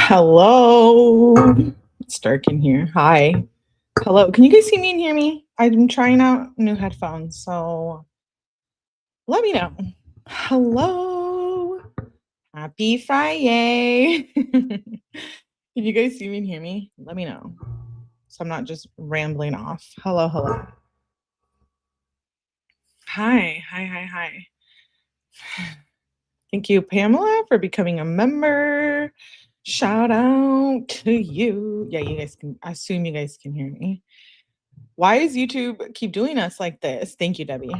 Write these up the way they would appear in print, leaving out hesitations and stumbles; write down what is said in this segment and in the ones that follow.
Hello. It's dark in here. Hi. Hello. Can you guys see me and hear me? I'm trying out new headphones, so let me know. Hello. Happy Friday. Can you guys see me and hear me? Let me know. So I'm not just rambling off. Hello, hello. Hi. Thank you, Pamela, for becoming a member. Shout out to you. Yeah, you guys can, I assume you guys can hear me. Why does YouTube keep doing us like this? Thank you, Debbie.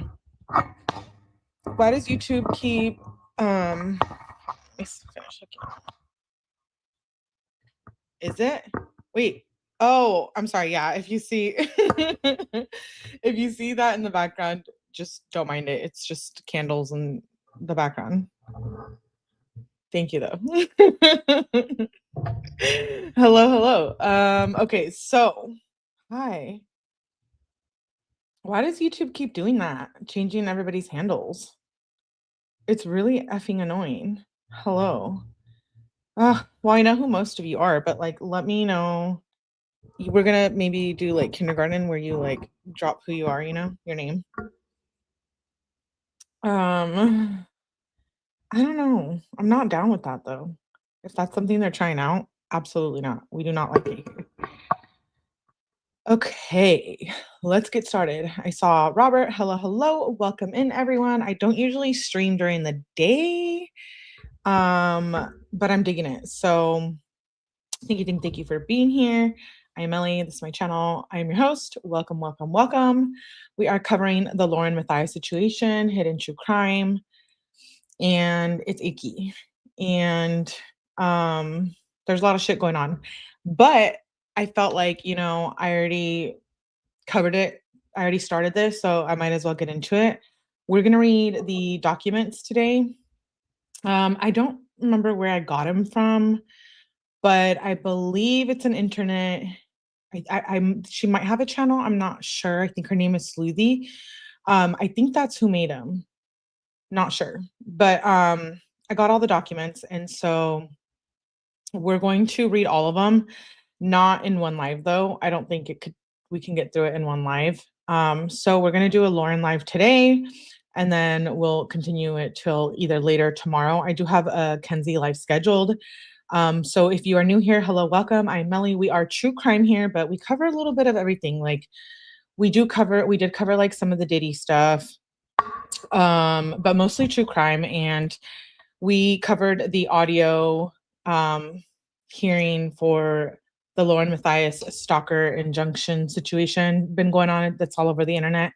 Why does YouTube keep, let me finish looking. Is it? Wait. Oh, I'm sorry. Yeah, if you see, if you see that in the background, just don't mind it. It's just candles in the background. Thank you, though. Hello. Okay, so hi. Why does YouTube keep doing that? Changing everybody's handles. It's really effing annoying. Hello. Well, I know who most of you are, but like, let me know. We're gonna maybe do like kindergarten where you like drop who you are, your name. I don't know. I'm not down with that though. If that's something they're trying out, absolutely not. We do not like it here. Okay, let's get started. I saw Robert. Hello. Welcome in, everyone. I don't usually stream during the day, but I'm digging it. So thank you for being here. I am Ellie. This is my channel. I am your host. Welcome. We are covering the Lauren Matthias situation, hidden true crime, and it's icky. And there's a lot of shit going on. But I felt like, I already covered it. I already started this, so I might as well get into it. We're going to read the documents today. I don't remember where I got them from, but I believe it's an internet. She might have a channel. I'm not sure. I think her name is Sleuthy. I think that's who made them. Not sure, but I got all the documents, and so we're going to read all of them. Not in one live though. I don't think we can get through it in one live. So we're going to do a Lauren live today, and then we'll continue it till either later tomorrow. I do have a 𝐼𝐸𝐺𝐸 live scheduled. So if you are new here, hello, welcome. I'm Melly. We are true crime here, but we cover a little bit of everything. Like we did cover like some of the Diddy stuff, but mostly true crime. And we covered the audio hearing for the Lauren Matthias stalker injunction situation been going on. That's all over the internet.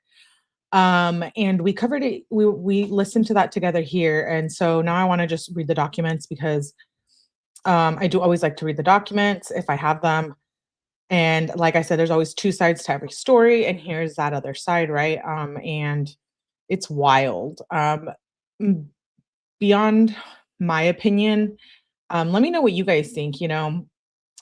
And we covered it. We listened to that together here. And so now I want to just read the documents because I do always like to read the documents if I have them. And like I said, there's always two sides to every story. And here's that other side, right? And it's wild. Beyond my opinion, let me know what you guys think.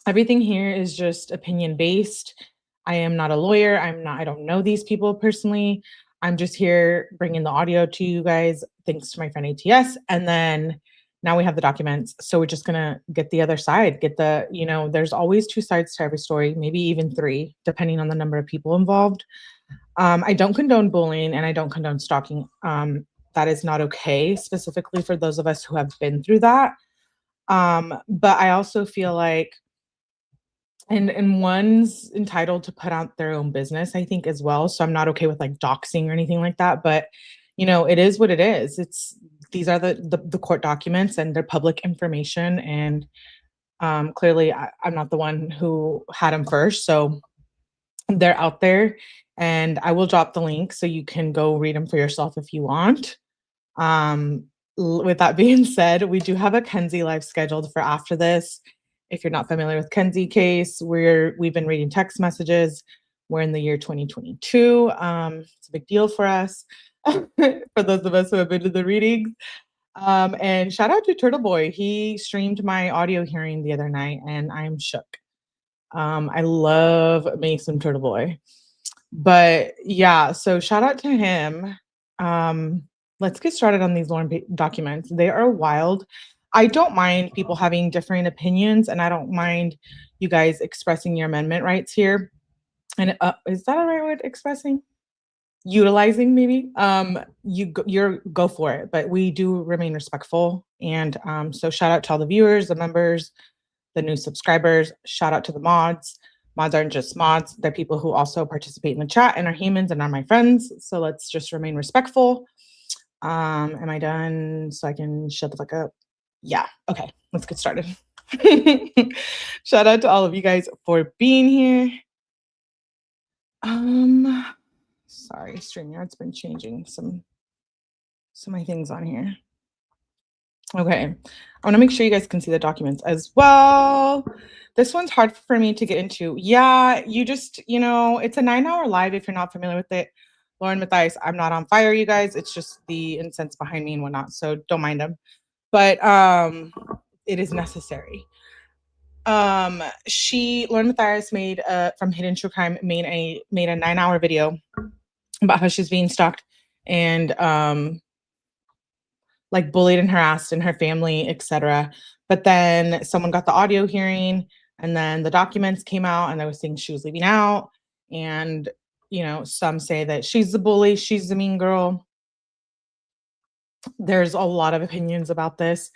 Everything here is just opinion based. I am not a lawyer. I don't know these people personally. I'm just here bringing the audio to you guys, thanks to my friend ATS. And then now we have the documents. So we're just going to get the other side, there's always two sides to every story, maybe even three, depending on the number of people involved. I don't condone bullying and I don't condone stalking. That is not okay, specifically for those of us who have been through that. But I also feel like, and one's entitled to put out their own business, I think, as well. So I'm not okay with like doxing or anything like that. But it is what it is. These are the court documents and they're public information. And clearly, I'm not the one who had them first. So they're out there, and I will drop the link so you can go read them for yourself if you want. With that being said, we do have a 𝐼𝐸𝐺𝐸 live scheduled for after this. If you're not familiar with 𝐼𝐸𝐺𝐸 case, we've been reading text messages. We're in the year 2022. It's a big deal for us, for those of us who have been to the readings. And shout out to Turtle Boy. He streamed my audio hearing the other night, and I'm shook. I love me some Turtle Boy. But yeah, so shout out to him. Let's get started on these Lauren documents. They are wild. I don't mind people having differing opinions, and I don't mind you guys expressing your amendment rights here. And is that a right word? Expressing, utilizing, maybe. You're go for it, but we do remain respectful. And so shout out to all the viewers, the members, the new subscribers. Shout out to the mods. Mods aren't just mods; they're people who also participate in the chat and are humans and are my friends. So let's just remain respectful. Am I done? So I can shut the fuck up. Yeah. Okay. Let's get started. Shout out to all of you guys for being here. Sorry, StreamYard's been changing some of my things on here. Okay. I want to make sure you guys can see the documents as well. This one's hard for me to get into. Yeah, you just, it's a 9-hour live if you're not familiar with it. Lauren Matthias, I'm not on fire, you guys. It's just the incense behind me and whatnot. So don't mind them. But it is necessary. Lauren Matthias made from Hidden True Crime made a 9-hour video about how she's being stalked and like bullied and harassed in her family, etc. But then someone got the audio hearing, and then the documents came out, and there was things she was leaving out. And some say that she's the bully, she's the mean girl. There's a lot of opinions about this.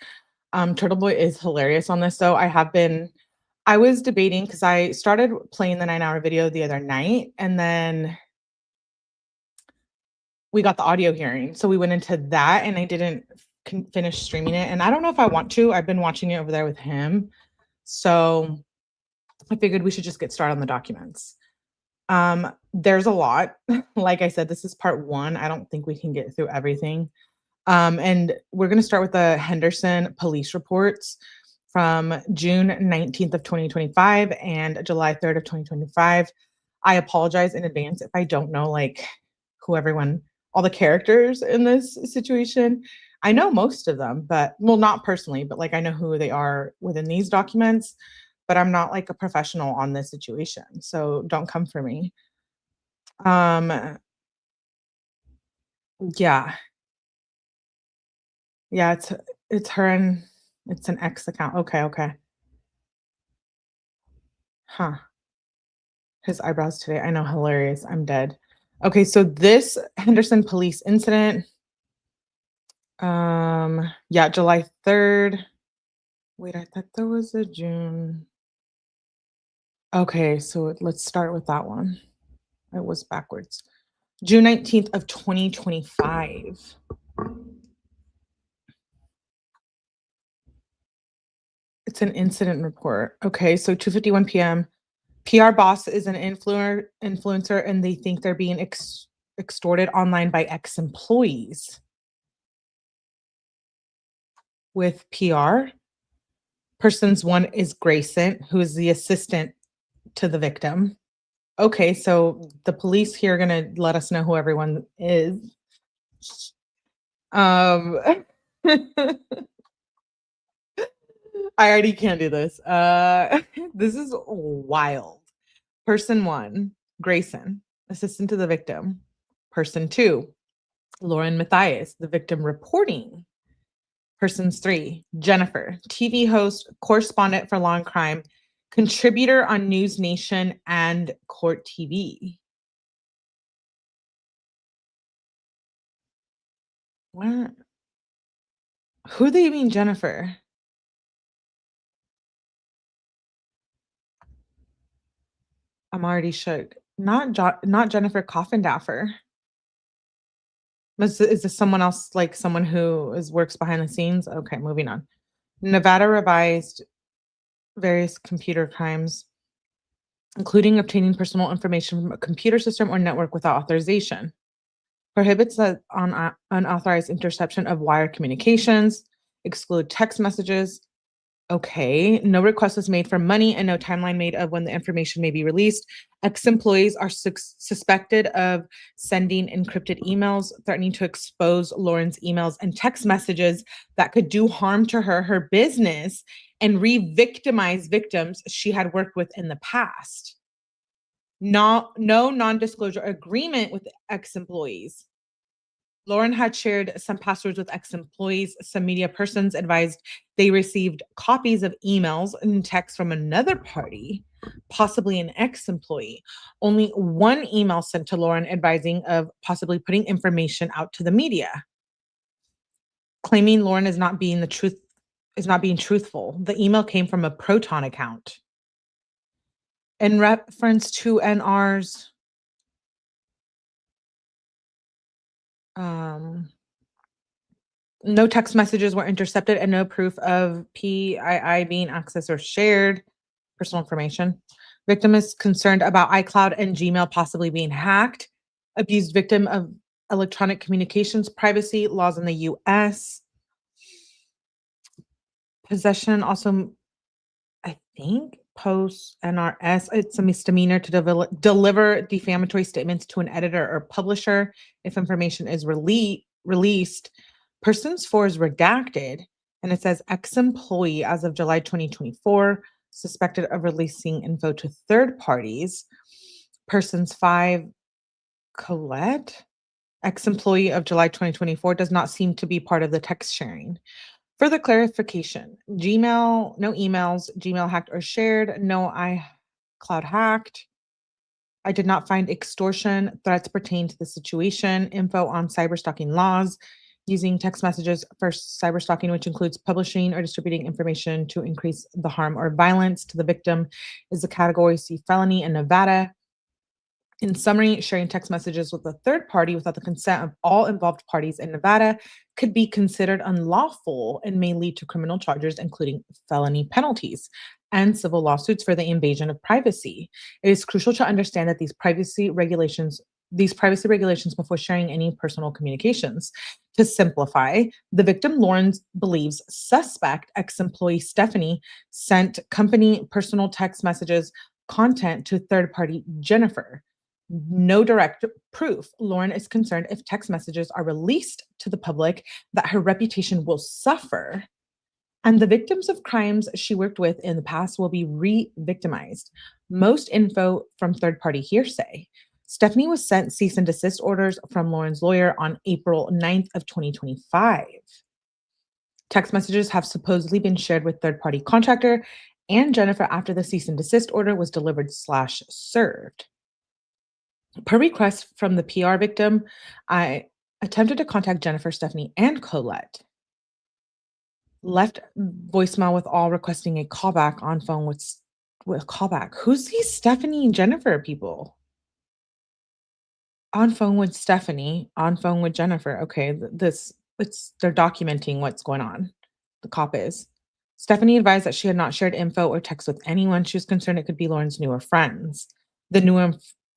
Turtle Boy is hilarious on this, though. I was debating because I started playing the 9-hour video the other night, and then we got the audio hearing. So we went into that, and I didn't finish streaming it. And I don't know if I want to. I've been watching it over there with him. So I figured we should just get started on the documents. There's a lot. Like I said, this is part 1. I don't think we can get through everything. And we're going to start with the Henderson police reports from June 19th of 2025 and July 3rd of 2025. I apologize in advance if I don't know all the characters in this situation. I know most of them, but not personally, but I know who they are within these documents, but I'm not a professional on this situation. So don't come for me. Yeah. Yeah, it's her and it's an X account. Okay. Huh. His eyebrows today. I know, hilarious. I'm dead. Okay, so this Henderson police incident, July 3rd. Wait, I thought there was a June. Okay, so let's start with that one. It was backwards. June 19th of 2025. It's an incident report. Okay, so 2:51 p.m. PR boss is an influencer, and they think they're being extorted online by ex-employees. With PR, persons 1 is Grayson, who is the assistant to the victim. Okay, so the police here are gonna let us know who everyone is. I already can't do this. This is wild. Person 1, Grayson, assistant to the victim. Person 2, Lauren Matthias, the victim reporting. Persons 3, Jennifer, TV host, correspondent for Law and Crime, contributor on News Nation and Court TV. What? Who do you mean, Jennifer? I'm already shook. Not Jennifer Coffindaffer. Is this someone else, someone who works behind the scenes? Okay, moving on. Nevada revised various computer crimes, including obtaining personal information from a computer system or network without authorization. Prohibits the unauthorized interception of wire communications, exclude text messages. Okay, no request was made for money and no timeline made of when the information may be released. Ex-employees are suspected of sending encrypted emails, threatening to expose Lauren's emails and text messages that could do harm to her business, and re-victimize victims she had worked with in the past. No non-disclosure agreement with ex-employees. Lauren had shared some passwords with ex-employees. Some media persons advised they received copies of emails and texts from another party, possibly an ex-employee. Only one email sent to Lauren advising of possibly putting information out to the media, claiming Lauren is not being truthful. The email came from a Proton account. In reference to NR's no text messages were intercepted and no proof of PII being accessed or shared personal information. Victim is concerned about iCloud and Gmail possibly being hacked. Abused victim of electronic communications privacy laws in the US. Possession also, I think, post NRS. It's a misdemeanor to deliver defamatory statements to an editor or publisher if information is released. Persons for is redacted, and it says ex-employee as of July 2024, suspected of releasing info to third parties. Persons 5, Colette, ex-employee of July 2024, does not seem to be part of the text sharing. Further clarification, Gmail, no emails, Gmail hacked or shared, no iCloud hacked. I did not find extortion threats pertain to the situation. Info on cyberstalking laws, using text messages for cyberstalking, which includes publishing or distributing information to increase the harm or violence to the victim, is a Category C felony in Nevada. In summary, sharing text messages with a third party without the consent of all involved parties in Nevada could be considered unlawful and may lead to criminal charges, including felony penalties and civil lawsuits for the invasion of privacy. It is crucial to understand that these privacy regulations before sharing any personal communications. To simplify, the victim Lauren believes suspect ex-employee Stephanie sent company personal text messages content to third party Jennifer. No direct proof. Lauren is concerned if text messages are released to the public that her reputation will suffer, and the victims of crimes she worked with in the past will be re-victimized. Most info from third-party hearsay. Stephanie was sent cease and desist orders from Lauren's lawyer on April 9th of 2025. Text messages have supposedly been shared with third-party contractor and Jennifer after the cease and desist order was delivered/served. Per request from the PR victim, I attempted to contact Jennifer, Stephanie, and Colette. Left voicemail with all requesting a callback on phone with callback. Who's these Stephanie and Jennifer people? On phone with Stephanie, on phone with Jennifer. Okay, they're documenting what's going on. The cop is. Stephanie advised that she had not shared info or text with anyone. She was concerned it could be Lauren's newer friends. The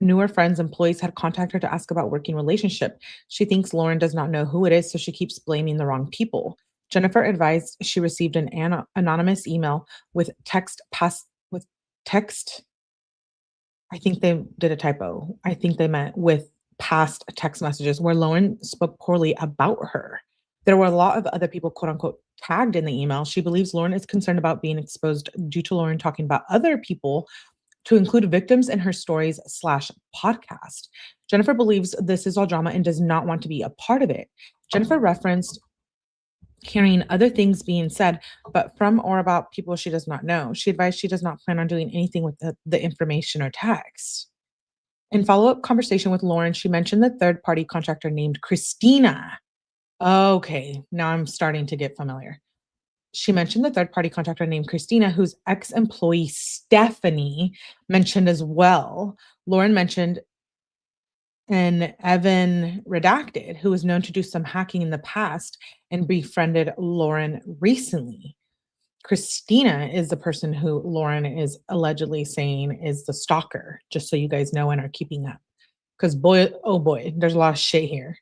newer friends' employees had contacted her to ask about working relationship. She thinks Lauren does not know who it is, so she keeps blaming the wrong people. Jennifer advised she received an anonymous email with text. I think they did a typo. I think they meant with past text messages where Lauren spoke poorly about her. There were a lot of other people, quote unquote, tagged in the email. She believes Lauren is concerned about being exposed due to Lauren talking about other people to include victims in her stories/podcast. Jennifer believes this is all drama and does not want to be a part of it. Jennifer referenced hearing other things being said, but from or about people she does not know. She advised she does not plan on doing anything with the information or text. In follow-up conversation with Lauren, she mentioned the third-party contractor named Christina. Okay, now I'm starting to get familiar. She mentioned the third-party contractor named Christina, whose ex-employee Stephanie mentioned as well. Lauren mentioned an Evan Redacted, who was known to do some hacking in the past and befriended Lauren recently. Christina is the person who Lauren is allegedly saying is the stalker, just so you guys know and are keeping up. Because boy, oh boy, there's a lot of shit here.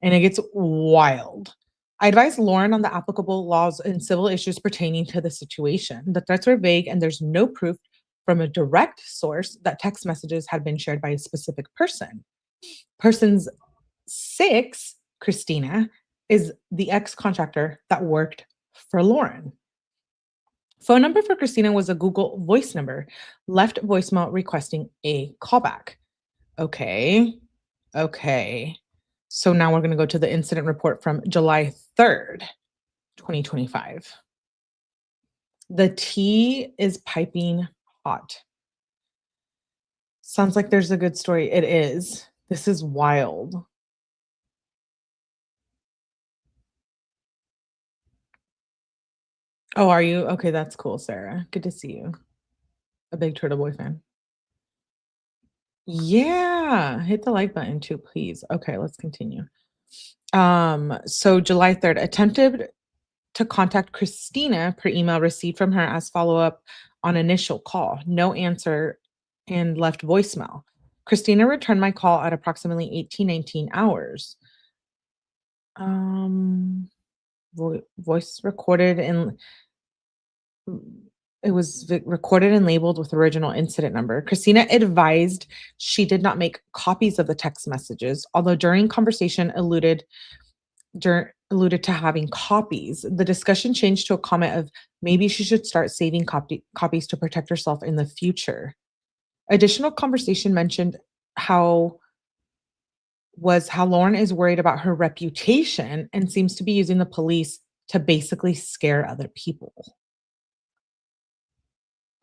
And it gets wild. I advise Lauren on the applicable laws and civil issues pertaining to the situation. The threats were vague and there's no proof from a direct source that text messages had been shared by a specific person. Persons 6, Christina, is the ex-contractor that worked for Lauren. Phone number for Christina was a Google voice number. Left voicemail requesting a callback. Okay. So now we're going to go to the incident report from July 3rd, 2025. The tea is piping hot. Sounds like there's a good story. It is. This is wild. Oh, are you? Okay, that's cool, Sarah. Good to see you. A big Turtle Boy fan. Yeah, hit the like button too, please. Okay, let's continue. So July 3rd, attempted to contact Christina per email received from her as follow-up on initial call. No answer and left voicemail. Christina returned my call at approximately 18-19 hours. Um, voice recorded and it was recorded and labeled with original incident number. Christina advised she did not make copies of the text messages, although during conversation alluded to having copies. The discussion changed to a comment of maybe she should start saving copies to protect herself in the future. Additional conversation mentioned how how Lauren is worried about her reputation and seems to be using the police to basically scare other people.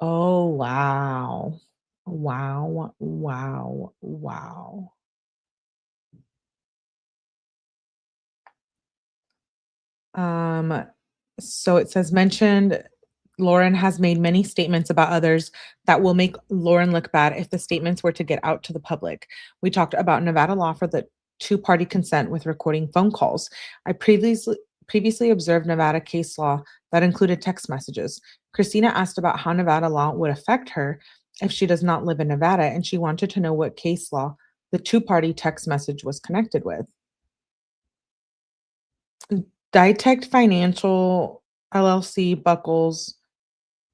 Oh, wow. Wow, wow, wow. Um, so it says mentioned Lauren has made many statements about others that will make Lauren look bad if the statements were to get out to the public. We talked about Nevada law for the two-party consent with recording phone calls. I previously observed Nevada case law that included text messages. Christina asked about how Nevada law would affect her if she does not live in Nevada, and she wanted to know what case law the two-party text message was connected with. Ditect Financial LLC Buckles.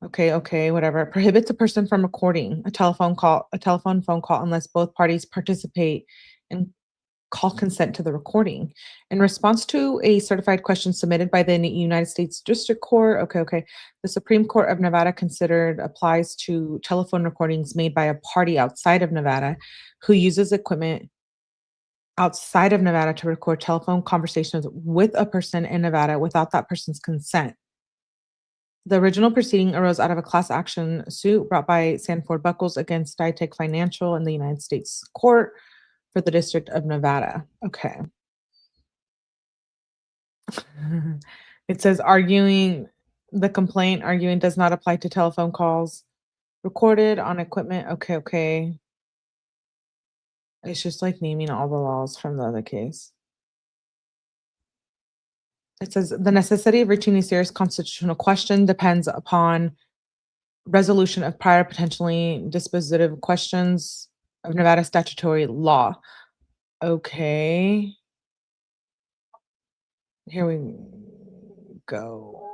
Okay, okay, whatever. Prohibits a person from recording a telephone phone call unless both parties participate and call consent to the recording. In response to a certified question submitted by the United States District Court, okay, okay, the Supreme Court of Nevada considered applies to telephone recordings made by a party outside of Nevada who uses equipment outside of Nevada to record telephone conversations with a person in Nevada without that person's consent. The original proceeding arose out of a class action suit brought by Sanford Buckles against Ditech Financial in the United States Court for the District of Nevada. Okay. It says arguing does not apply to telephone calls recorded on equipment. Okay, okay. It's just like naming all the laws from the other case. It says the necessity of reaching a serious constitutional question depends upon resolution of prior potentially dispositive questions of Nevada statutory law. Okay, here we go.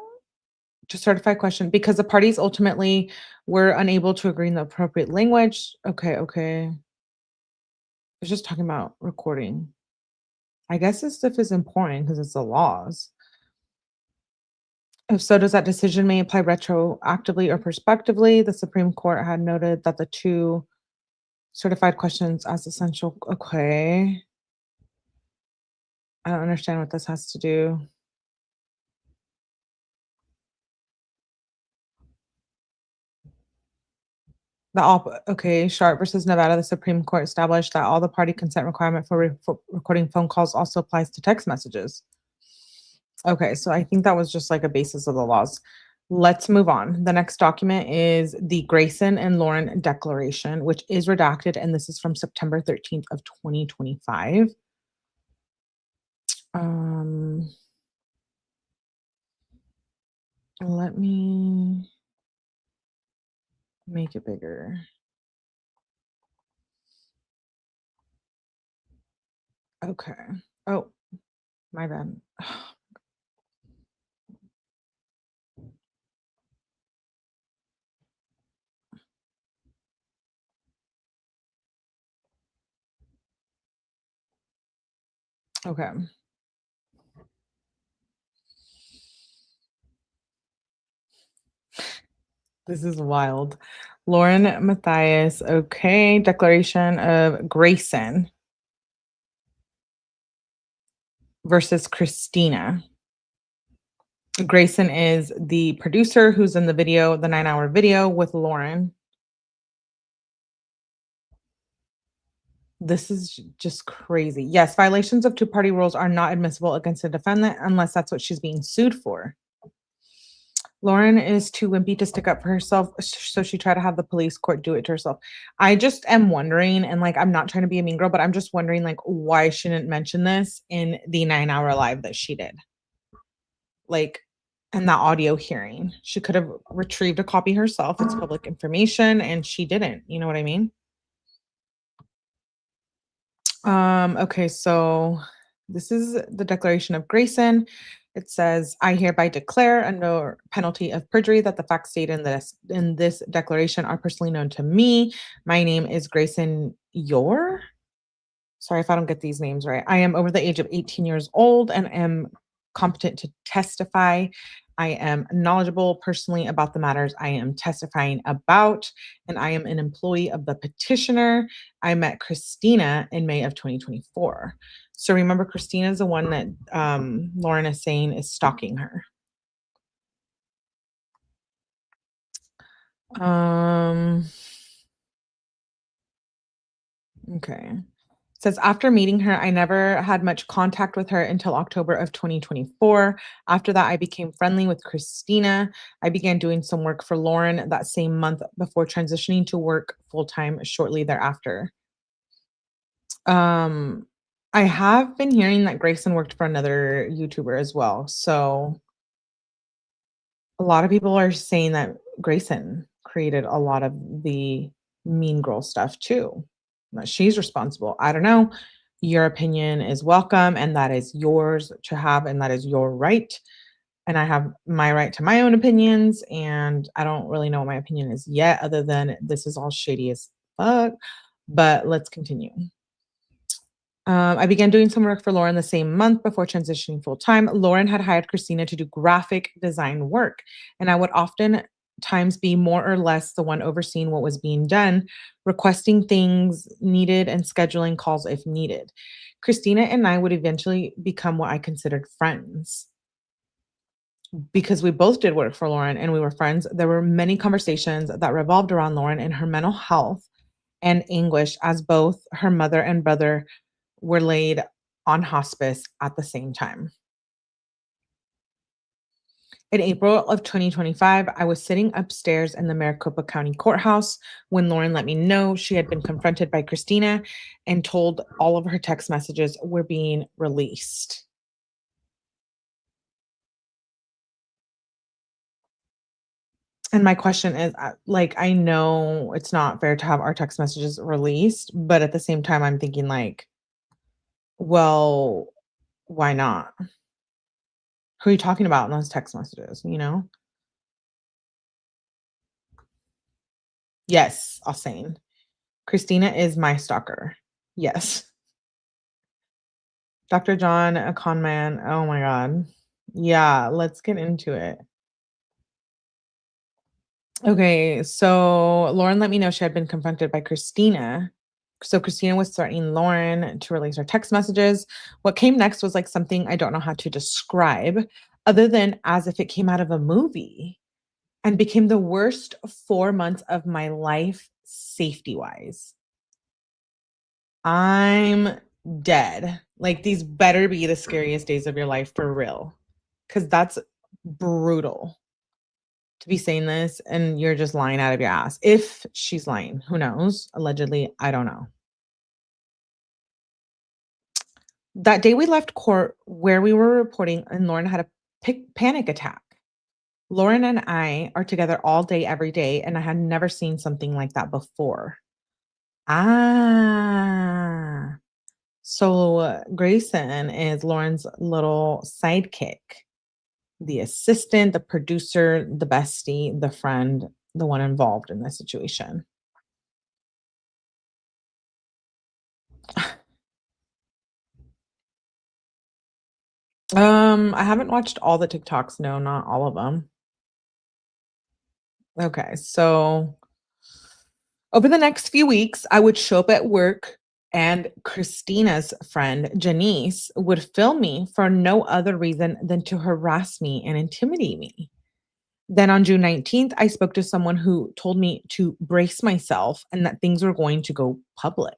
To certify question because the parties ultimately were unable to agree on the appropriate language. Okay, okay. It's just talking about recording. I guess this stuff is important because it's the laws. If so, does that decision may apply retroactively or prospectively? The Supreme Court had noted that the two certified questions as essential. Okay. I don't understand what this has to do. Okay, Sharp versus Nevada, the Supreme Court established that all the party consent requirement for recording phone calls also applies to text messages. Okay, so I think that was just like a basis of the laws. Let's move on. The next document is the Grayson and Lauren Declaration, which is redacted, and this is from September 13th of 2025. Um, let me make it bigger. Okay. Oh, my bad. Okay. This is wild. Lauren Matthias. Okay. Declaration of Grayson. versus Christina. Grayson is the producer who's in the video, the 9-hour video with Lauren. This is just crazy. Yes, violations of two-party rules are not admissible against a defendant unless that's what she's being sued for. Lauren is too wimpy to stick up for herself, so she tried to have the police court do it to herself. I just am wondering, and like, I'm not trying to be a mean girl, but I'm just wondering, like, why she didn't mention this in the 9-hour live that she did. Like, in that audio hearing. She could have retrieved a copy herself. It's public information, and she didn't. You know what I mean? Okay, so this is the Declaration of Grayson. It says, I hereby declare under penalty of perjury that the facts stated in this declaration are personally known to me. My name is Grayson Yor. Sorry if I don't get these names right. I am over the age of 18 years old and am competent to testify. I am knowledgeable personally about the matters I am testifying about, and I am an employee of the petitioner. I met Christina in May of 2024. So remember, Christina is the one that Lauren is saying is stalking her. Okay. It says, after meeting her, I never had much contact with her until October of 2024. After that, I became friendly with Christina. I began doing some work for Lauren that same month before transitioning to work full-time shortly thereafter. Um, I have been hearing that Grayson worked for another YouTuber as well. So a lot of people are saying that Grayson created a lot of the mean girl stuff too. That she's responsible. I don't know. Your opinion is welcome, and that is yours to have, and that is your right. And I have my right to my own opinions, and I don't really know what my opinion is yet, other than this is all shady as fuck. But let's continue. I began doing some work for Lauren the same month before transitioning full time. Lauren had hired Christina to do graphic design work, and I would often times be more or less the one overseeing what was being done, requesting things needed and scheduling calls if needed. Christina and I would eventually become what I considered friends because we both did work for Lauren and we were friends. There were many conversations that revolved around Lauren and her mental health and anguish, as both her mother and brother were laid on hospice at the same time. In April of 2025, I was sitting upstairs in the Maricopa County Courthouse when Lauren let me know she had been confronted by Christina and told all of her text messages were being released. And my question is, like, I know it's not fair to have our text messages released, but at the same time, I'm thinking like, well, why not? Who are you talking about in those text messages, you know? Yes, I'll say. Christina is my stalker. Yes. Dr. John, a con man. Oh my God. Yeah, let's get into it. Okay, so Lauren let me know she had been confronted by Christina. So Christina was threatening Lauren to release her text messages. What came next was like something I don't know how to describe, other than as if it came out of a movie and became the worst 4 months of my life safety wise. I'm dead. Like, these better be the scariest days of your life for real. Cause that's brutal to be saying this and you're just lying out of your ass. If she's lying, who knows? Allegedly, I don't know. That day we left court where we were reporting and Lauren had a panic attack. Lauren and I are together all day, every day, and I had never seen something like that before. Ah. So Grayson is Lauren's little sidekick, the assistant, the producer, the bestie, the friend, the one involved in the situation. I haven't watched all the TikToks. No, not all of them. Okay, so over the next few weeks, I would show up at work And Christina's friend, Janice, would film me for no other reason than to harass me and intimidate me. Then on June 19th, I spoke to someone who told me to brace myself and that things were going to go public.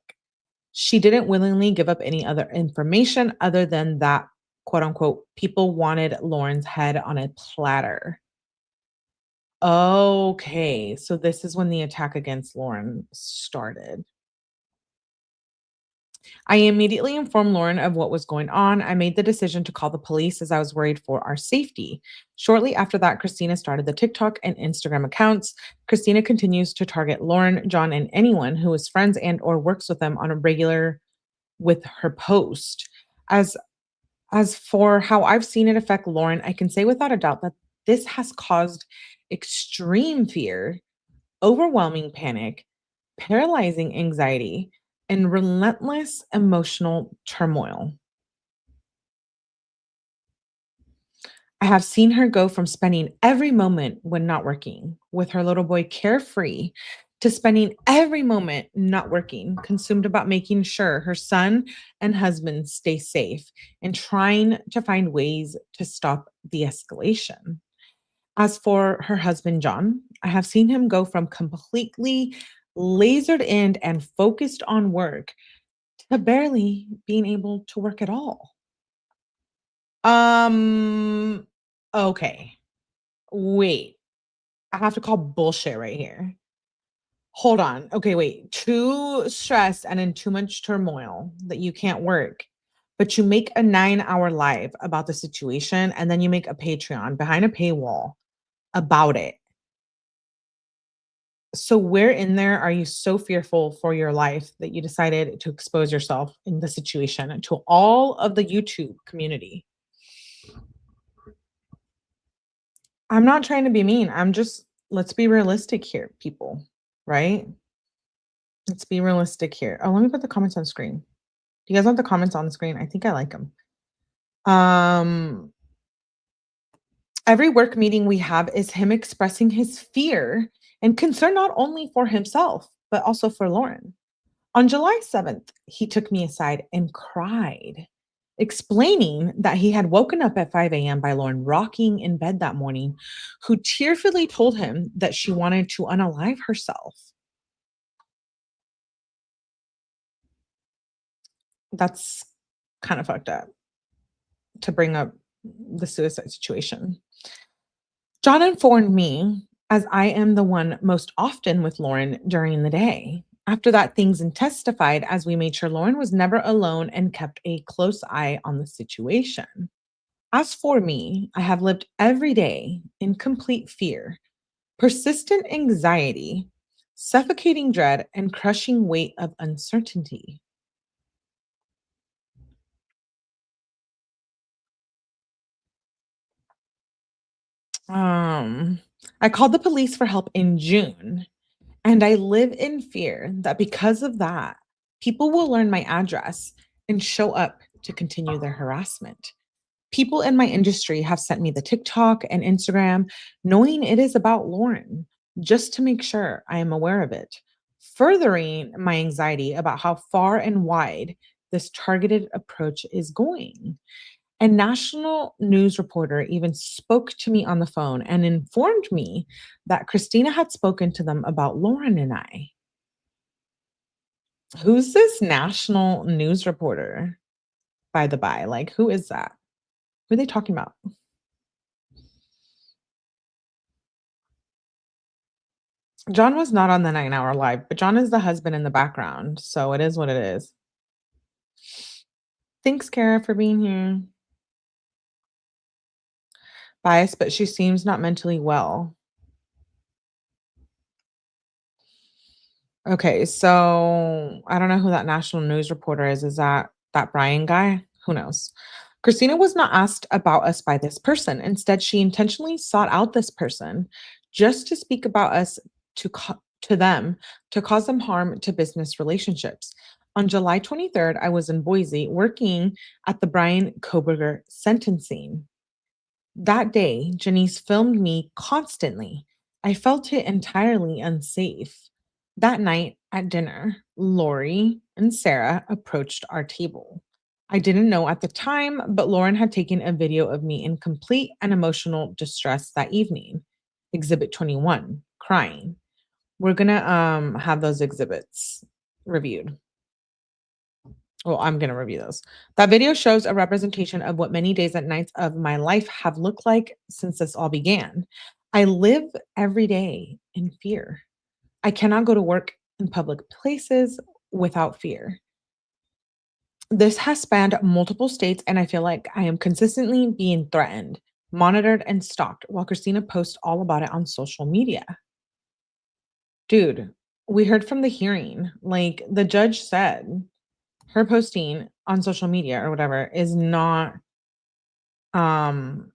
She didn't willingly give up any other information other than that, quote unquote, people wanted Lauren's head on a platter. Okay, so this is when the attack against Lauren started. I immediately informed Lauren of what was going on. I made the decision to call the police as I was worried for our safety. Shortly after that, Christina started the TikTok and Instagram accounts. Christina continues to target Lauren, John, and anyone who is friends and or works with them on a regular with her post. As as for how I've seen it affect Lauren, I can say without a doubt that this has caused extreme fear, overwhelming panic, paralyzing anxiety, and relentless emotional turmoil. I have seen her go from spending every moment when not working with her little boy carefree to spending every moment not working, consumed about making sure her son and husband stay safe and trying to find ways to stop the escalation. As for her husband, John, I have seen him go from completely lasered in and focused on work to barely being able to work at all. Um, okay. Wait. I have to call bullshit right here. Hold on. Okay, wait. Too stressed and in too much turmoil that you can't work, but you make a 9-hour live about the situation and then you make a Patreon behind a paywall about it. So where in there are you so fearful for your life that you decided to expose yourself in the situation to all of the YouTube community? I'm not trying to be mean. I'm just let's be realistic here, people, right? Let's be realistic here. Oh, let me put the comments on screen. Do you guys want the comments on the screen? I think I like them. Um, every work meeting we have is him expressing his fear and concern not only for himself, but also for Lauren. On July 7th, he took me aside and cried, explaining that he had woken up at 5 a.m. by Lauren rocking in bed that morning, who tearfully told him that she wanted to unalive herself. That's kind of fucked up to bring up the suicide situation. John informed me, as I am the one most often with Lauren during the day. After that, things intensified as we made sure Lauren was never alone and kept a close eye on the situation. As for me, I have lived every day in complete fear, persistent anxiety, suffocating dread, and crushing weight of uncertainty. Um, I called the police for help in June, and I live in fear that because of that, people will learn my address and show up to continue their harassment. People in my industry have sent me the TikTok and Instagram, knowing it is about Lauren, just to make sure I am aware of it, furthering my anxiety about how far and wide this targeted approach is going. A national news reporter even spoke to me on the phone and informed me that Christina had spoken to them about Lauren and I. Who's this national news reporter, by the by? Like, who is that? Who are they talking about? John was not on the 9-hour live, but John is the husband in the background. So it is what it is. Thanks, Kara, for being here. Biased, but she seems not mentally well. Okay, so I don't know who that national news reporter is. Is that Brian guy? Who knows? Christina was not asked about us by this person. Instead, she intentionally sought out this person just to speak about us to them to cause them harm to business relationships. On July 23rd, I was in Boise working at the Brian Koberger sentencing. That day, Janice filmed me constantly. I felt it entirely unsafe. That night, At dinner, Lori and Sarah approached our table. I didn't know at the time, but Lauren had taken a video of me in complete and emotional distress that evening. Exhibit 21, crying. We're gonna have those exhibits reviewed. Well, I'm gonna review those. That video shows a representation of what many days and nights of my life have looked like since this all began. I live every day in fear. I cannot go to work in public places without fear. This has spanned multiple states, and I feel like I am consistently being threatened, monitored, and stalked while Christina posts all about it on social media. Dude, we heard from the hearing. Like the judge said, her posting on social media or whatever is not um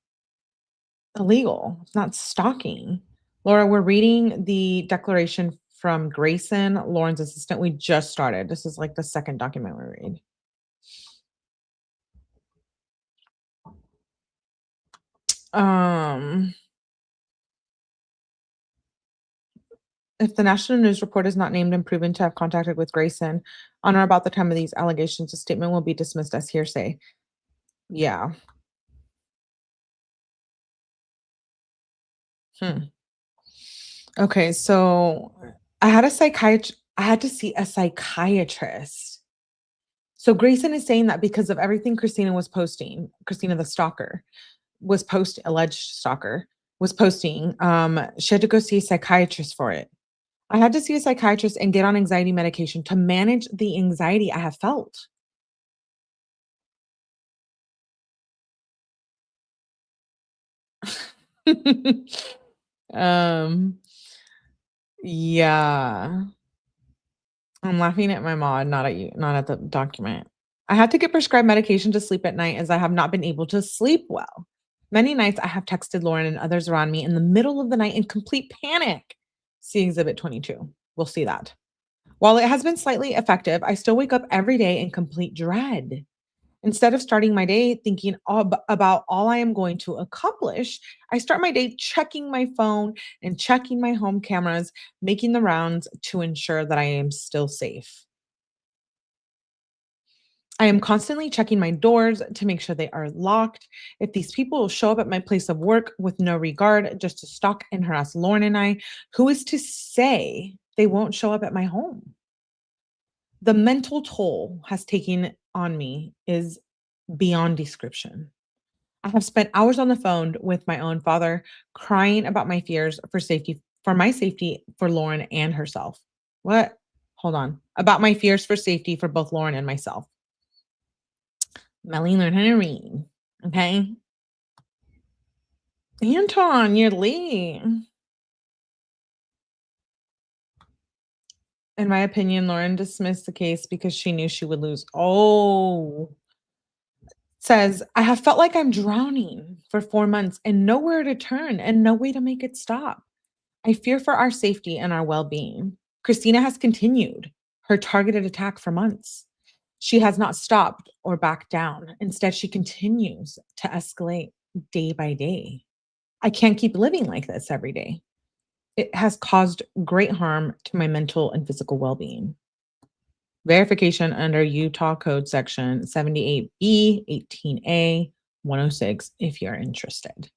illegal. It's not stalking. Laura, we're reading the declaration from Grayson, Lauren's assistant. We just started. This is like the second document we read. Um, if the national news report is not named and proven to have contacted with Grayson on or about the time of these allegations, the statement will be dismissed as hearsay. Yeah. Hmm. Okay, so I had to see a psychiatrist. So Grayson is saying that because of everything Christina was posting, Christina the stalker alleged stalker was posting, she had to go see a psychiatrist for it. I had to see a psychiatrist and get on anxiety medication to manage the anxiety I have felt. um, yeah. I'm laughing at my mod, not at you, not at the document. I had to get prescribed medication to sleep at night as I have not been able to sleep well. Many nights I have texted Lauren and others around me in the middle of the night in complete panic. See Exhibit 22. We'll see that. While it has been slightly effective, I still wake up every day in complete dread. Instead of starting my day thinking about all I am going to accomplish, I start my day checking my phone and checking my home cameras, making the rounds to ensure that I am still safe. I am constantly checking my doors to make sure they are locked. If these people show up at my place of work with no regard just to stalk and harass Lauren and I, who is to say they won't show up at my home? The mental toll has taken on me is beyond description. I have spent hours on the phone with my own father, crying about my fears for my safety, for Lauren and herself. What? Hold on. About my fears for safety for both Lauren and myself. Melly, learn how to read. Okay. Anton, you're late. In my opinion, Lauren dismissed the case because she knew she would lose. Oh, says, I have felt like I'm drowning for 4 months and nowhere to turn and no way to make it stop. I fear for our safety and our well being. Christina has continued her targeted attack for months. She has not stopped or backed down. Instead, she continues to escalate day by day. I can't keep living like this every day. It has caused great harm to my mental and physical well being. Verification under Utah Code Section 78B, 18A, 106, if you're interested.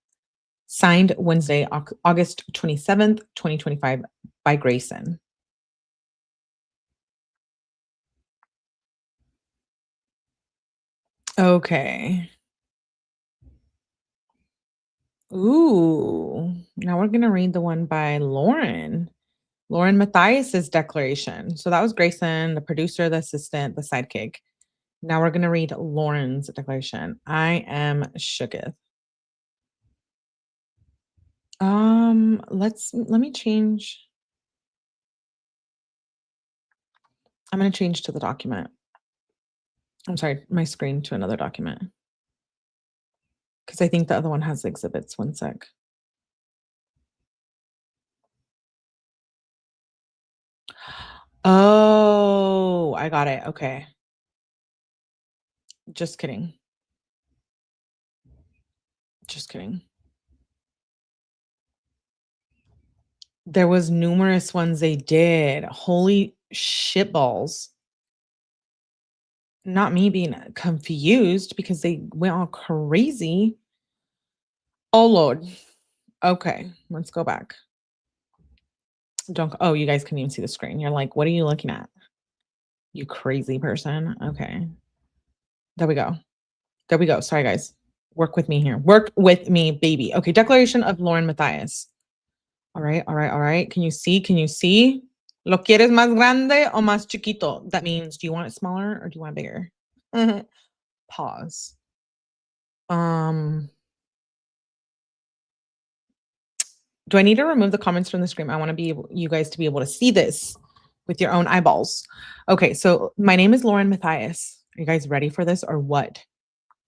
Signed Wednesday, August 27th, 2025, by Grayson. Okay. Ooh. Now we're going to read the one by Lauren. Lauren Matthias's declaration. So that was Grayson, the producer, the assistant, the sidekick. Now we're going to read Lauren's declaration. I am shooketh. Let me change. I'm going to change to the document. I'm sorry, my screen to another document. Because I think the other one has exhibits. One sec. Oh, I got it. Okay. Just kidding. Just kidding. There was numerous ones they did. Holy shitballs. Not me being confused because they went all crazy. Oh Lord. Okay, let's go back. Don't oh, you guys can even see the screen. You're like, "What are you looking at? You crazy person." Okay. There we go. There we go. Sorry, guys. Work with me here. Work with me, baby. Okay, declaration of Lauren Matthias. All right, all right, all right. Can you see? Can you see? ¿Lo quieres más grande o más chiquito? That means, do you want it smaller or do you want it bigger? Pause. Um, do I need to remove the comments from the screen? I want to be able, you guys to be able to see this with your own eyeballs. Okay, so my name is Lauren Matthias. Are you guys ready for this or what?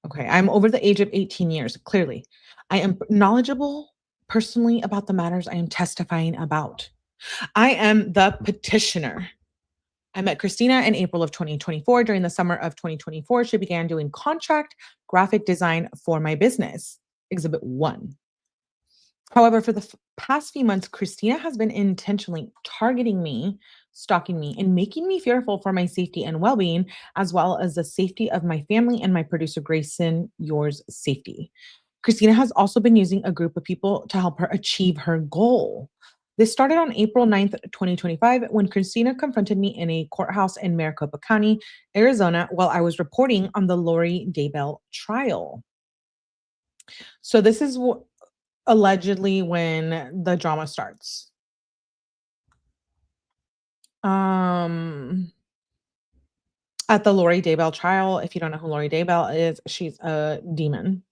Okay, I'm over the age of 18 years, clearly. I am knowledgeable personally about the matters I am testifying about. I am the petitioner. I met Christina in April of 2024. During the summer of 2024, she began doing contract graphic design for my business, Exhibit 1. However, for the past few months, Christina has been intentionally targeting me, stalking me, and making me fearful for my safety and well being, as well as the safety of my family and my producer, Grayson, yours safety. Christina has also been using a group of people to help her achieve her goal. This started on April 9th, 2025, when Christina confronted me in a courthouse in Maricopa County, Arizona, while I was reporting on the Lori Daybell trial. So, this is allegedly when the drama starts. Um, at the Lori Daybell trial, if you don't know who Lori Daybell is, she's a demon.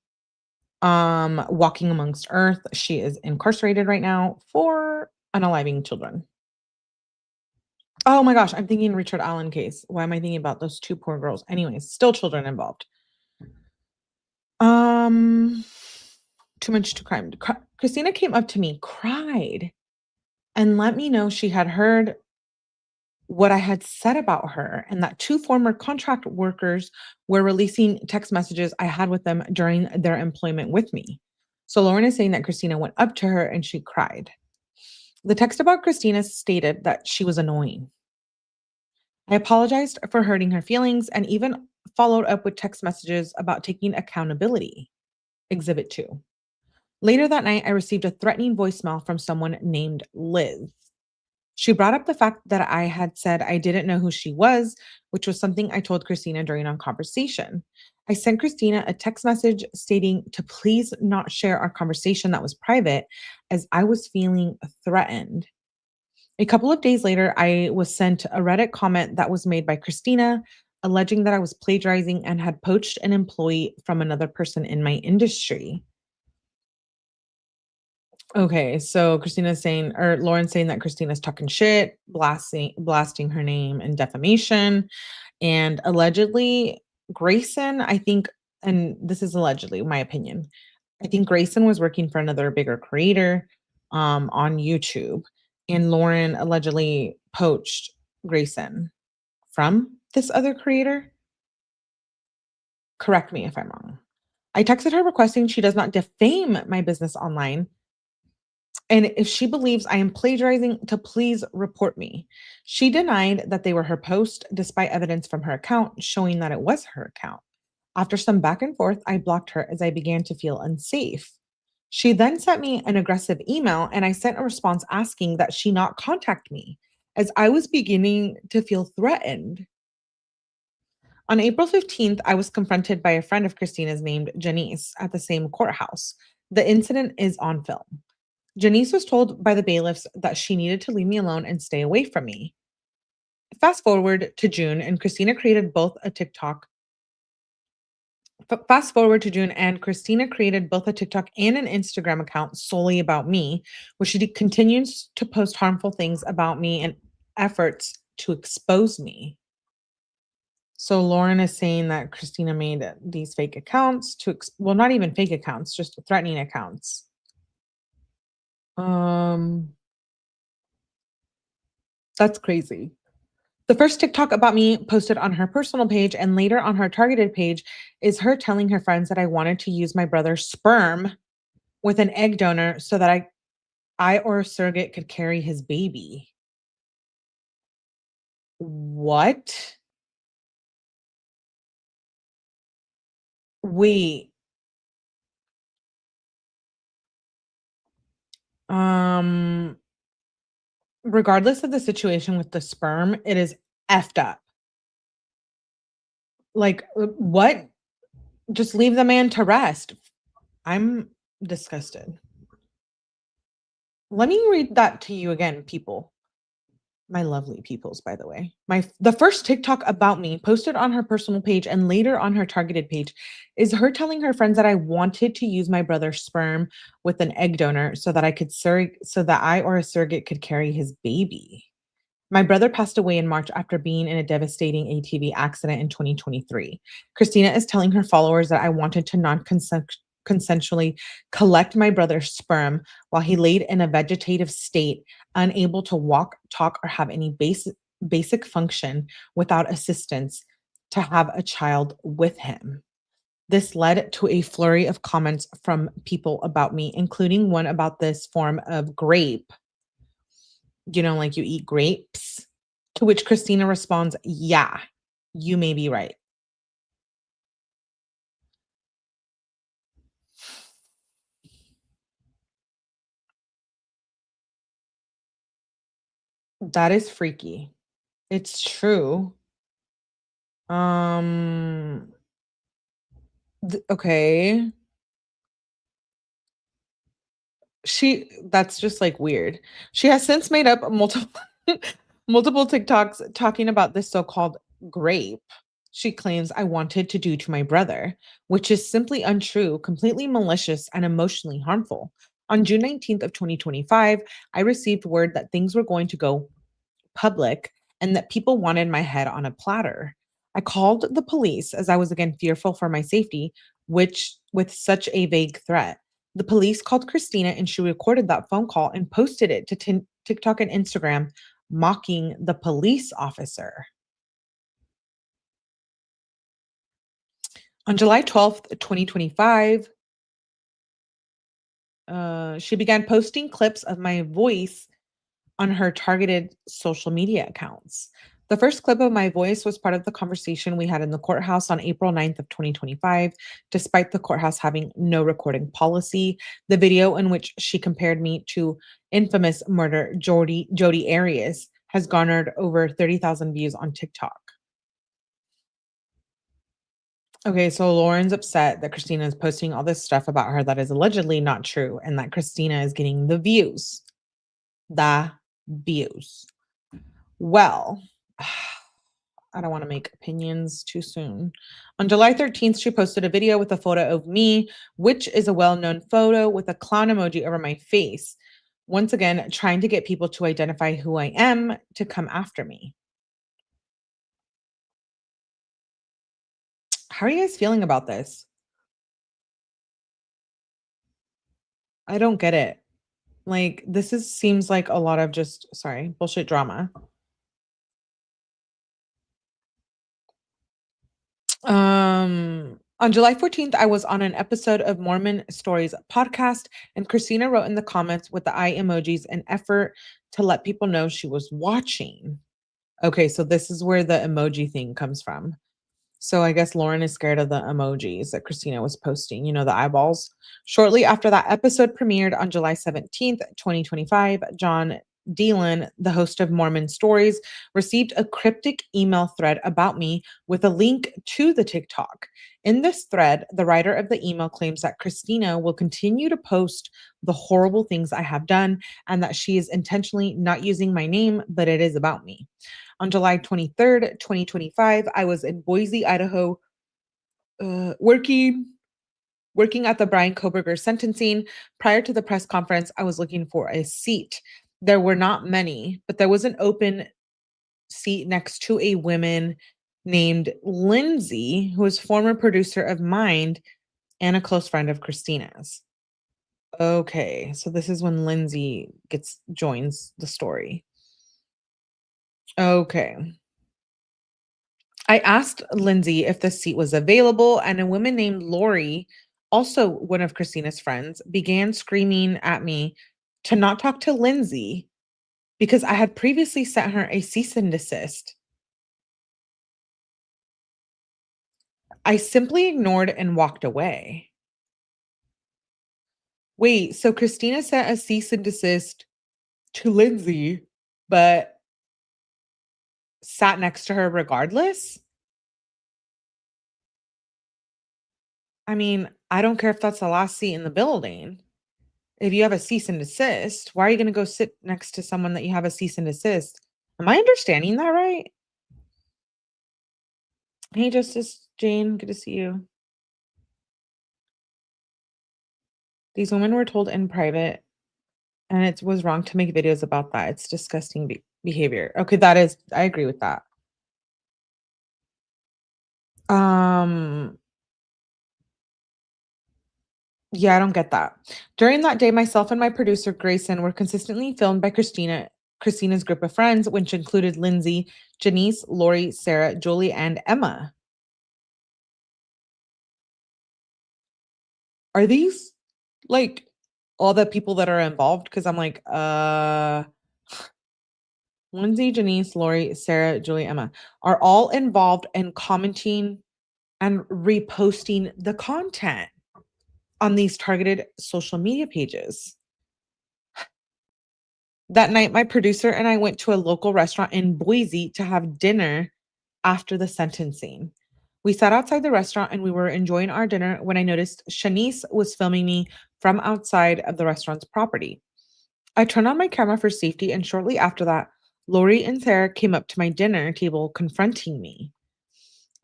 Walking amongst earth. She is incarcerated right now for unaliving children. Oh my gosh, I'm thinking Richard Allen case. Why am I thinking about those two poor girls? Anyways, still children involved. Um, too much to crime. Christina came up to me, cried, and let me know she had heard what I had said about her and that two former contract workers were releasing text messages I had with them during their employment with me. So Lauren is saying that Christina went up to her and she cried. The text about Christina stated that she was annoying. I apologized for hurting her feelings and even followed up with text messages about taking accountability. Exhibit 2. Later that night, I received a threatening voicemail from someone named Liz. She brought up the fact that I had said I didn't know who she was, which was something I told Christina during our conversation. I sent Christina a text message stating to please not share our conversation that was private, as I was feeling threatened. A couple of days later, I was sent a Reddit comment that was made by Christina, alleging that I was plagiarizing and had poached an employee from another person in my industry. Okay, so Christina's saying, or Lauren's saying that Christina's talking shit, blasting her name and defamation, and allegedly Grayson, I think, and this is allegedly my opinion. I think Grayson was working for another bigger creator on YouTube, and Lauren allegedly poached Grayson from this other creator. Correct me if I'm wrong. I texted her requesting she does not defame my business online. And if she believes I am plagiarizing, to please report me. She denied that they were her post, despite evidence from her account showing that it was her account. After some back and forth, I blocked her as I began to feel unsafe. She then sent me an aggressive email, and I sent a response asking that she not contact me, as I was beginning to feel threatened. On April 15th, I was confronted by a friend of Christina's named Janice at the same courthouse. The incident is on film. Janice was told by the bailiffs that she needed to leave me alone and stay away from me. Fast forward to June, and Christina created both a TikTok. Fast forward to June, and Christina created both a TikTok and an Instagram account solely about me, where she continues to post harmful things about me and efforts to expose me. So Lauren is saying that Christina made these fake accounts well, not even fake accounts, just threatening accounts. That's crazy. The first TikTok about me posted on her personal page and later on her targeted page is her telling her friends that I wanted to use my brother's sperm with an egg donor so that I or a surrogate could carry his baby. What? Wait. Um, Regardless of the situation with the sperm, it is effed up. Like, what? Just leave the man to rest. I'm disgusted. Let me read that to you again, people. My lovely peoples, by the way. The first TikTok about me posted on her personal page and later on her targeted page is her telling her friends that I wanted to use my brother's sperm with an egg donor so that so that I or a surrogate could carry his baby. My brother passed away in March after being in a devastating ATV accident in 2023. Christina is telling her followers that I wanted to consensually collect my brother's sperm while he laid in a vegetative state, unable to walk, talk, or have any basic function without assistance to have a child with him. This led to a flurry of comments from people about me, including one about this form of grape, like you eat grapes. To which Christina responds, yeah, you may be right. That is freaky. It's true. Um, okay. That's just like weird. She has since made up multiple multiple TikToks talking about this so-called grape she claims I wanted to do to my brother, which is simply untrue, completely malicious, and emotionally harmful. On June 19th of 2025, I received word that things were going to go public and that people wanted my head on a platter. I called the police as I was again fearful for my safety, which with such a vague threat. The police called Christina and she recorded that phone call and posted it to TikTok and Instagram, mocking the police officer. On July 12th, 2025, she began posting clips of my voice on her targeted social media accounts. The first clip of my voice was part of the conversation we had in the courthouse on April 9th of 2025, despite the courthouse having no recording policy. The video in which she compared me to infamous murder Jodi Arias has garnered over 30,000 views on TikTok. Okay, so Lauren's upset that Christina is posting all this stuff about her that is allegedly not true and that Christina is getting the views. The views. Well, I don't want to make opinions too soon. On July 13th, she posted a video with a photo of me, which is a well-known photo with a clown emoji over my face. Once again, trying to get people to identify who I am to come after me. How are you guys feeling about this? I don't get it. Like, seems like a lot of just, sorry, bullshit drama. On July 14th, I was on an episode of Mormon Stories podcast, and Christina wrote in the comments with the eye emojis an effort to let people know she was watching. Okay, so this is where the emoji thing comes from. So I guess Lauren is scared of the emojis that Christina was posting, the eyeballs. Shortly after that episode premiered on July 17th, 2025, John Dealon, the host of Mormon Stories, received a cryptic email thread about me with a link to the TikTok. In this thread, the writer of the email claims that Christina will continue to post the horrible things I have done and that she is intentionally not using my name, but it is about me. On July 23rd, 2025, I was in Boise, Idaho, working at the Brian Koberger sentencing. Prior to the press conference, I was looking for a seat. There were not many, but there was an open seat next to a woman named Lindsay, who is former producer of Mind and a close friend of Christina's. Okay, so this is when Lindsay joins the story. Okay. I asked Lindsay if the seat was available, and a woman named Lori, also one of Christina's friends, began screaming at me to not talk to Lindsay because I had previously sent her a cease and desist. I simply ignored and walked away. Wait, so Christina sent a cease and desist to Lindsay, but sat next to her regardless? I mean, I don't care if that's the last seat in the building. If you have a cease and desist, why are you gonna go sit next to someone that you have a cease and desist? Am I understanding that right? Hey, Justice Jane, good to see you. These women were told in private, and it was wrong to make videos about that. It's disgusting behavior. Okay, that is, I agree with that. Um, yeah, I don't get that. During that day, myself and my producer Grayson were consistently filmed by Christina's group of friends, which included Lindsay, Janice, Lori, Sarah, Julie, and Emma. Are these like all the people that are involved? Because I'm like, Lindsay, Janice, Lori, Sarah, Julie, Emma are all involved in commenting and reposting the content on these targeted social media pages. That night, my producer and I went to a local restaurant in Boise to have dinner after the sentencing. We sat outside the restaurant and we were enjoying our dinner when I noticed Shanice was filming me from outside of the restaurant's property. I turned on my camera for safety, and shortly after that, Lori and Sarah came up to my dinner table confronting me.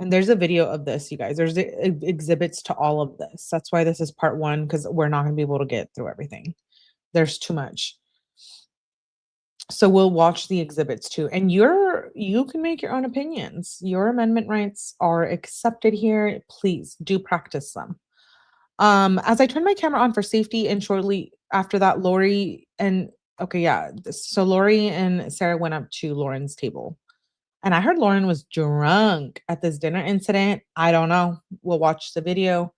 And there's a video of this, you guys. There's exhibits to all of this. That's why this is part one, because we're not going to be able to get through everything. There's too much. So we'll watch the exhibits too. And you can make your own opinions. Your amendment rights are accepted here. Please do practice them. As I turned my camera on for safety, and shortly after that, so Lori and Sarah went up to Lauren's table. And I heard Lauren was drunk at this dinner incident. I don't know. We'll watch the video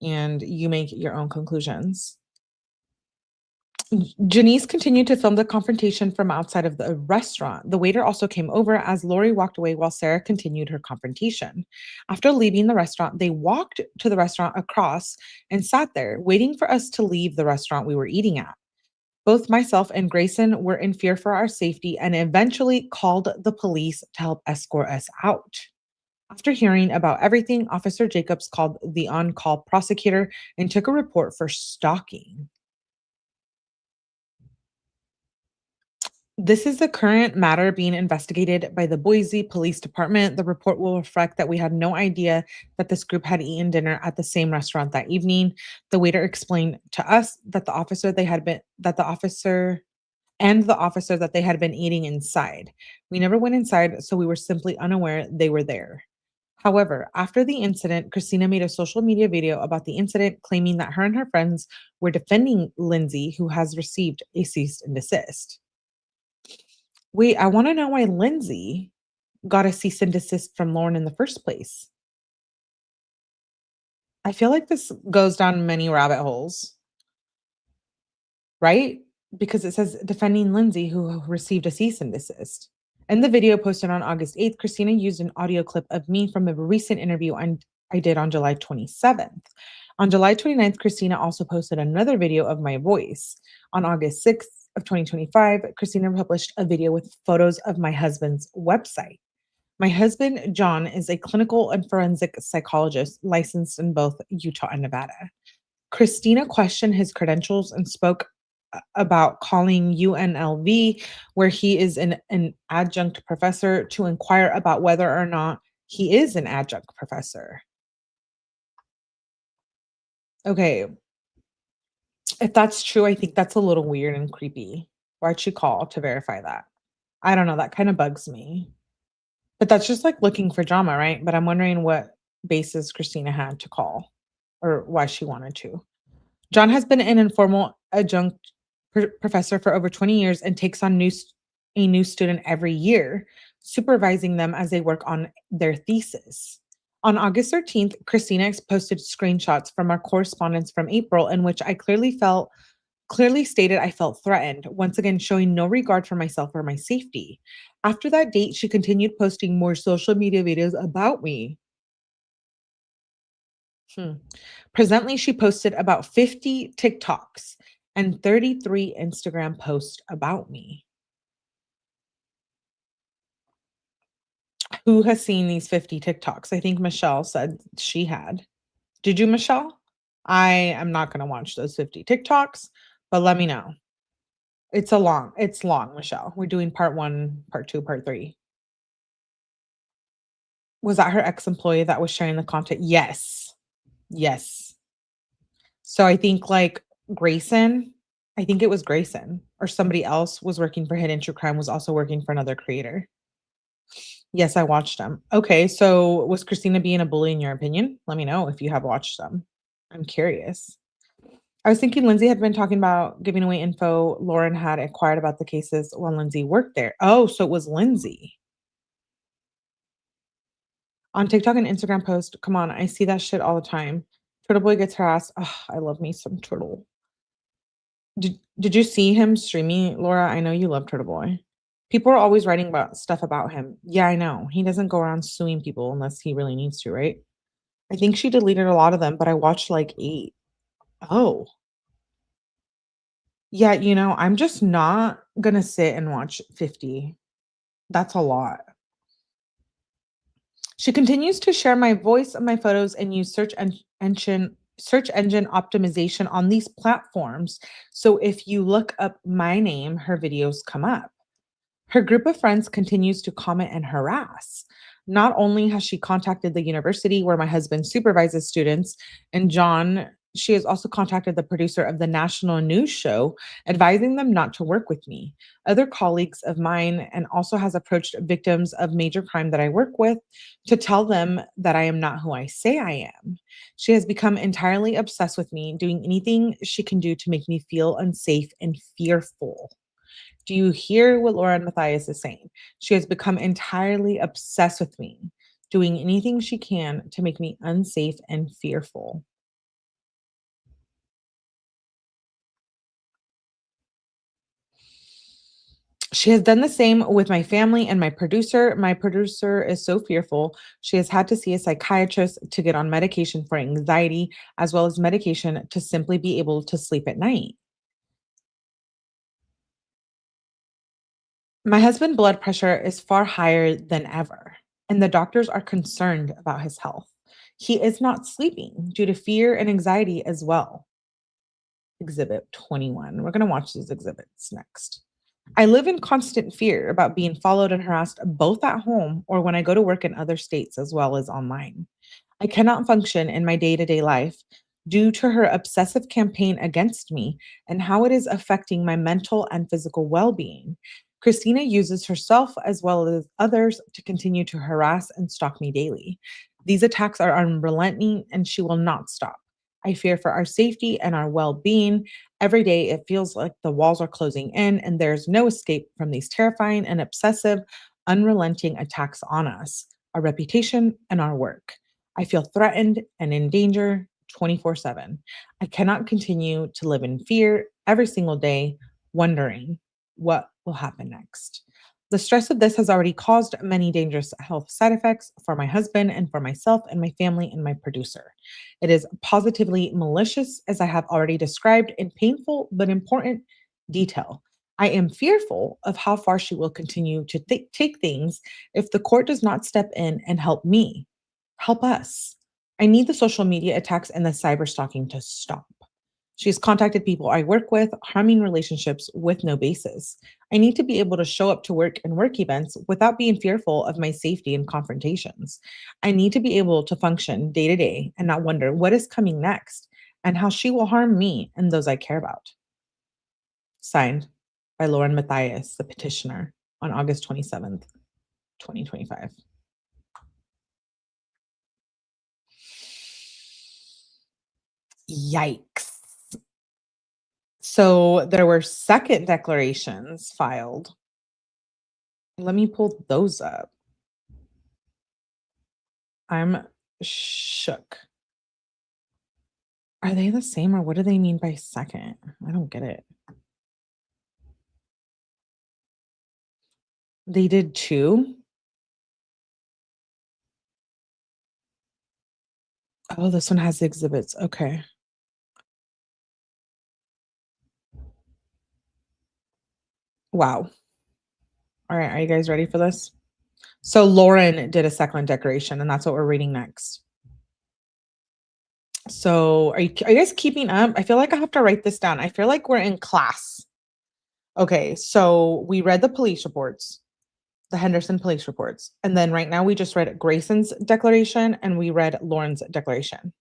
and you make your own conclusions. Janice continued to film the confrontation from outside of the restaurant. The waiter also came over as Lori walked away while Sarah continued her confrontation. After leaving the restaurant, they walked to the restaurant across and sat there, waiting for us to leave the restaurant we were eating at. Both myself and Grayson were in fear for our safety and eventually called the police to help escort us out. After hearing about everything, Officer Jacobs called the on call prosecutor and took a report for stalking. This is the current matter being investigated by the Boise Police Department. The report will reflect that we had no idea that this group had eaten dinner at the same restaurant that evening. The waiter explained to us that the officer that they had been eating inside. We never went inside, so we were simply unaware they were there. However, after the incident, Christina made a social media video about the incident, claiming that her and her friends were defending Lindsay, who has received a cease and desist. Wait, I want to know why Lindsay got a cease and desist from Lauren in the first place. I feel like this goes down many rabbit holes, right? Because it says defending Lindsay, who received a cease and desist. In the video posted on August 8th, Christina used an audio clip of me from a recent interview I did on July 27th. On July 29th, Christina also posted another video of my voice. On August 6th of 2025, Christina published a video with photos of my husband's website. My husband, John, is a clinical and forensic psychologist licensed in both Utah and Nevada. Christina questioned his credentials and spoke about calling UNLV, where he is an adjunct professor, to inquire about whether or not he is an adjunct professor. Okay, if that's true, I think that's a little weird and creepy. Why'd she call to verify that? I don't know. That kind of bugs me. But that's just like looking for drama, right? But I'm wondering what basis Christina had to call or why she wanted to. John has been an informal adjunct professor for over 20 years and takes on a new student every year, supervising them as they work on their thesis. On August 13th, Christina posted screenshots from our correspondence from April in which I clearly stated I felt threatened, once again showing no regard for myself or my safety. After that date, she continued posting more social media videos about me. Hmm. Presently, she posted about 50 TikToks and 33 Instagram posts about me. Who has seen these 50 TikToks? I think Michelle said she had. Did you, Michelle? I am not going to watch those 50 TikToks, but let me know. It's long, Michelle. We're doing part 1, part 2, part 3. Was that her ex-employee that was sharing the content? Yes. Yes. So I think like Grayson, I think it was Grayson or somebody else was working for Hidden True Crime was also working for another creator. Yes, I watched them. Okay, so was Christina being a bully in your opinion? Let me know if you have watched them. I'm curious. I was thinking Lindsay had been talking about giving away info Lauren had acquired about the cases when Lindsay worked there. Oh, so it was Lindsay. On TikTok and Instagram post, come on, I see that shit all the time. Turtle Boy gets harassed. Oh, I love me some Turtle. Did you see him streaming, Laura? I know you love Turtle Boy. People are always writing about stuff about him. Yeah, I know. He doesn't go around suing people unless he really needs to, right? I think she deleted a lot of them, but I watched like 8. Oh. Yeah, I'm just not gonna sit and watch 50. That's a lot. She continues to share my voice and my photos and use search engine optimization on these platforms. So if you look up my name, her videos come up. Her group of friends continues to comment and harass. Not only has she contacted the university where my husband supervises students, and John, she has also contacted the producer of the national news show, advising them not to work with me. Other colleagues of mine, and also has approached victims of major crime that I work with to tell them that I am not who I say I am. She has become entirely obsessed with me, doing anything she can do to make me feel unsafe and fearful. Do you hear what Lauren Matthias is saying? She has become entirely obsessed with me, doing anything she can to make me unsafe and fearful. She has done the same with my family and my producer. My producer is so fearful. She has had to see a psychiatrist to get on medication for anxiety, as well as medication to simply be able to sleep at night. My husband's blood pressure is far higher than ever, and the doctors are concerned about his health. He is not sleeping due to fear and anxiety as well. Exhibit 21. We're going to watch these exhibits next. I live in constant fear about being followed and harassed both at home or when I go to work in other states as well as online. I cannot function in my day to day life due to her obsessive campaign against me and how it is affecting my mental and physical well being. Christina uses herself as well as others to continue to harass and stalk me daily. These attacks are unrelenting and she will not stop. I fear for our safety and our well being. Every day, it feels like the walls are closing in and there's no escape from these terrifying and obsessive, unrelenting attacks on us, our reputation, and our work. I feel threatened and in danger 24/7. I cannot continue to live in fear every single day, wondering what will happen next. The stress of this has already caused many dangerous health side effects for my husband and for myself and my family and my producer. It is positively malicious, as I have already described in painful but important detail. I am fearful of how far she will continue to take things if the court does not step in and help me. Help us. I need the social media attacks and the cyber stalking to stop. She's contacted people I work with, harming relationships with no basis. I need to be able to show up to work and work events without being fearful of my safety and confrontations. I need to be able to function day to day and not wonder what is coming next and how she will harm me and those I care about. Signed by Lauren Matthias, the petitioner, on August 27th, 2025. Yikes. So there were second declarations filed. Let me pull those up. I'm shook. Are they the same or what do they mean by second? I don't get it. They did 2? Oh, this one has the exhibits. Okay. Wow. All right. Are you guys ready for this? So Lauren did a second decoration, and that's what we're reading next. So are you guys keeping up? I feel like I have to write this down. I feel like we're in class. Okay, so we read the police reports, the Henderson police reports, and then right now we just read Grayson's declaration and we read Lauren's declaration.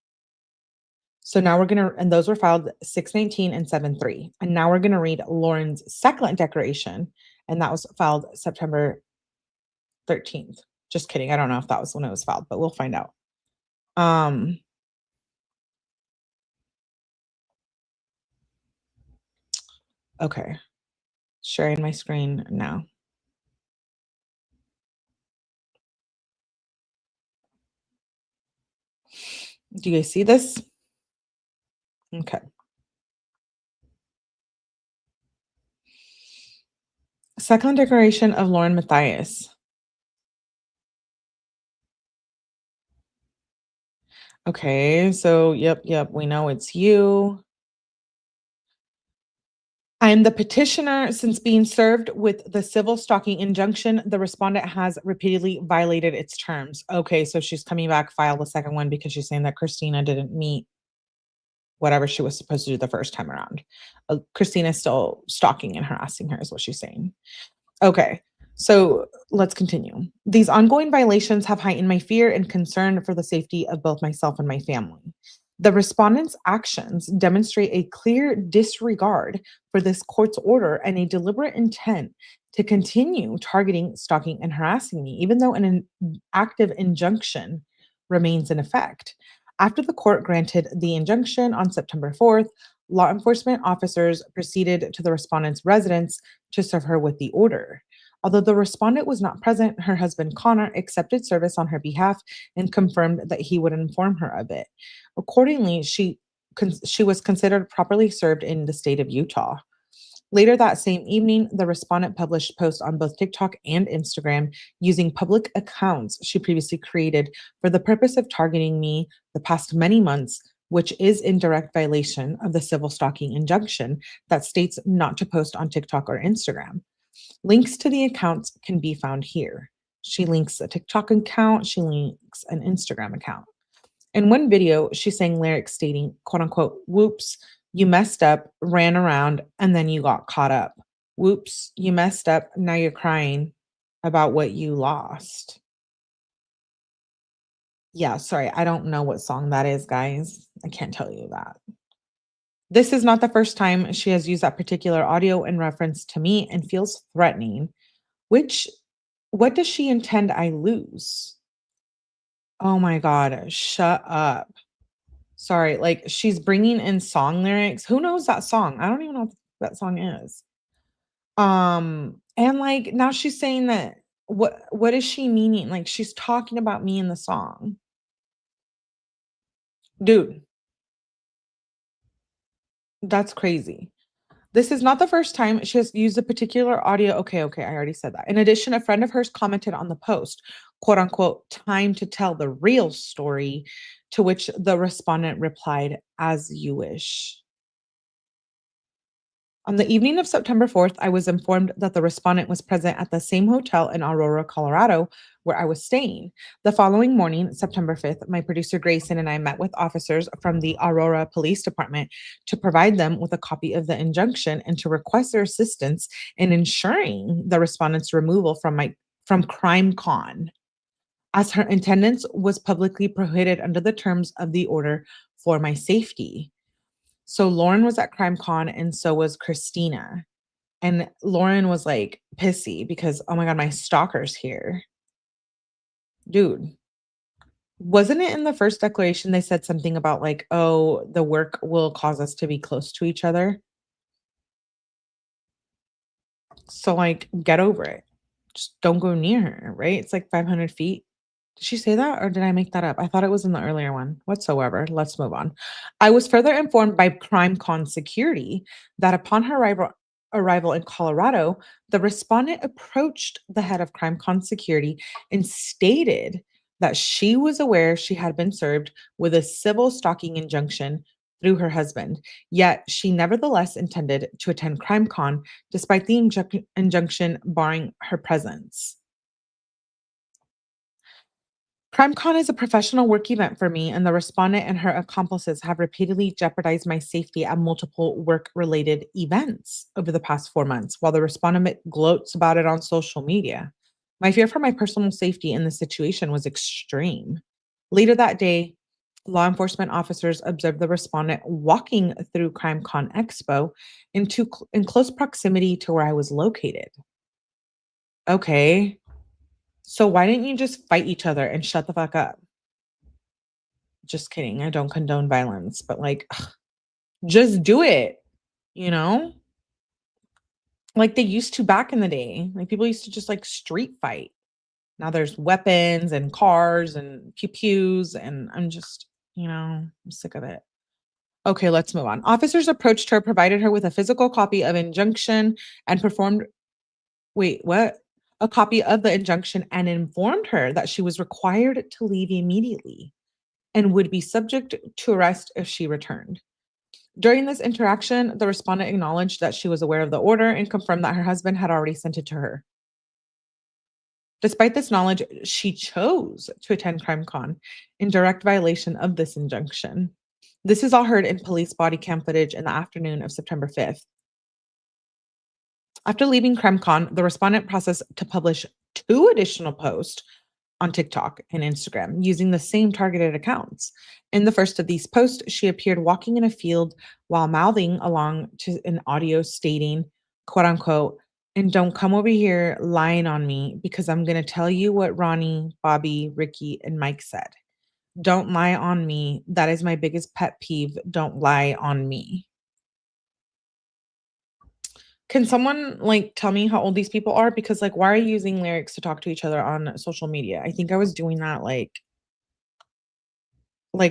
So now we're gonna, and those were filed 6/19 and 7/3. And now we're gonna read Lauren's second declaration, and that was filed September 13th. Just kidding. I don't know if that was when it was filed, but we'll find out. Um, okay. Sharing my screen now. Do you guys see this? Okay. Second declaration of Lauren Matthias. Okay, so yep, we know it's you. I am the petitioner. Since being served with the civil stalking injunction, the respondent has repeatedly violated its terms. Okay, so she's coming back, file the second one because she's saying that Christina didn't meet whatever she was supposed to do the first time around. Christina's still stalking and harassing her, is what she's saying. Okay, so let's continue. These ongoing violations have heightened my fear and concern for the safety of both myself and my family. The respondent's actions demonstrate a clear disregard for this court's order and a deliberate intent to continue targeting, stalking, and harassing me, even though an active injunction remains in effect. After the court granted the injunction on September 4th, law enforcement officers proceeded to the respondent's residence to serve her with the order. Although the respondent was not present, her husband Connor accepted service on her behalf and confirmed that he would inform her of it. Accordingly, she was considered properly served in the state of Utah. Later that same evening, the respondent published posts on both TikTok and Instagram using public accounts she previously created for the purpose of targeting me the past many months, which is in direct violation of the civil stalking injunction that states not to post on TikTok or Instagram. Links to the accounts can be found here. She links a TikTok account, she links an Instagram account. In one video, she sang lyrics stating, quote unquote, whoops, you messed up, ran around, and then you got caught up. Whoops, you messed up, now you're crying about what you lost. Yeah, sorry, I don't know what song that is, guys. I can't tell you that. This is not the first time she has used that particular audio in reference to me and feels threatening. Which, what does she intend I lose? Oh my God, shut up. Sorry, like she's bringing in song lyrics. Who knows that song? I don't even know what that song is. And like now she's saying that what is she meaning? Like she's talking about me in the song. Dude, that's crazy. This is not the first time she has used a particular audio. Okay, I already said that. In addition, a friend of hers commented on the post, quote unquote, time to tell the real story, to which the respondent replied, as you wish. On the evening of September 4th, I was informed that the respondent was present at the same hotel in Aurora, Colorado, where I was staying. The following morning, September 5th, my producer Grayson and I met with officers from the Aurora Police Department to provide them with a copy of the injunction and to request their assistance in ensuring the respondent's removal from CrimeCon, as her attendance was publicly prohibited under the terms of the order for my safety. So Lauren was at CrimeCon and so was Christina. And Lauren was like pissy because, oh my God, my stalker's here. Dude, wasn't it in the first declaration they said something about like, oh, the work will cause us to be close to each other? So like, get over it. Just don't go near her, right? It's like 500 feet. Did she say that or did I make that up? I thought it was in the earlier one. Whatsoever. Let's move on. I was further informed by CrimeCon security that upon her arrival in Colorado, the respondent approached the head of CrimeCon security and stated that she was aware she had been served with a civil stalking injunction through her husband, yet she nevertheless intended to attend CrimeCon despite the injunction barring her presence. CrimeCon is a professional work event for me, and the respondent and her accomplices have repeatedly jeopardized my safety at multiple work related events over the past 4 months, while the respondent gloats about it on social media. My fear for my personal safety in this situation was extreme. Later that day, law enforcement officers observed the respondent walking through CrimeCon Expo in close proximity to where I was located. Okay, so why didn't you just fight each other and shut the fuck up? Just kidding. I don't condone violence, but like, just do it, you know? Like they used to back in the day. Like people used to just like street fight. Now there's weapons and cars and pew pews, and I'm just, I'm sick of it. Okay, let's move on. Officers approached her, provided her with a physical copy of injunction and performed, wait, what? A copy of the injunction and informed her that she was required to leave immediately and would be subject to arrest if she returned. During this interaction, the respondent acknowledged that she was aware of the order and confirmed that her husband had already sent it to her. Despite this knowledge, she chose to attend CrimeCon in direct violation of this injunction. This is all heard in police body cam footage in the afternoon of September 5th. After leaving CrimeCon, the respondent processed to publish 2 additional posts on TikTok and Instagram using the same targeted accounts. In the first of these posts, she appeared walking in a field while mouthing along to an audio stating, quote unquote, "And don't come over here lying on me because I'm going to tell you what Ronnie, Bobby, Ricky, and Mike said. Don't lie on me. That is my biggest pet peeve. Don't lie on me." Can someone like tell me how old these people are? Because like, why are you using lyrics to talk to each other on social media? I think I was doing that like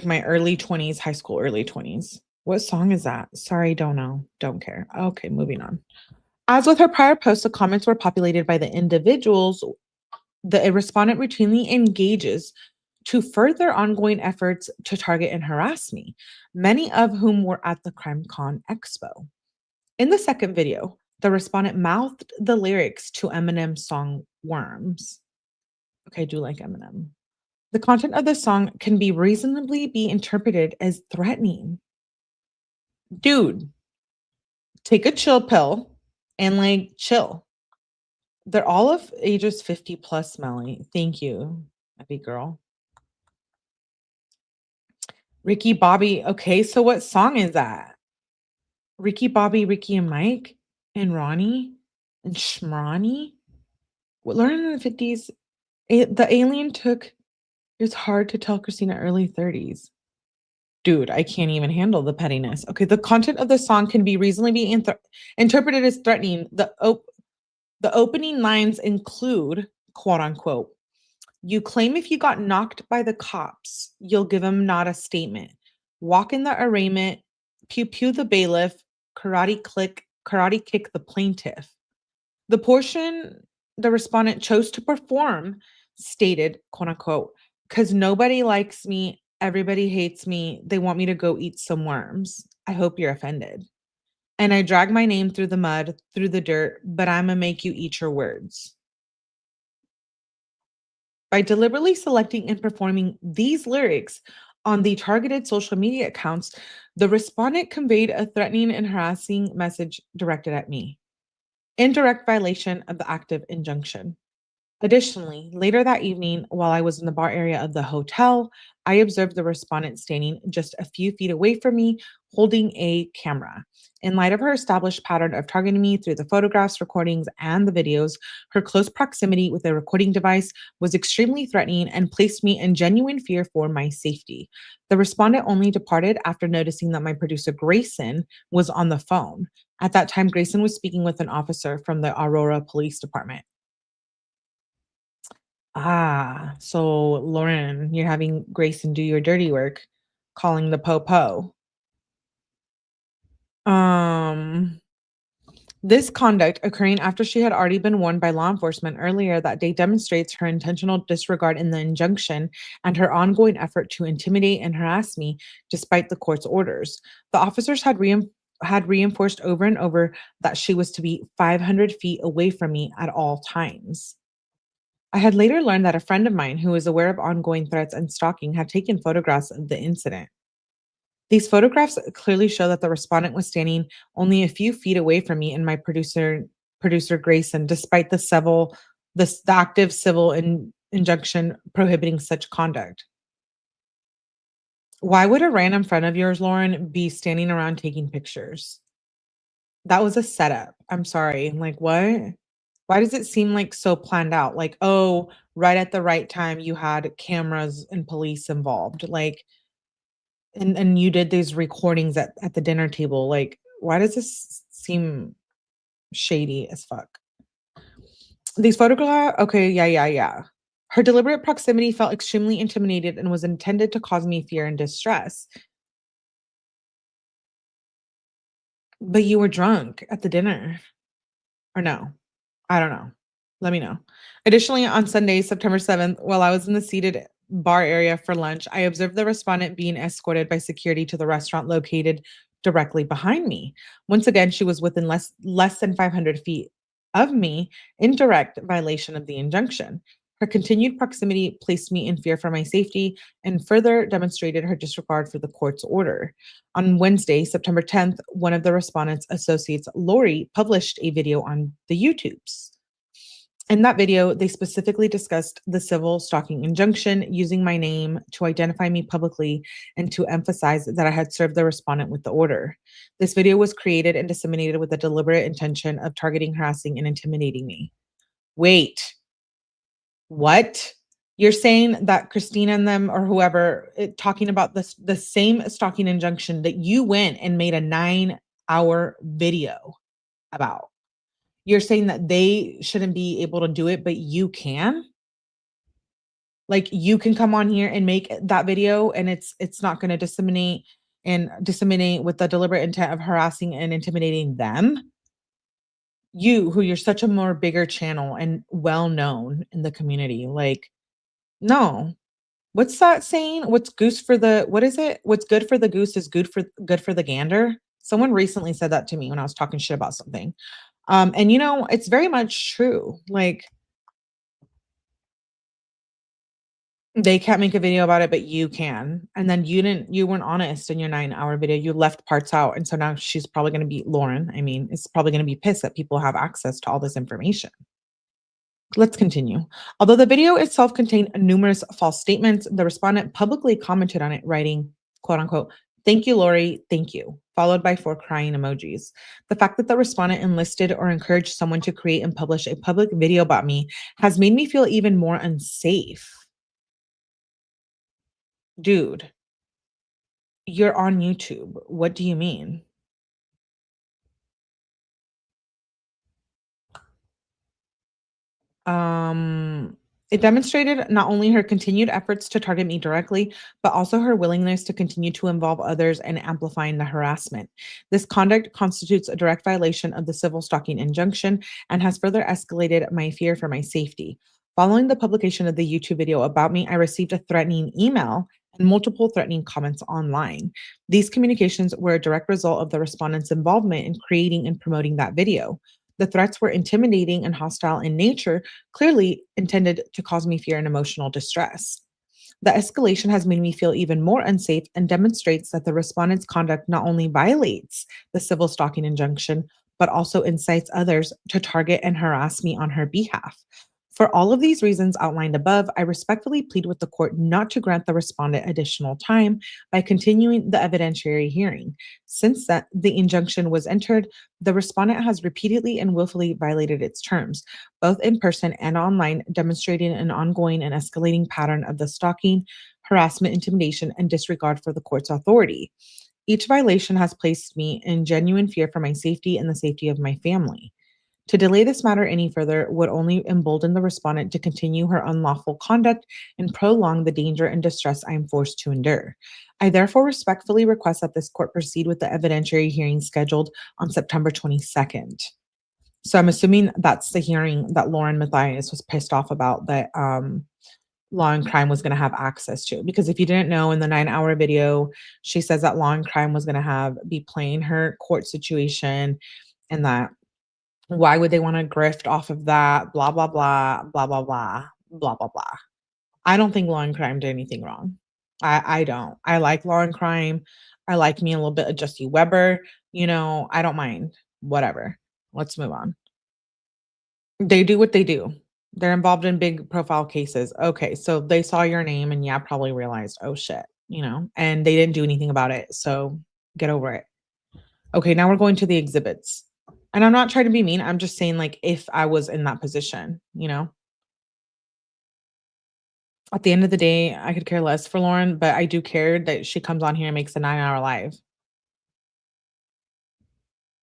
my early 20s, high school, early 20s. What song is that? Sorry, don't know. Don't care. Okay, moving on. As with her prior posts, the comments were populated by the individuals. The respondent routinely engages to further ongoing efforts to target and harass me, many of whom were at the CrimeCon Expo. In the second video, the respondent mouthed the lyrics to Eminem's song Worms. Okay, I do like Eminem. The content of the song can be reasonably be interpreted as threatening. Dude, take a chill pill and like chill. They're all of ages 50 plus, Melly. Thank you, happy girl. Ricky Bobby. Okay, so what song is that? Ricky Bobby, Ricky and Mike and Ronnie and Shmrani. What learned in the 50s? The alien took. It's hard to tell Christina early 30s. Dude, I can't even handle the pettiness. Okay, the content of the song can be reasonably be interpreted as threatening. The opening lines include, quote unquote, "You claim if you got knocked by the cops, you'll give them not a statement. Walk in the arraignment, pew pew the bailiff, karate kick the plaintiff." The portion the respondent chose to perform stated, quote unquote, "Because nobody likes me, everybody hates me, they want me to go eat some worms. I hope you're offended. And I drag my name through the mud, through the dirt, but I'ma make you eat your words." By deliberately selecting and performing these lyrics on the targeted social media accounts, the respondent conveyed a threatening and harassing message directed at me, in direct violation of the active injunction. Additionally, later that evening, while I was in the bar area of the hotel, I observed the respondent standing just a few feet away from me, holding a camera. In light of her established pattern of targeting me through the photographs, recordings, and the videos, her close proximity with a recording device was extremely threatening and placed me in genuine fear for my safety. The respondent only departed after noticing that my producer Grayson was on the phone. At that time, Grayson was speaking with an officer from the Aurora Police Department. Ah, so Lauren, you're having Grayson do your dirty work, calling the po-po. Um, This conduct, occurring after she had already been warned by law enforcement earlier that day, demonstrates her intentional disregard in the injunction and her ongoing effort to intimidate and harass me despite the court's orders. The officers had reinforced over and over that she was to be 500 feet away from me at all times. I had later learned that a friend of mine who was aware of ongoing threats and stalking had taken photographs of the incident. These photographs clearly show that the respondent was standing only a few feet away from me and my producer Grayson, despite the active civil injunction prohibiting such conduct. Why would a random friend of yours, Lauren, be standing around taking pictures? That was a setup. I'm sorry. Like, what? Why does it seem like so planned out? Like, oh, right at the right time you had cameras and police involved. Like, and you did these recordings at the dinner table. Like, why does this seem shady as fuck? These photographs, okay, yeah, yeah, yeah. Her deliberate proximity felt extremely intimidated and was intended to cause me fear and distress. But you were drunk at the dinner, or no? I don't know. Let me know. Additionally, on Sunday, September 7th, while I was in the seated bar area for lunch, I observed the respondent being escorted by security to the restaurant located directly behind me. Once again, she was within less than 500 feet of me, in direct violation of the injunction. Her continued proximity placed me in fear for my safety and further demonstrated her disregard for the court's order. On Wednesday, September 10th, one of the respondent's associates, Lori, published a video on the YouTubes. In that video, they specifically discussed the civil stalking injunction, using my name to identify me publicly and to emphasize that I had served the respondent with the order. This video was created and disseminated with a deliberate intention of targeting, harassing, and intimidating me. Wait, what? You're saying that Christina and them or whoever talking about the same stalking injunction that you went and made a 9-hour video about. You're saying that they shouldn't be able to do it, but you can? Like, you can come on here and make that video and it's not gonna disseminate with the deliberate intent of harassing and intimidating them? You, who you're such a more bigger channel and well known in the community, like, no. What's that saying? What is it? What's good for the goose is good for the gander? Someone recently said that to me when I was talking shit about something. And it's very much true. Like, they can't make a video about it, but you can. And then you weren't honest in your 9-hour video. You left parts out. And so now she's probably gonna be Lauren. I mean, it's probably gonna be pissed that people have access to all this information. Let's continue. Although the video itself contained numerous false statements, the respondent publicly commented on it, writing, quote unquote, "Thank you, Lori, thank you," followed by 4 crying emojis. The fact that the respondent enlisted or encouraged someone to create and publish a public video about me has made me feel even more unsafe. Dude, you're on YouTube. What do you mean? Um, it demonstrated not only her continued efforts to target me directly, but also her willingness to continue to involve others in amplifying the harassment. This conduct constitutes a direct violation of the civil stalking injunction and has further escalated my fear for my safety. Following the publication of the YouTube video about me, I received a threatening email and multiple threatening comments online. These communications were a direct result of the respondent's involvement in creating and promoting that video. The threats were intimidating and hostile in nature, clearly intended to cause me fear and emotional distress. The escalation has made me feel even more unsafe and demonstrates that the respondent's conduct not only violates the civil stalking injunction, but also incites others to target and harass me on her behalf. For all of these reasons outlined above, I respectfully plead with the court not to grant the respondent additional time by continuing the evidentiary hearing. Since that the injunction was entered, the respondent has repeatedly and willfully violated its terms, both in person and online, demonstrating an ongoing and escalating pattern of the stalking, harassment, intimidation, and disregard for the court's authority. Each violation has placed me in genuine fear for my safety and the safety of my family. To delay this matter any further would only embolden the respondent to continue her unlawful conduct and prolong the danger and distress I am forced to endure. I therefore respectfully request that this court proceed with the evidentiary hearing scheduled on September 22nd. So I'm assuming that's the hearing that Lauren Matthias was pissed off about, that Law and Crime was gonna have access to. Because if you didn't know, in the 9-hour video, she says that Law and Crime was gonna be playing her court situation, and that why would they wanna grift off of that, blah, blah, blah, blah, blah, blah, blah, blah, blah. I don't think Law and Crime did anything wrong. I don't. I like Law and Crime. I like me a little bit of Jussie Weber, I don't mind. Whatever. Let's move on. They do what they do. They're involved in big profile cases. Okay, so they saw your name and, yeah, probably realized, "Oh, shit," and they didn't do anything about it, so get over it. Okay, now we're going to the exhibits. And I'm not trying to be mean, I'm just saying, like, if I was in that position. At the end of the day, I could care less for Lauren, but I do care that she comes on here and makes a 9-hour live,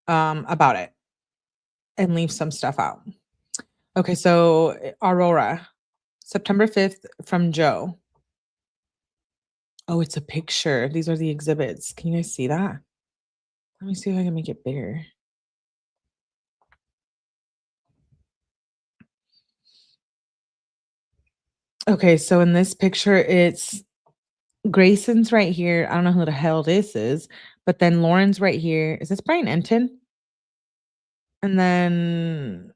about it, and leaves some stuff out. Okay, so, Aurora, September 5th from Joe. Oh, it's a picture. These are the exhibits. Can you guys see that? Let me see if I can make it bigger. Okay, so in this picture, it's Grayson's right here. I don't know who the hell this is, but then Lauren's right here. Is this Brian Enton? And then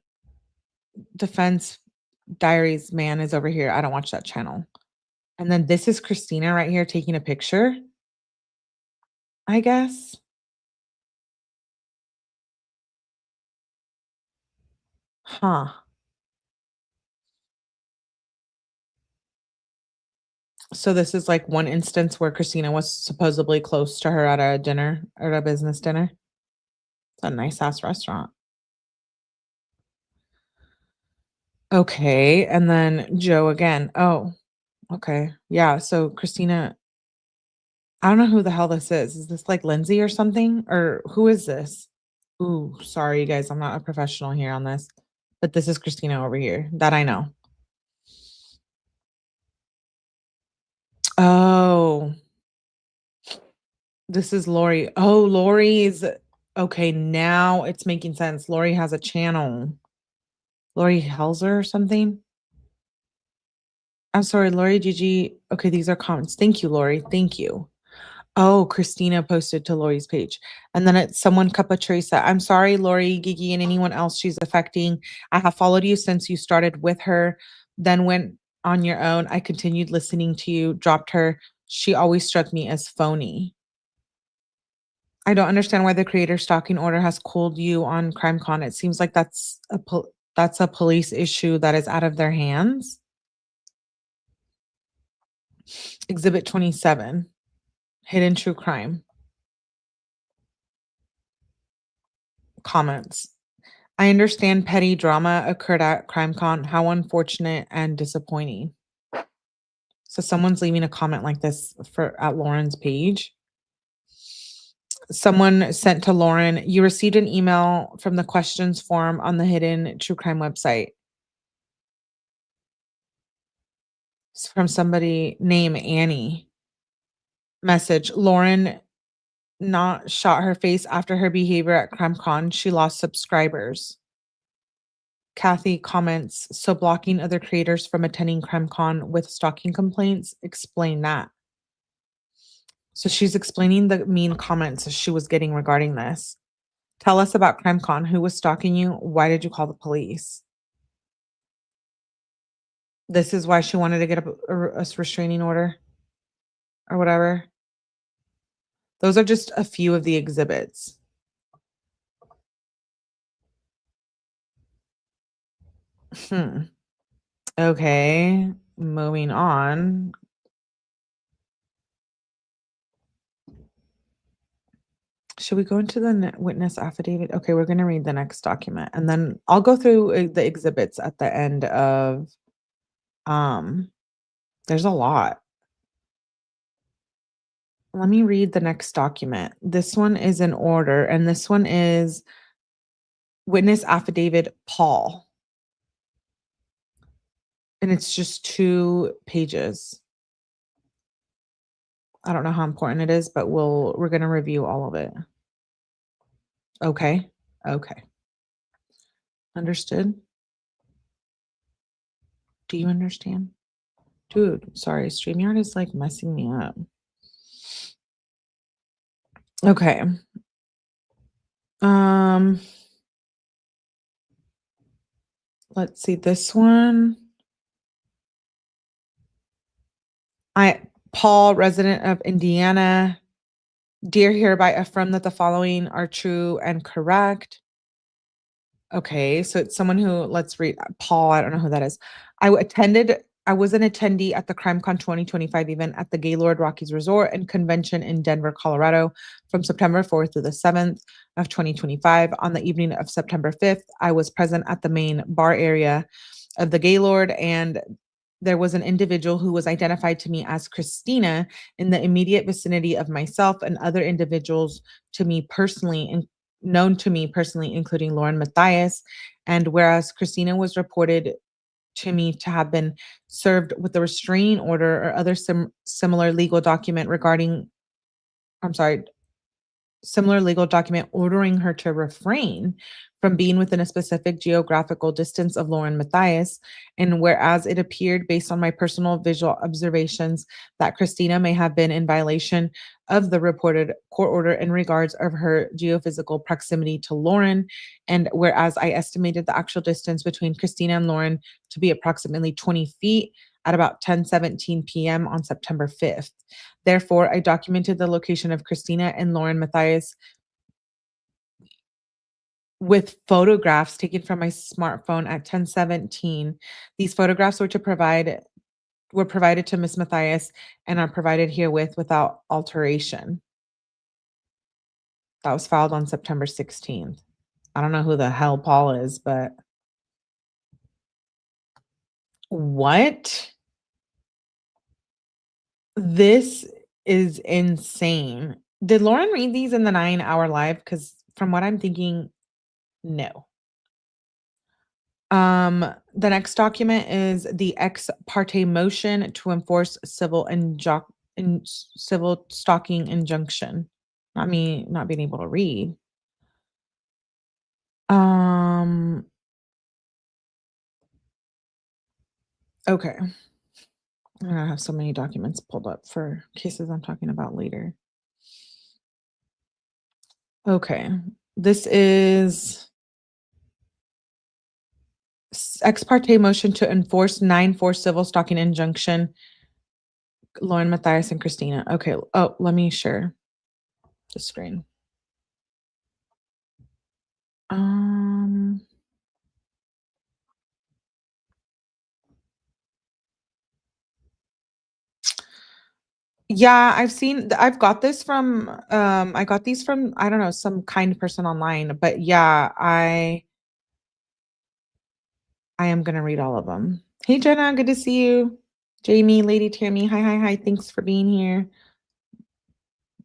Defense Diaries man is over here. I don't watch that channel. And then this is Christina right here taking a picture, I guess. Huh. So this is like one instance where Christina was supposedly close to her at a dinner, or a business dinner. It's a nice ass restaurant. Okay, and then Joe again. Oh, okay. Yeah, so Christina, I don't know who the hell this is. Is this like Lindsay or something? Or who is this? Ooh, sorry, you guys. I'm not a professional here on this, but this is Christina over here. That I know. Oh, this is Lori. Oh, Lori's okay. Now it's making sense. Lori has a channel. Lori Helzer or something. I'm sorry, Lori Gigi. Okay, these are comments. Thank you, Lori. Thank you. Oh, Christina posted to Lori's page. And then it's someone Cuppa Teresa. I'm sorry, Lori, Gigi, and anyone else she's affecting. I have followed you since you started with her, then went on your own. I continued listening to you, dropped her. She always struck me as phony. I don't understand why the creator stalking order has cooled you on CrimeCon. It seems like that's a police issue that is out of their hands. Exhibit 27, hidden true crime. Comments. I understand petty drama occurred at CrimeCon. How unfortunate and disappointing. So someone's leaving a comment like this at Lauren's page. Someone sent to Lauren, you received an email from the questions form on the hidden true crime website. It's from somebody named Annie. Message, Lauren not shot her face after her behavior at CrimeCon. She lost subscribers. Kathy comments, so blocking other creators from attending CrimeCon with stalking complaints? Explain that. So she's explaining the mean comments she was getting regarding this. Tell us about CrimeCon. Who was stalking you? Why did you call the police? This is why she wanted to get a restraining order or whatever. Those are just a few of the exhibits. Okay, moving on. Should we go into the witness affidavit? Okay, we're going to read the next document, and then I'll go through the exhibits at the end of, there's a lot. Let me read the next document. This one is in order, and this one is witness affidavit Paul. And it's just 2 pages. I don't know how important it is, but we're going to review all of it. Okay. Okay. Understood? Do you understand? Dude, sorry, StreamYard is like messing me up. Okay. Um, let's see this one. Paul, resident of Indiana, dear hereby affirm that the following are true and correct. Okay, so it's someone who, let's read Paul. I don't know who that is. I was an attendee at the CrimeCon 2025 event at the Gaylord Rockies Resort and Convention in Denver, Colorado from September 4th to the 7th of 2025. On the evening of September 5th, I was present at the main bar area of the Gaylord, and there was an individual who was identified to me as Christina in the immediate vicinity of myself and other individuals to me personally, known to me personally, including Lauren Matthias. And whereas Christina was reported to me to have been served with a restraining order or other similar legal document I'm sorry, similar legal document ordering her to refrain from being within a specific geographical distance of Lauren Matthias. And whereas it appeared based on my personal visual observations that Christina may have been in violation of the reported court order in regards of her geophysical proximity to Lauren, and whereas I estimated the actual distance between Christina and Lauren to be approximately 20 feet at about 10:17 p.m. on September 5th. Therefore, I documented the location of Christina and Lauren Matthias with photographs taken from my smartphone at 10:17. These photographs were provided to Miss Matthias and are provided herewith without alteration. That was filed on September 16th. I don't know who the hell Paul is, but what? This is insane. Did Lauren read these in the 9-hour live? Because from what I'm thinking, no. The next document is the ex parte motion to enforce civil stalking injunction. Not me not being able to read. Okay. I'm gonna have so many documents pulled up for cases I'm talking about later. Okay. This is ex parte motion to enforce 9-4 civil stalking injunction. Lauren Matthias and Christina. Okay. Oh, let me share the screen. Um, yeah, I've got this from, I got these from, I don't know, some kind person online, but yeah, I am gonna read all of them. Hey, Jenna, good to see you. Jamie, Lady Tammy, hi, hi, hi. Thanks for being here.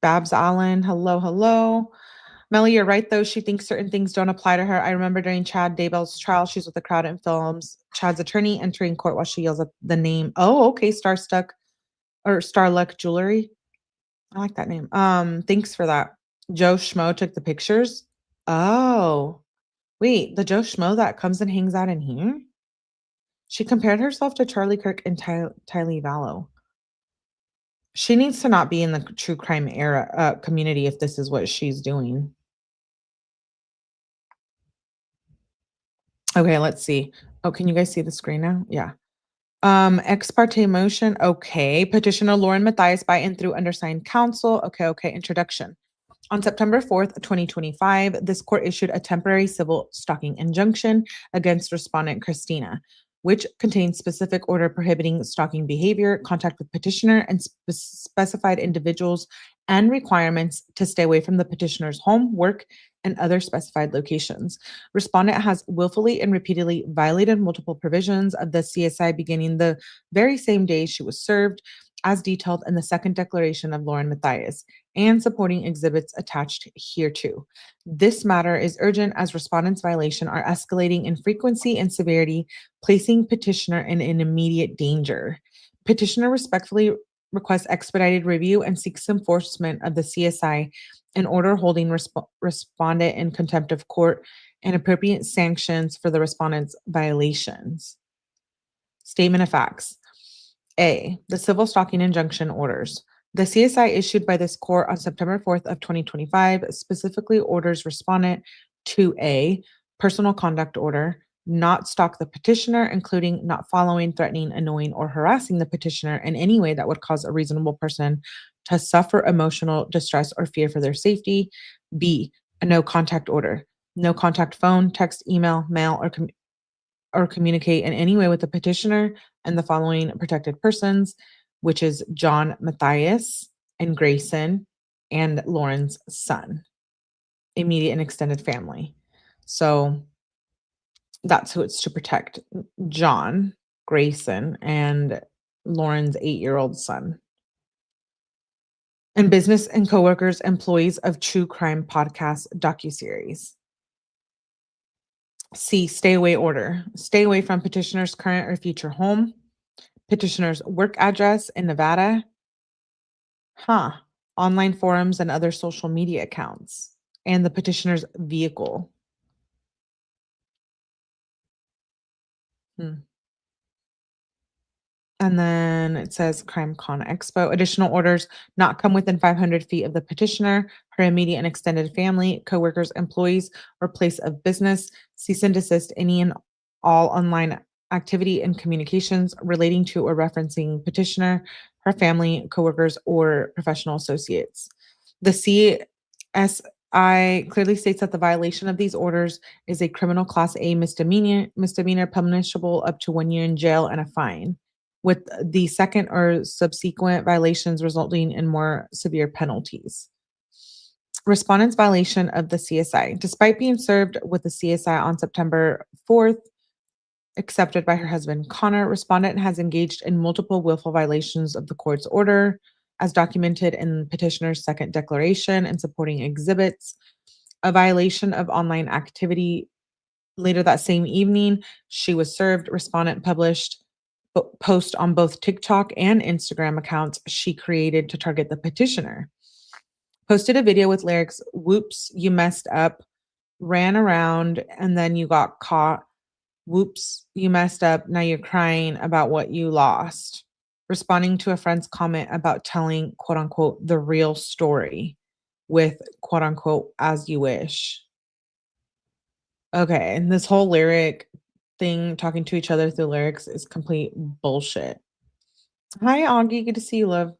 Babs Allen, hello, hello. Melly, you're right, though. She thinks certain things don't apply to her. I remember during Chad Daybell's trial, she's with the crowd and films Chad's attorney entering court while she yells at the name. Oh, okay, Starluck Jewelry. I like that name. Thanks for that. Joe Schmo took the pictures. Oh, wait, the Joe Schmo that comes and hangs out in here? She compared herself to Charlie Kirk and Tylee Vallow. She needs to not be in the true crime era community if this is what she's doing. Okay, let's see. Oh, can you guys see the screen now? Yeah. Ex parte motion. Okay. Petitioner Lauren Matthias by and through undersigned counsel. Okay. Introduction. On September 4th, 2025, this court issued a temporary civil stalking injunction against respondent Christina, which contains specific order prohibiting stalking behavior, contact with petitioner, and specified individuals and requirements to stay away from the petitioner's home, work, and other specified locations. Respondent has willfully and repeatedly violated multiple provisions of the CSI beginning the very same day she was served, as detailed in the second declaration of Lauren Matthias and supporting exhibits attached hereto. This matter is urgent as respondents' violations are escalating in frequency and severity, placing petitioner in an immediate danger. Petitioner respectfully requests expedited review and seeks enforcement of the CSI in order holding respondent in contempt of court and appropriate sanctions for the respondent's violations. Statement of facts. A, the civil stalking injunction orders. The CSI issued by this court on September 4th of 2025 specifically orders respondent to A, personal conduct order, not stalk the petitioner, including not following, threatening, annoying, or harassing the petitioner in any way that would cause a reasonable person to suffer emotional distress or fear for their safety. B, a no contact order, no contact phone, text, email, mail, or communicate in any way with the petitioner and the following protected persons, which is John Matthias and Grayson and Lauren's son, immediate and extended family. So that's who it's to protect: John, Grayson, and Lauren's 8-year-old son. And business and coworkers, employees of true crime podcast docuseries. C, stay away order. Stay away from petitioner's current or future home, petitioner's work address in Nevada, online forums and other social media accounts, and the petitioner's vehicle. And then it says 𝐼𝐸 Expo. Additional orders not come within 500 feet of the petitioner, her immediate and extended family, coworkers, employees, or place of business. Cease and desist any and all online activity and communications relating to or referencing petitioner, her family, coworkers, or professional associates. The CSI clearly states that the violation of these orders is a criminal class A misdemeanor punishable up to 1 year in jail and a fine, with the second or subsequent violations resulting in more severe penalties. Respondent's violation of the CSI. Despite being served with the CSI on September 4th, accepted by her husband Connor, respondent has engaged in multiple willful violations of the court's order, as documented in petitioner's second declaration and supporting exhibits. A violation of online activity. Later that same evening, she was served. Respondent published post on both TikTok and Instagram accounts she created to target the petitioner. Posted a video with lyrics, "Whoops, you messed up," ran around, and then you got caught. "Whoops, you messed up. Now you're crying about what you lost." Responding to a friend's comment about telling, quote unquote, the real story with, quote unquote, "as you wish." Okay, and this whole lyric thing, talking to each other through lyrics, is complete bullshit. Hi, Augie. Good to see you, love.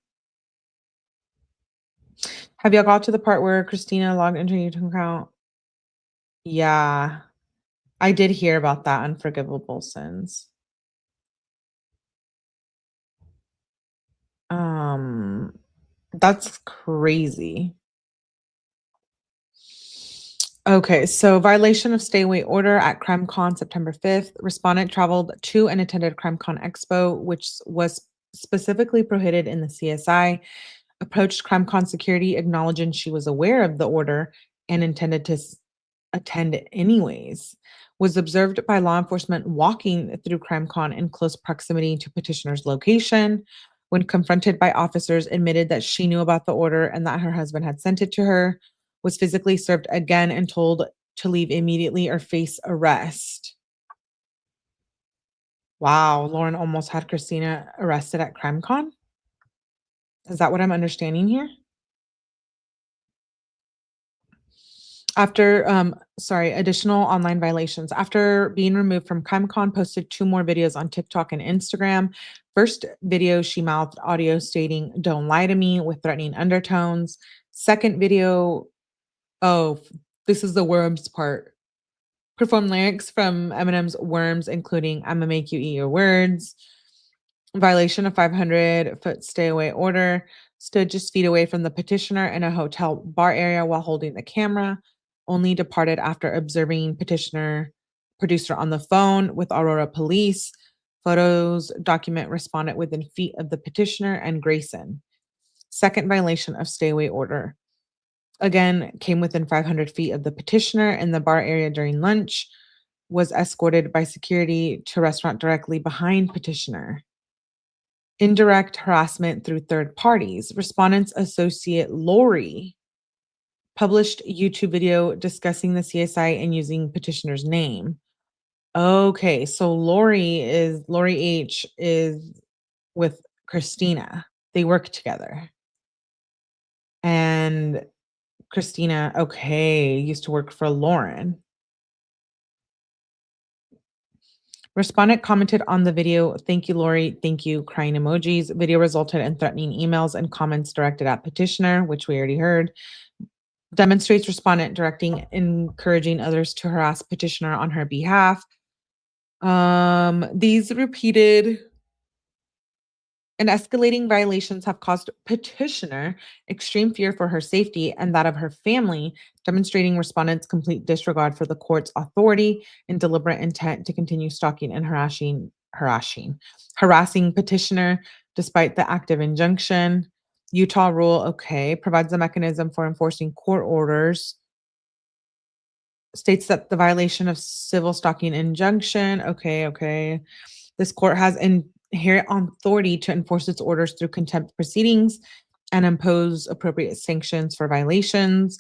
Have y'all got to the part where Christina logged into your YouTube account? Yeah, I did hear about that unforgivable sins. That's crazy. Okay, so violation of stay away order at 𝐼𝐸 September 5th. Respondent traveled to and attended 𝐼𝐸 Expo, which was specifically prohibited in the CSI. Approached 𝐼𝐸 security, acknowledging she was aware of the order and intended to attend anyways. Was observed by law enforcement walking through 𝐼𝐸 in close proximity to petitioner's location. When confronted by officers, admitted that she knew about the order and that her husband had sent it to her. Was physically served again and told to leave immediately or face arrest. Wow, Lauren almost had Christina arrested at 𝐼𝐸. Is that what I'm understanding here? After, additional online violations. After being removed from 𝐼𝐸, posted 2 more videos on TikTok and Instagram. First video, she mouthed audio stating, "Don't lie to me," with threatening undertones. Second video, this is the worms part. Performed lyrics from Eminem's Worms, including "I'ma make you eat your words." Violation of 500-foot stay away order. Stood just feet away from the petitioner in a hotel bar area while holding the camera. Only departed after observing producer on the phone with Aurora police. Photos document respondent within feet of the petitioner and Grayson. Second violation of stay away order. Again, came within 500 feet of the petitioner in the bar area during lunch. Was escorted by security to restaurant directly behind petitioner. Indirect harassment through third parties. Respondent's associate Lori published YouTube video discussing the CSI and using petitioner's name. Okay, so Lori H is with Christina. They work together. And Christina, okay, used to work for Lauren. Respondent commented on the video, "Thank you, Lori. Thank you, crying emojis." Video resulted in threatening emails and comments directed at petitioner, which we already heard. Demonstrates respondent directing, encouraging others to harass petitioner on her behalf. These repeated and escalating violations have caused petitioner extreme fear for her safety and that of her family, demonstrating respondents' complete disregard for the court's authority and deliberate intent to continue stalking and harassing petitioner despite the active injunction. Utah rule, okay, provides a mechanism for enforcing court orders. States that the violation of civil stalking injunction, okay. This court has inherent authority to enforce its orders through contempt proceedings and impose appropriate sanctions for violations.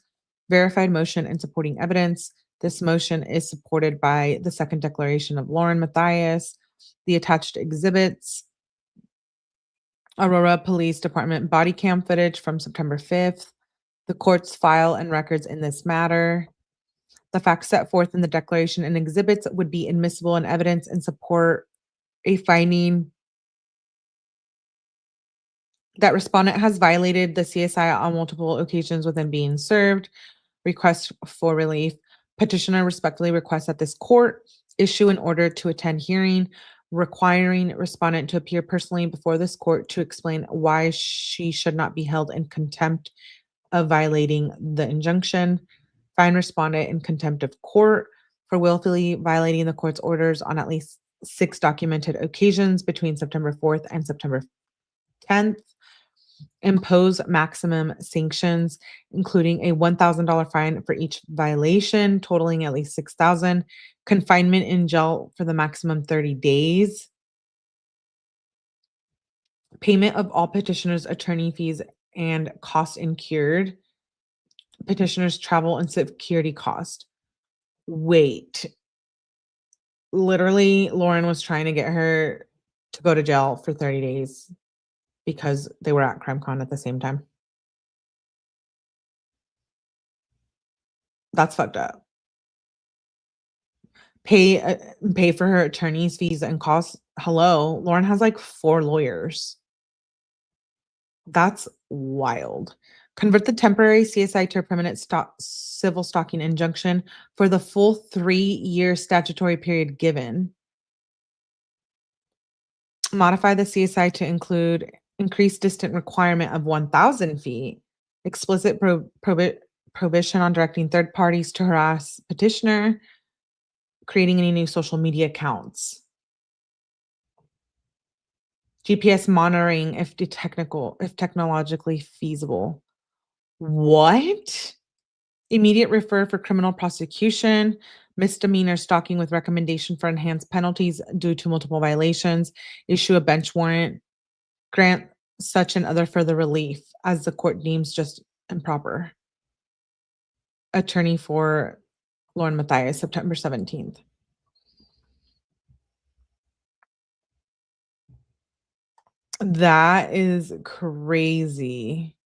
Verified motion and supporting evidence. This motion is supported by the second declaration of Lauren Matthias, the attached exhibits, Aurora Police Department body cam footage from September 5th, the court's file and records in this matter. The facts set forth in the declaration and exhibits would be admissible in evidence and support a finding that respondent has violated the CSI on multiple occasions within being served. Request for relief. Petitioner respectfully requests that this court issue an order to attend hearing, requiring respondent to appear personally before this court to explain why she should not be held in contempt of violating the injunction. Find respondent in contempt of court for willfully violating the court's orders on at least 6 documented occasions between September 4th and September 10th. Impose maximum sanctions, including a $1,000 fine for each violation, totaling at least $6,000. Confinement in jail for the maximum 30 days. Payment of all petitioners' attorney fees and costs incurred. Petitioners' travel and security cost. Wait. Literally, Lauren was trying to get her to go to jail for 30 days because they were at CrimeCon at the same time. That's fucked up. Pay for her attorney's fees and costs. Hello, Lauren has like 4 lawyers. That's wild. Convert the temporary CSI to a permanent civil stalking injunction for the full 3-year statutory period given. Modify the CSI to include increased distant requirement of 1,000 feet. Explicit prohibition on directing third parties to harass petitioner. Creating any new social media accounts. GPS monitoring if technologically feasible. What? Immediate refer for criminal prosecution. Misdemeanor stalking with recommendation for enhanced penalties due to multiple violations. Issue a bench warrant. Grant such and other further relief as the court deems just improper. Attorney for Lauren Matthias, September 17th. That is crazy.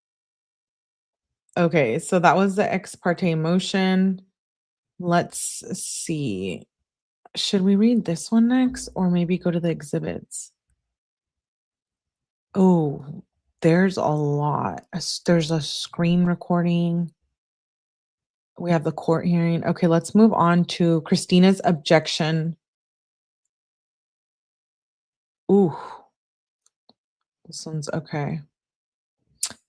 Okay, so that was the ex parte motion. Let's see. Should we read this one next or maybe go to the exhibits? Oh, there's a lot. There's a screen recording. We have the court hearing. Okay, let's move on to Christina's objection. Ooh, this one's okay.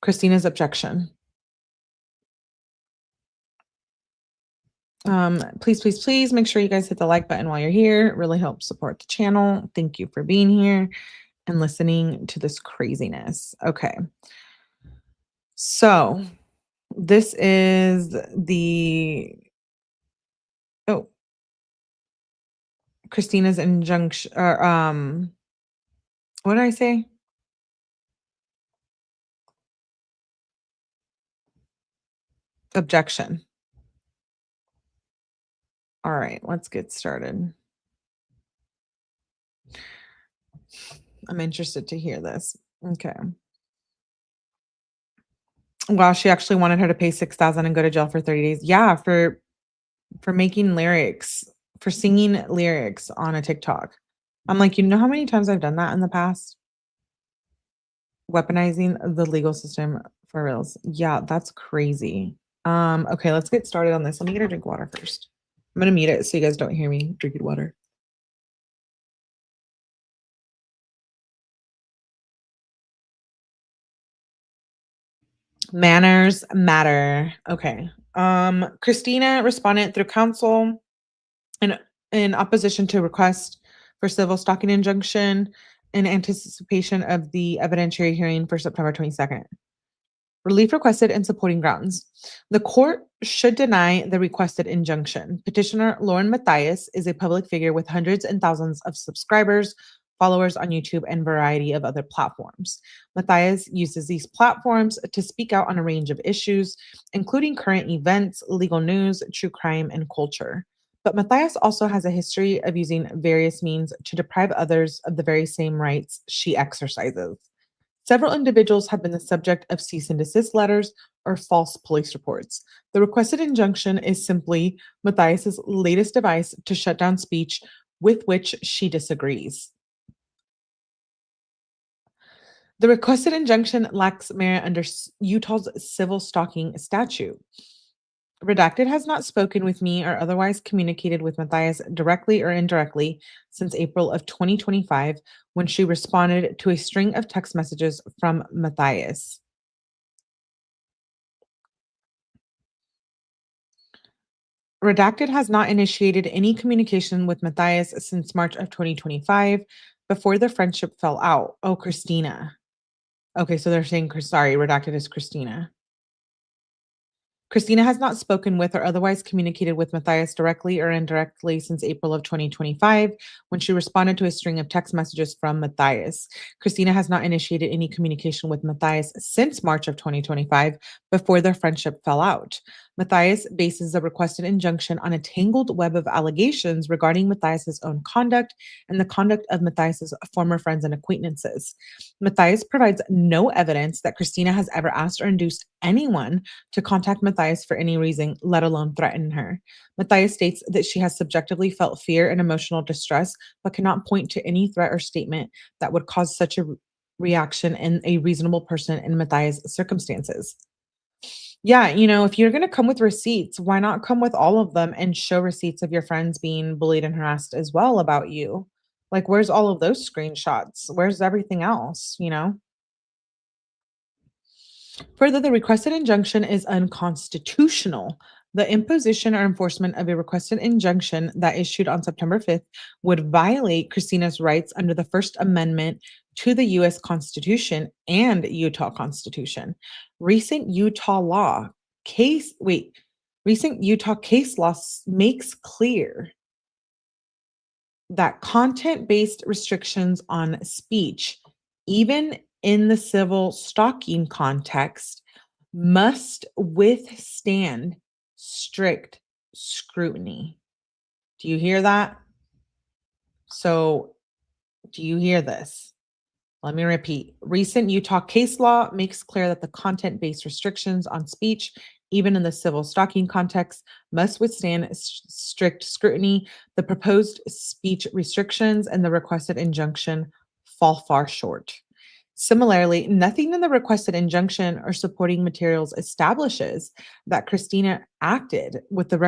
Christina's objection. Please make sure you guys hit the like button while you're here. It really helps support the channel. Thank you for being here and listening to this craziness. Okay. So this is the Christina's injunction or what did I say? Objection. All right, let's get started. I'm interested to hear this. Okay. Wow, she actually wanted her to pay 6,000 and go to jail for 30 days. Yeah, for making lyrics, for singing lyrics on a TikTok. I'm like, you know how many times I've done that in the past? Weaponizing the legal system for reals. Yeah, that's crazy. Okay, let's get started on this. Let me get a drink of water first. I'm gonna mute it so you guys don't hear me drinking water. Manners matter. Okay. Christina responded through counsel in in opposition to request for civil stalking injunction in anticipation of the evidentiary hearing for September 22nd. Relief requested and supporting grounds. The court should deny the requested injunction. Petitioner Lauren Matthias is a public figure with hundreds and thousands of subscribers, followers on YouTube, and variety of other platforms. Matthias uses these platforms to speak out on a range of issues, including current events, legal news, true crime, and culture. But Matthias also has a history of using various means to deprive others of the very same rights she exercises. Several individuals have been the subject of cease and desist letters or false police reports. The requested injunction is simply Matthias's latest device to shut down speech with which she disagrees. The requested injunction lacks merit under Utah's civil stalking statute. Redacted has not spoken with me or otherwise communicated with Matthias directly or indirectly since April of 2025 when she responded to a string of text messages from Matthias. Redacted has not initiated any communication with Matthias since March of 2025 before the friendship fell out. Oh, Christina. Okay, so they're saying, sorry, Redacted is Christina. Christina has not spoken with or otherwise communicated with Matthias directly or indirectly since April of 2025 when she responded to a string of text messages from Matthias. Christina has not initiated any communication with Matthias since March of 2025 before their friendship fell out. Matthias bases the requested injunction on a tangled web of allegations regarding Matthias's own conduct and the conduct of Matthias's former friends and acquaintances. Matthias provides no evidence that Christina has ever asked or induced anyone to contact Matthias for any reason, let alone threaten her. Matthias states that she has subjectively felt fear and emotional distress, but cannot point to any threat or statement that would cause such a reaction in a reasonable person in Matthias' circumstances. Yeah, if you're going to come with receipts, why not come with all of them and show receipts of your friends being bullied and harassed as well about you? Like, where's all of those screenshots? Where's everything else? Further, the requested injunction is unconstitutional. The imposition or enforcement of a requested injunction that issued on September 5th would violate Christina's rights under the First Amendment to the U.S. Constitution and Utah Constitution. Recent Utah law case, wait, recent Utah case law makes clear that content-based restrictions on speech, even in the civil stalking context, must withstand strict scrutiny. Do you hear that? So, do you hear this? Let me repeat. Recent Utah case law makes clear that the content based restrictions on speech, even in the civil stalking context, must withstand strict scrutiny. The proposed speech restrictions and the requested injunction fall far short. Similarly, nothing in the requested injunction or supporting materials establishes that Christina acted with the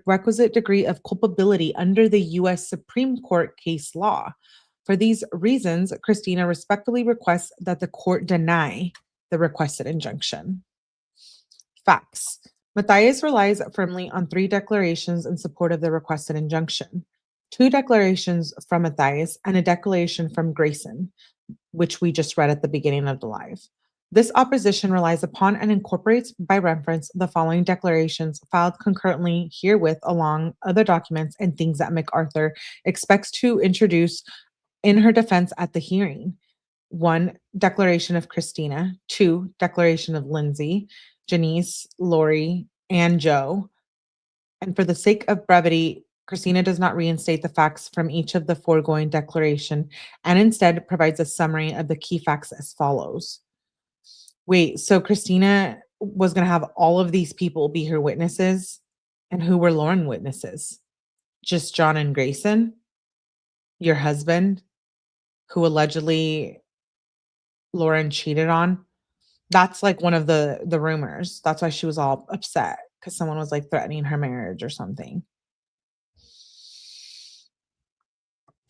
requisite degree of culpability under the U.S. Supreme Court case law. For these reasons, Christina respectfully requests that the court deny the requested injunction. Facts. Matthias relies firmly on 3 declarations in support of the requested injunction: 2 declarations from Matthias and a declaration from Grayson, which we just read at the beginning of the live. This opposition relies upon and incorporates by reference the following declarations filed concurrently herewith along other documents and things that MacArthur expects to introduce in her defense at the hearing. 1, declaration of Christina. 2, declaration of Lindsay. Janice, Lori, and Joe. And for the sake of brevity, Christina does not reinstate the facts from each of the foregoing declaration and instead provides a summary of the key facts as follows. Wait, so Christina was going to have all of these people be her witnesses? And who were Lauren witnesses? Just John and Grayson, your husband, who allegedly Lauren cheated on? That's like one of the rumors. That's why she was all upset because someone was like threatening her marriage or something.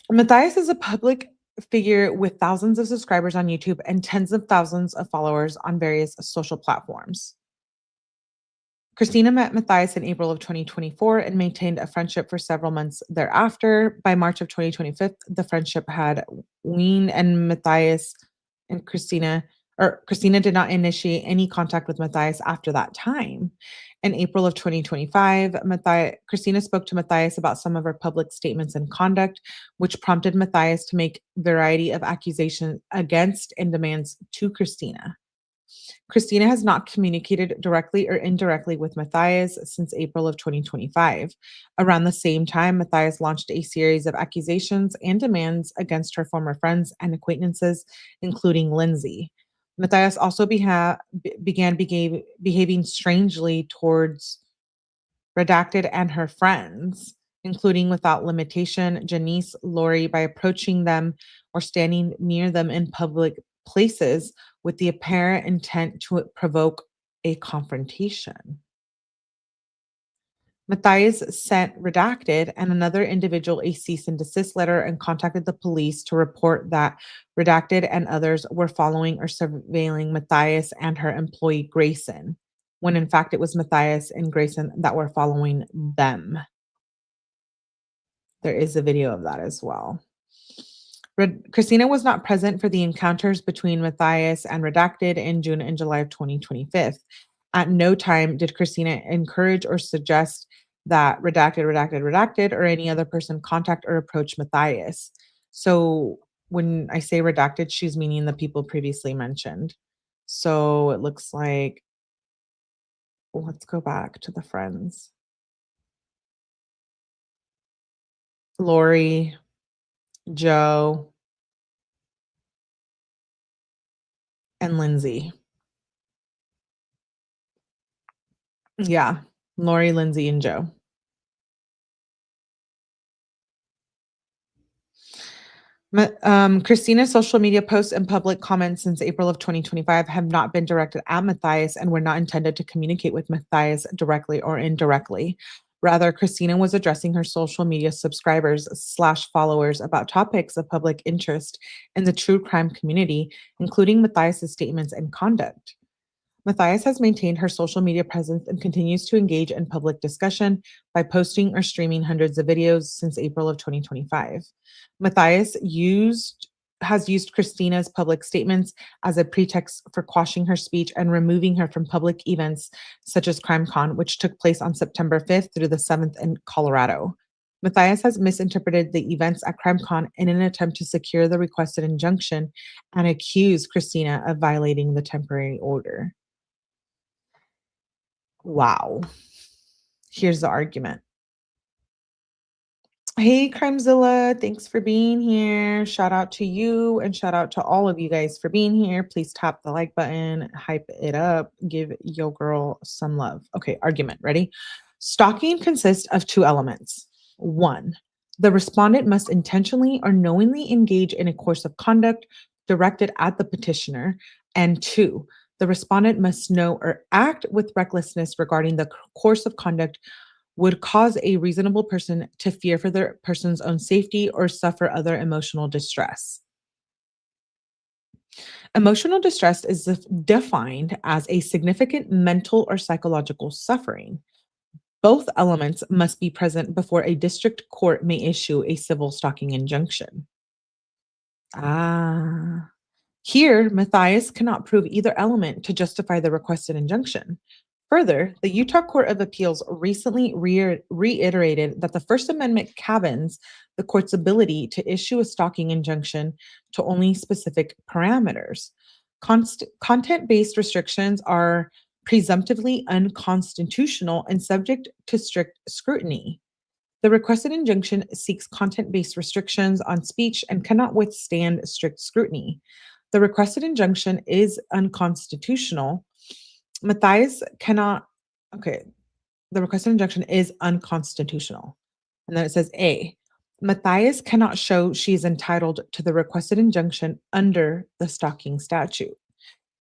Matthias is a public figure with thousands of subscribers on YouTube and tens of thousands of followers on various social platforms. Christina met Matthias in April of 2024 and maintained a friendship for several months thereafter. By March of 2025, the friendship had waned and Matthias and Christina did not initiate any contact with Matthias after that time. In April of 2025, Christina spoke to Matthias about some of her public statements and conduct, which prompted Matthias to make a variety of accusations against and demands to Christina. Christina has not communicated directly or indirectly with Matthias since April of 2025. Around the same time, Matthias launched a series of accusations and demands against her former friends and acquaintances, including Lindsay. Matthias also began behaving strangely towards Redacted and her friends, including without limitation, Janice, Lori, by approaching them or standing near them in public places with the apparent intent to provoke a confrontation. Matthias sent Redacted and another individual a cease and desist letter and contacted the police to report that Redacted and others were following or surveilling Matthias and her employee Grayson, when in fact it was Matthias and Grayson that were following them. There is a video of that as well. Christina was not present for the encounters between Matthias and Redacted in June and July of 2025. At no time did Christina encourage or suggest that Redacted, or any other person contact or approach Matthias. So when I say Redacted, she's meaning the people previously mentioned. So it looks like, let's go back to the friends. Lori, Joe, and Lindsay. Yeah, Lori, Lindsay, and Joe. Christina's social media posts and public comments since April of 2025 have not been directed at Matthias and were not intended to communicate with Matthias directly or indirectly. Rather, Christina was addressing her social media subscribers/followers about topics of public interest in the true crime community, including Matthias's statements and conduct. Matthias has maintained her social media presence and continues to engage in public discussion by posting or streaming hundreds of videos since April of 2025. Matthias has used Christina's public statements as a pretext for quashing her speech and removing her from public events such as CrimeCon, which took place on September 5th through the 7th in Colorado. Matthias has misinterpreted the events at CrimeCon in an attempt to secure the requested injunction and accused Christina of violating the temporary order. Wow. Here's the argument. Hey, 𝐷𝗫𝐬𝐧, thanks for being here. Shout out to you and shout out to all of you guys for being here. Please tap the like button, hype it up, give your girl some love. Okay, argument. Ready? Stalking consists of two elements. One, the respondent must intentionally or knowingly engage in a course of conduct directed at the petitioner. And two, the respondent must know or act with recklessness regarding the course of conduct would cause a reasonable person to fear for their person's own safety or suffer other emotional distress. Emotional distress is defined as a significant mental or psychological suffering. Both elements must be present before a district court may issue a civil stalking injunction. Here, Matthias cannot prove either element to justify the requested injunction. Further, the Utah Court of Appeals recently reiterated that the First Amendment cabins the court's ability to issue a stalking injunction to only specific parameters. Content-based restrictions are presumptively unconstitutional and subject to strict scrutiny. The requested injunction seeks content-based restrictions on speech and cannot withstand strict scrutiny. The requested injunction is unconstitutional. Matthias cannot, okay, the requested injunction is unconstitutional. And then it says A, Matthias cannot show she is entitled to the requested injunction under the stalking statute.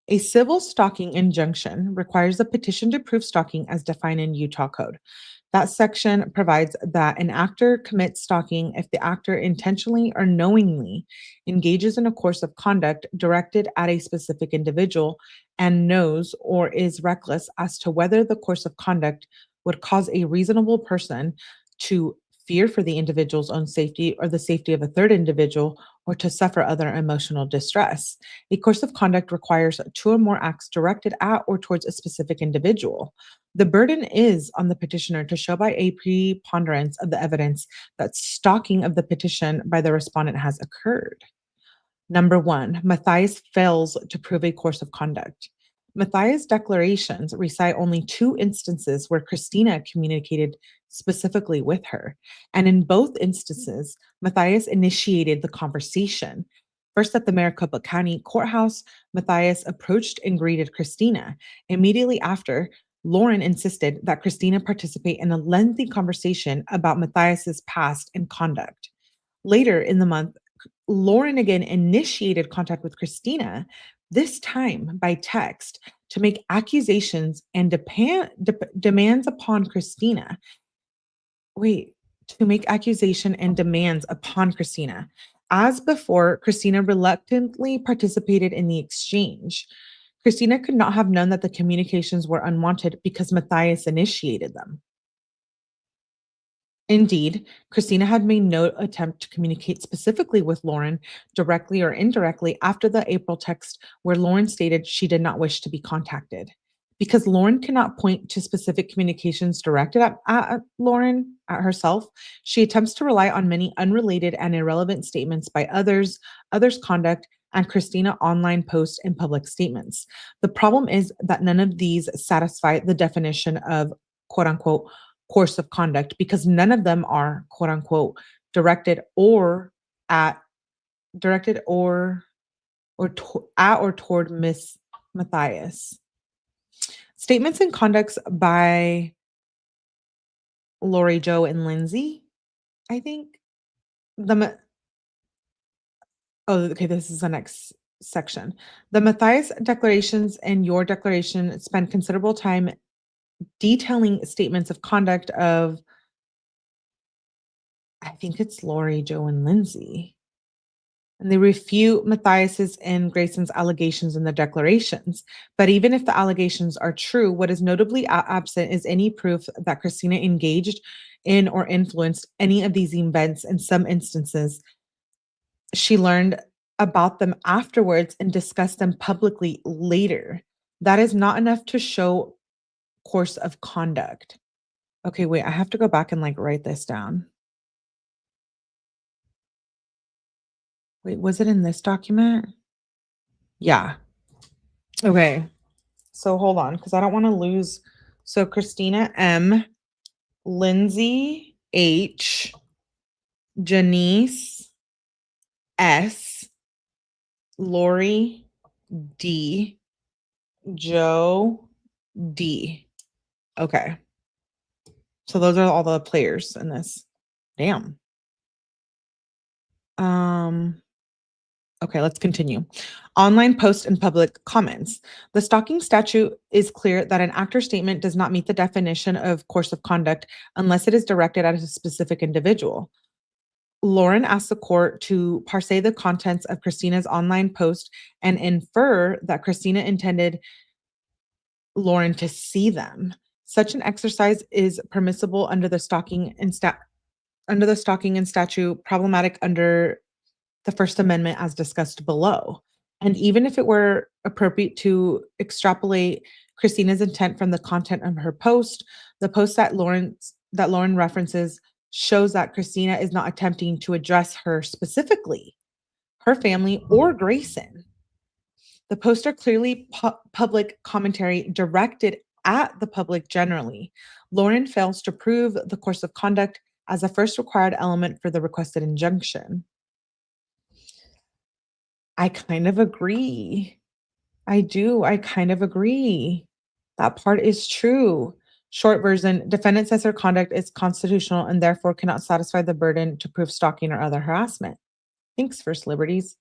A civil stalking injunction requires a petition to prove stalking as defined in Utah code. That section provides that an actor commits stalking if the actor intentionally or knowingly engages in a course of conduct directed at a specific individual and knows or is reckless as to whether the course of conduct would cause a reasonable person to fear for the individual's own safety or the safety of a third individual or to suffer other emotional distress. A course of conduct requires two or more acts directed at or towards a specific individual. The burden is on the petitioner to show by a preponderance of the evidence that stalking of the petition by the respondent has occurred. Number one, Matthias fails to prove a course of conduct. Matthias' declarations recite only two instances where Christina communicated specifically with her. And in both instances, Matthias initiated the conversation. First, at the Maricopa County Courthouse, Matthias approached and greeted Christina. Immediately after, Lauren insisted that Christina participate in a lengthy conversation about Matthias's past and conduct. Later in the month, Lauren again initiated contact with Christina, this time by text, to make accusations and demands upon Christina. To make accusation and demands upon Christina. As before, Christina reluctantly participated in the exchange. Christina could not have known that the communications were unwanted because Matthias initiated them. Indeed, Christina had made no attempt to communicate specifically with Lauren, directly or indirectly, after the April text where Lauren stated she did not wish to be contacted. Because Lauren cannot point to specific communications directed at Lauren, at herself, she attempts to rely on many unrelated and irrelevant statements by others' conduct, and Christina online posts and public statements. The problem is that none of these satisfy the definition of quote unquote course of conduct because none of them are quote unquote directed at or toward Miss Matthias. Statements and conducts by Lori, Joe, and Lindsay, I think. This is the next section. The Matthias declarations and your declaration spend considerable time detailing statements of conduct of, I think it's Lori, Joe, and Lindsay. And they refute Matthias's and Grayson's allegations in the declarations. But even if the allegations are true, what is notably absent is any proof that Christina engaged in or influenced any of these events. In some instances, she learned about them afterwards and discussed them publicly later. That is not enough to show course of conduct. Okay, wait, I have to go back and write this down. Wait, was it in this document? Yeah. Okay. So hold on, because I don't want to lose. So Christina M, Lindsay H, Janice S, Lori D, Joe D. Okay. So those are all the players in this. Damn. Okay, let's continue. Online posts and public comments. The stalking statute is clear that an actor's statement does not meet the definition of course of conduct unless it is directed at a specific individual. Lauren asked the court to parse the contents of Christina's online post and infer that Christina intended Lauren to see them. Such an exercise is permissible under the stalking and statute, problematic under the First Amendment as discussed below. And even if it were appropriate to extrapolate Christina's intent from the content of her post, the post that Lauren references shows that Christina is not attempting to address her specifically, her family, or Grayson. The posts are clearly public commentary directed at the public generally. Lauren fails to prove the course of conduct as a first required element for the requested injunction. I kind of agree. I do. I kind of agree. That part is true. Short version, defendant says her conduct is constitutional and therefore cannot satisfy the burden to prove stalking or other harassment. Thanks, First Liberties.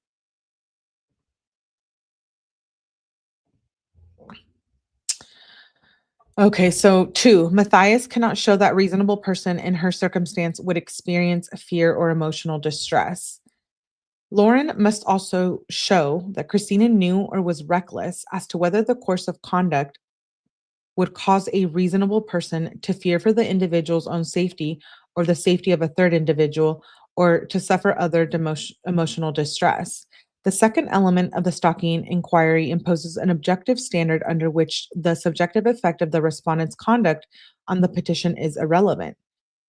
Okay, so 2, Matthias cannot show that reasonable person in her circumstance would experience fear or emotional distress. Lauren must also show that Christina knew or was reckless as to whether the course of conduct would cause a reasonable person to fear for the individual's own safety or the safety of a third individual or to suffer other emotional distress. The second element of the stalking inquiry imposes an objective standard under which the subjective effect of the respondent's conduct on the petition is irrelevant.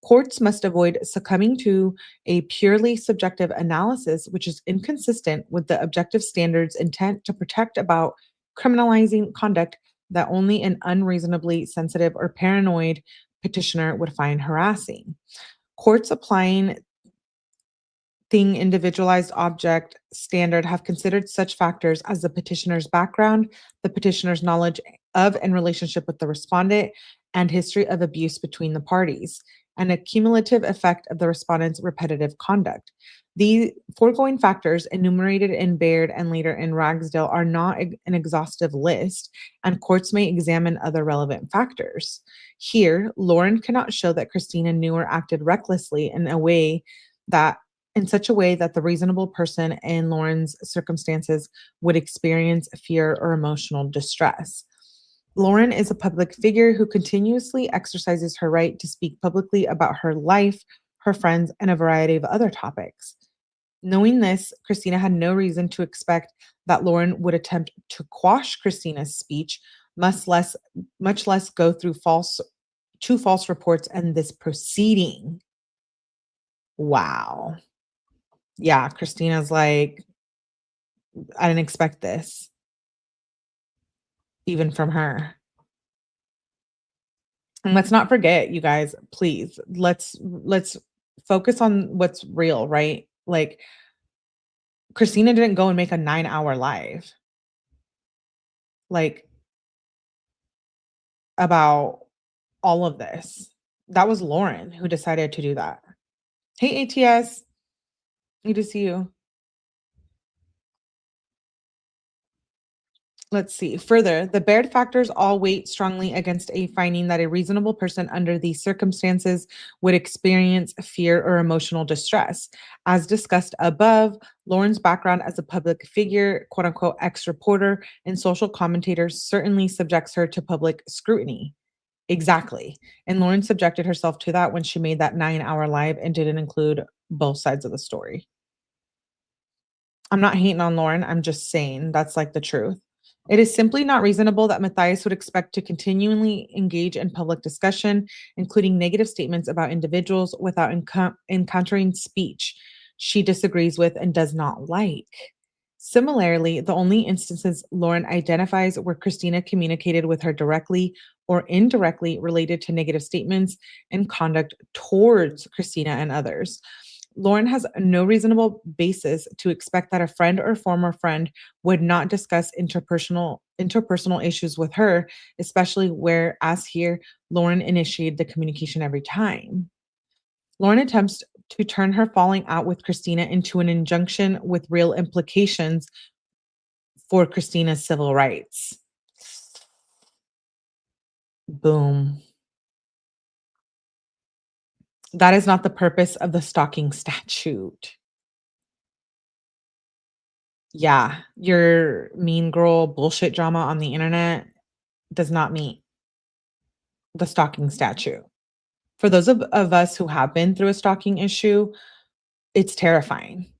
Courts must avoid succumbing to a purely subjective analysis, which is inconsistent with the objective standard's intent to protect about criminalizing conduct that only an unreasonably sensitive or paranoid petitioner would find harassing. Courts applying thing individualized object standard have considered such factors as the petitioner's background, the petitioner's knowledge of and relationship with the respondent, and history of abuse between the parties, and a cumulative effect of the respondent's repetitive conduct. The foregoing factors enumerated in Baird and later in Ragsdale are not an exhaustive list, and courts may examine other relevant factors. Here, Lauren cannot show that Christina knew or acted recklessly in such a way that the reasonable person in Lauren's circumstances would experience fear or emotional distress. Lauren is a public figure who continuously exercises her right to speak publicly about her life, her friends, and a variety of other topics. Knowing this, Christina had no reason to expect that Lauren would attempt to quash Christina's speech, much less go through two false reports and this proceeding. Wow. Yeah, Christina's like, I didn't expect this, even from her. And let's not forget, you guys, please, let's focus on what's real, right? Like, Christina didn't go and make a 9-hour live, like, about all of this. That was Lauren who decided to do that. Hey, ATS, good to see you. Let's see. Further, the Baird factors all weight strongly against a finding that a reasonable person under these circumstances would experience fear or emotional distress. As discussed above, Lauren's background as a public figure, quote unquote, ex-reporter, and social commentator certainly subjects her to public scrutiny. Exactly. And Lauren subjected herself to that when she made that 9-hour live and didn't include both sides of the story. I'm not hating on Lauren. I'm just saying that's like the truth. It is simply not reasonable that Matthias would expect to continually engage in public discussion, including negative statements about individuals without encountering speech she disagrees with and does not like. Similarly, the only instances Lauren identifies where Christina communicated with her directly or indirectly related to negative statements and conduct towards Christina and others. Lauren has no reasonable basis to expect that a friend or former friend would not discuss interpersonal issues with her, especially where, as here, Lauren initiated the communication every time. Lauren attempts to turn her falling out with Christina into an injunction with real implications for Christina's civil rights. Boom. That is not the purpose of the stalking statute. Yeah, your mean girl bullshit drama on the internet does not meet the stalking statute. For those of us who have been through a stalking issue, it's terrifying.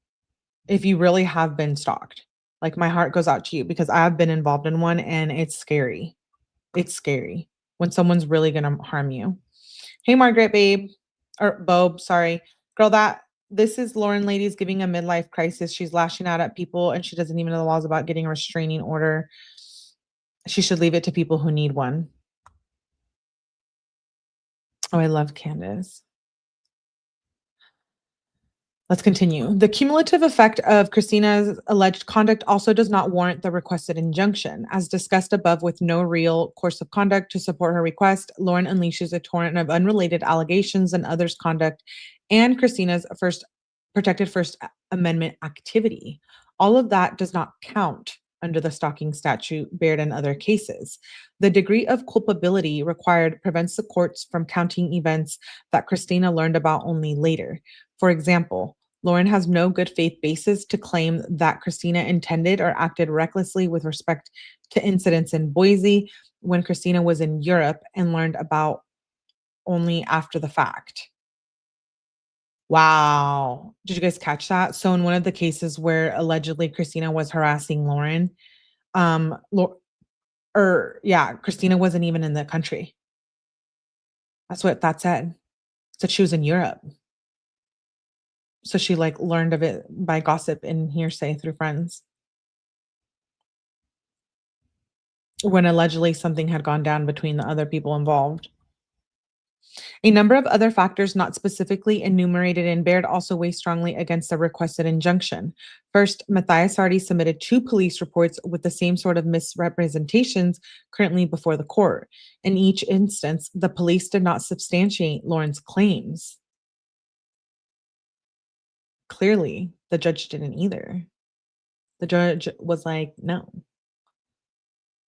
If you really have been stalked, like my heart goes out to you because I've been involved in one and it's scary. It's scary when someone's really going to harm you. Hey, Margaret, babe, or Bob, sorry. Girl, that This is Lauren Ladies giving a midlife crisis. She's lashing out at people and she doesn't even know the laws about getting a restraining order. She should leave it to people who need one. Oh, I love Candace. Let's continue. The cumulative effect of Christina's alleged conduct also does not warrant the requested injunction. As discussed above, with no real course of conduct to support her request, Lauren unleashes a torrent of unrelated allegations and others' conduct and Christina's protected First Amendment activity. All of that does not count under the stalking statute, Baird and other cases. The degree of culpability required prevents the courts from counting events that Christina learned about only later. For example, Lauren has no good faith basis to claim that Christina intended or acted recklessly with respect to incidents in Boise when Christina was in Europe and learned about only after the fact. Wow. Did you guys catch that? So in one of the cases where allegedly Christina was harassing Lauren, um, Lau- Christina wasn't even in the country. That's what that said. Said she was in Europe. So she like learned of it by gossip and hearsay through friends when allegedly something had gone down between the other people involved. A number of other factors not specifically enumerated in Baird also weigh strongly against the requested injunction. First, Matthias already submitted 2 police reports with the same sort of misrepresentations currently before the court. In each instance, the police did not substantiate Lauren's claims. Clearly, the judge didn't either. The judge was like, no,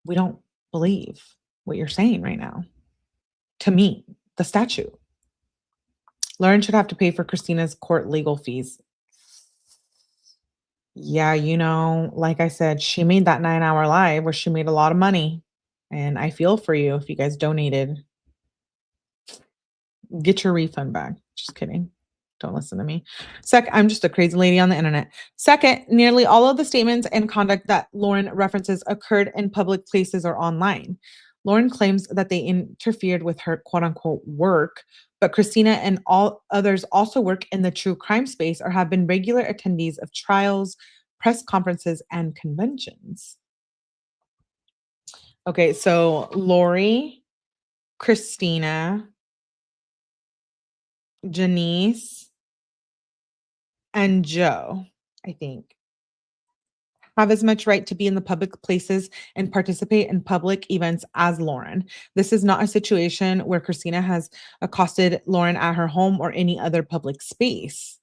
we don't believe what you're saying right now. To me, the statute. Lauren should have to pay for Christina's court legal fees. Yeah, like I said, she made that 9-hour live where she made a lot of money. And I feel for you if you guys donated. Get your refund back. Just kidding. Don't listen to me. I'm just a crazy lady on the internet. Second, nearly all of the statements and conduct that Lauren references occurred in public places or online. Lauren claims that they interfered with her quote unquote work, but Christina and all others also work in the true crime space or have been regular attendees of trials, press conferences, and conventions. Okay, so Lori, Christina, Janice, and Joe, I think, have as much right to be in the public places and participate in public events as Lauren. This is not a situation where Christina has accosted Lauren at her home or any other public space.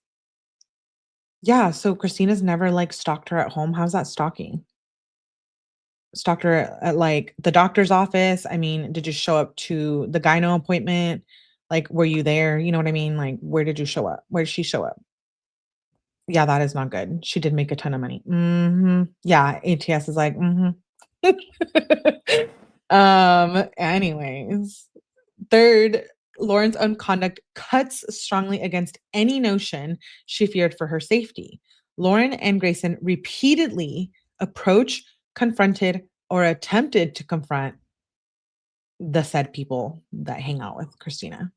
Yeah, so Christina's never like stalked her at home. How's that stalking? Stalked her at like the doctor's office. I mean, did you show up to the gyno appointment? Like, were you there? You know what I mean? Like, where did you show up? Where did she show up? Yeah, that is not good. She did make a ton of money. Yeah, ATS is like, anyways. Third, Lauren's own conduct cuts strongly against any notion she feared for her safety. Lauren and Grayson repeatedly approached, confronted, or attempted to confront the said people that hang out with Christina.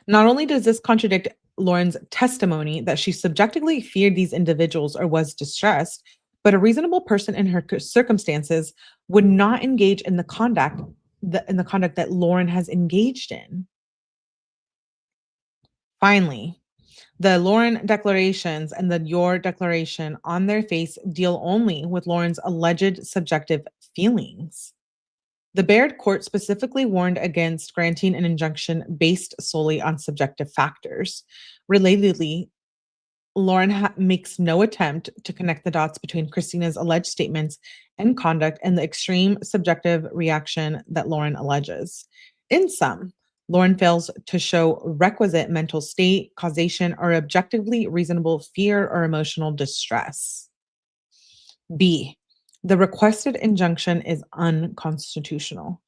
Not only does this contradict Lauren's testimony that she subjectively feared these individuals or was distressed, but a reasonable person in her circumstances would not engage in the conduct that Lauren has engaged in. Finally, the Lauren declarations and the your declaration on their face deal only with Lauren's alleged subjective feelings. The Baird court specifically warned against granting an injunction based solely on subjective factors. Relatedly, Lauren makes no attempt to connect the dots between Christina's alleged statements and conduct and the extreme subjective reaction that Lauren alleges. In sum, Lauren fails to show requisite mental state, causation, or objectively reasonable fear or emotional distress. B, the requested injunction is unconstitutional.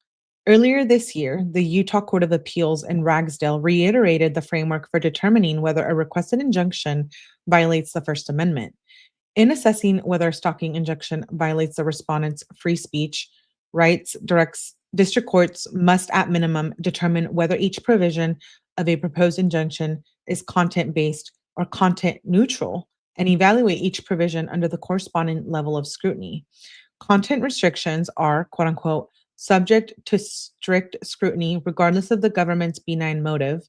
Earlier this year, the Utah Court of Appeals in Ragsdale reiterated the framework for determining whether a requested injunction violates the First Amendment. In assessing whether a stalking injunction violates the respondent's free speech rights, district courts must at minimum determine whether each provision of a proposed injunction is content-based or content neutral, and evaluate each provision under the corresponding level of scrutiny. Content restrictions are, quote unquote, subject to strict scrutiny regardless of the government's benign motive,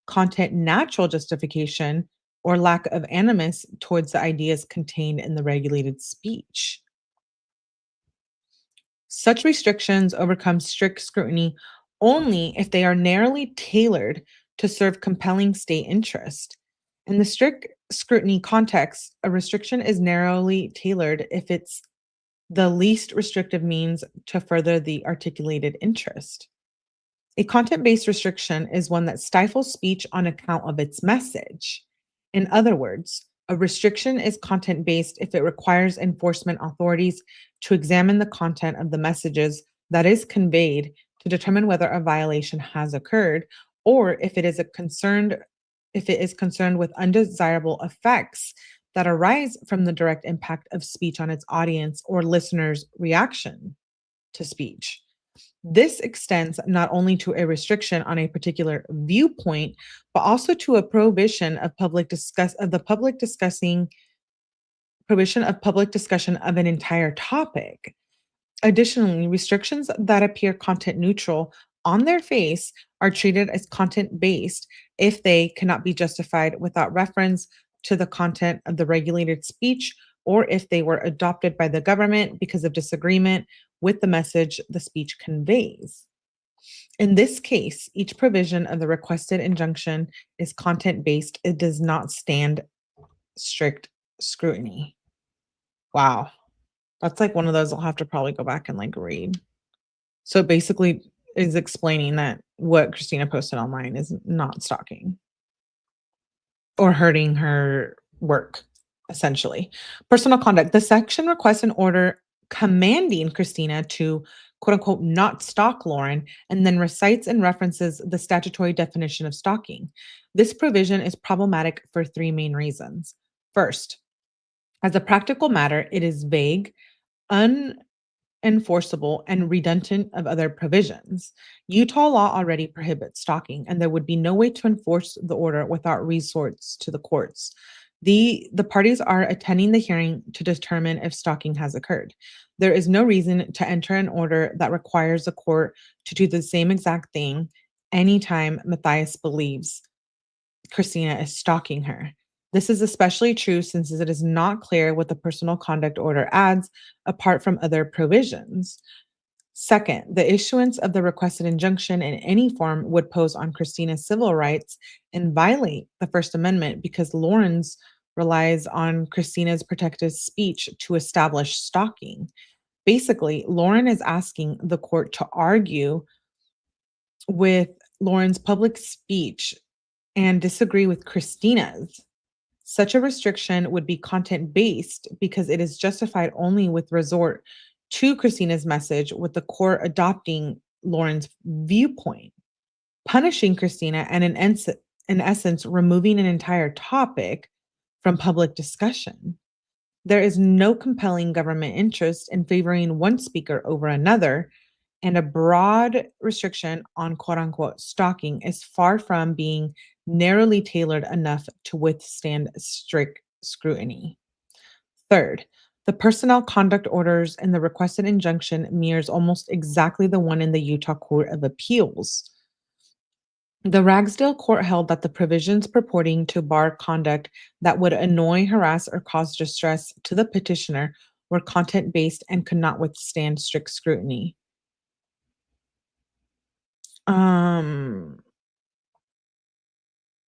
content natural justification, or lack of animus towards the ideas contained in the regulated speech. Such restrictions overcome strict scrutiny only if they are narrowly tailored to serve compelling state interest. In the strict scrutiny context, a restriction is narrowly tailored if it's the least restrictive means to further the articulated interest. A content-based restriction is one that stifles speech on account of its message. In other words, a restriction is content-based if it requires enforcement authorities to examine the content of the messages that is conveyed to determine whether a violation has occurred, or if it is concerned with undesirable effects that arise from the direct impact of speech on its audience or listeners' reaction to speech. This extends not only to a restriction on a particular viewpoint, but also to a prohibition of public discussion of an entire topic. Additionally, restrictions that appear content neutral on their face are treated as content based if they cannot be justified without reference to the content of the regulated speech, or if they were adopted by the government because of disagreement with the message the speech conveys. In this case, each provision of the requested injunction is content-based. It does not stand strict scrutiny. Wow. That's like one of those I'll have to probably go back and like read. So it basically is explaining that what Christina posted online is not stalking or hurting her work, essentially. Personal conduct. The section requests an order commanding Christina to, quote unquote, not stalk Lauren, and then recites and references the statutory definition of stalking. This provision is problematic for three main reasons. First, as a practical matter, it is vague, unenforceable, and redundant of other provisions. Utah law already prohibits stalking, and there would be no way to enforce the order without resorts to the courts. The parties are attending the hearing to determine if stalking has occurred. There is no reason to enter an order that requires the court to do the same exact thing anytime Matthias believes Christina is stalking her. This is especially true since it is not clear what the personal conduct order adds apart from other provisions. Second, the issuance of the requested injunction in any form would pose on Christina's civil rights and violate the First Amendment because Lauren's relies on Christina's protected speech to establish stalking. Basically, Lauren is asking the court to argue with Lauren's public speech and disagree with Christina's. Such a restriction would be content-based because it is justified only with resort to Christina's message, with the court adopting Lauren's viewpoint. Punishing Christina and in essence removing an entire topic from public discussion. There is no compelling government interest in favoring one speaker over another, and a broad restriction on quote unquote stalking is far from being narrowly tailored enough to withstand strict scrutiny. Third, the personnel conduct orders in the requested injunction mirrors almost exactly the one in the Utah Court of Appeals. The Ragsdale court held that the provisions purporting to bar conduct that would annoy, harass, or cause distress to the petitioner were content-based and could not withstand strict scrutiny.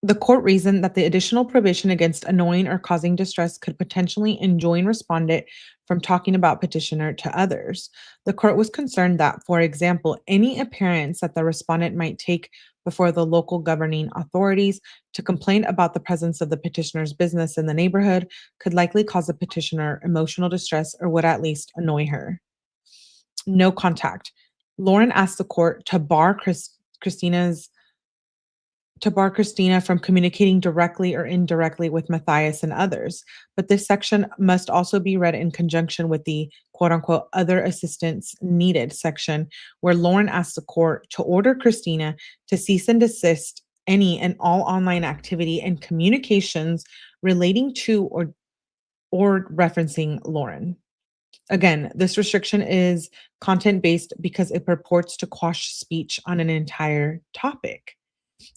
The court reasoned that the additional provision against annoying or causing distress could potentially enjoin respondent from talking about petitioner to others. The court was concerned that, for example, any appearance that the respondent might take before the local governing authorities to complain about the presence of the petitioner's business in the neighborhood could likely cause the petitioner emotional distress or would at least annoy her. No contact. Lauren asked the court to bar Christina from communicating directly or indirectly with Matthias and others. But this section must also be read in conjunction with the quote unquote other assistance needed section, where Lauren asked the court to order Christina to cease and desist any and all online activity and communications relating to or referencing Lauren. Again, this restriction is content based because it purports to quash speech on an entire topic.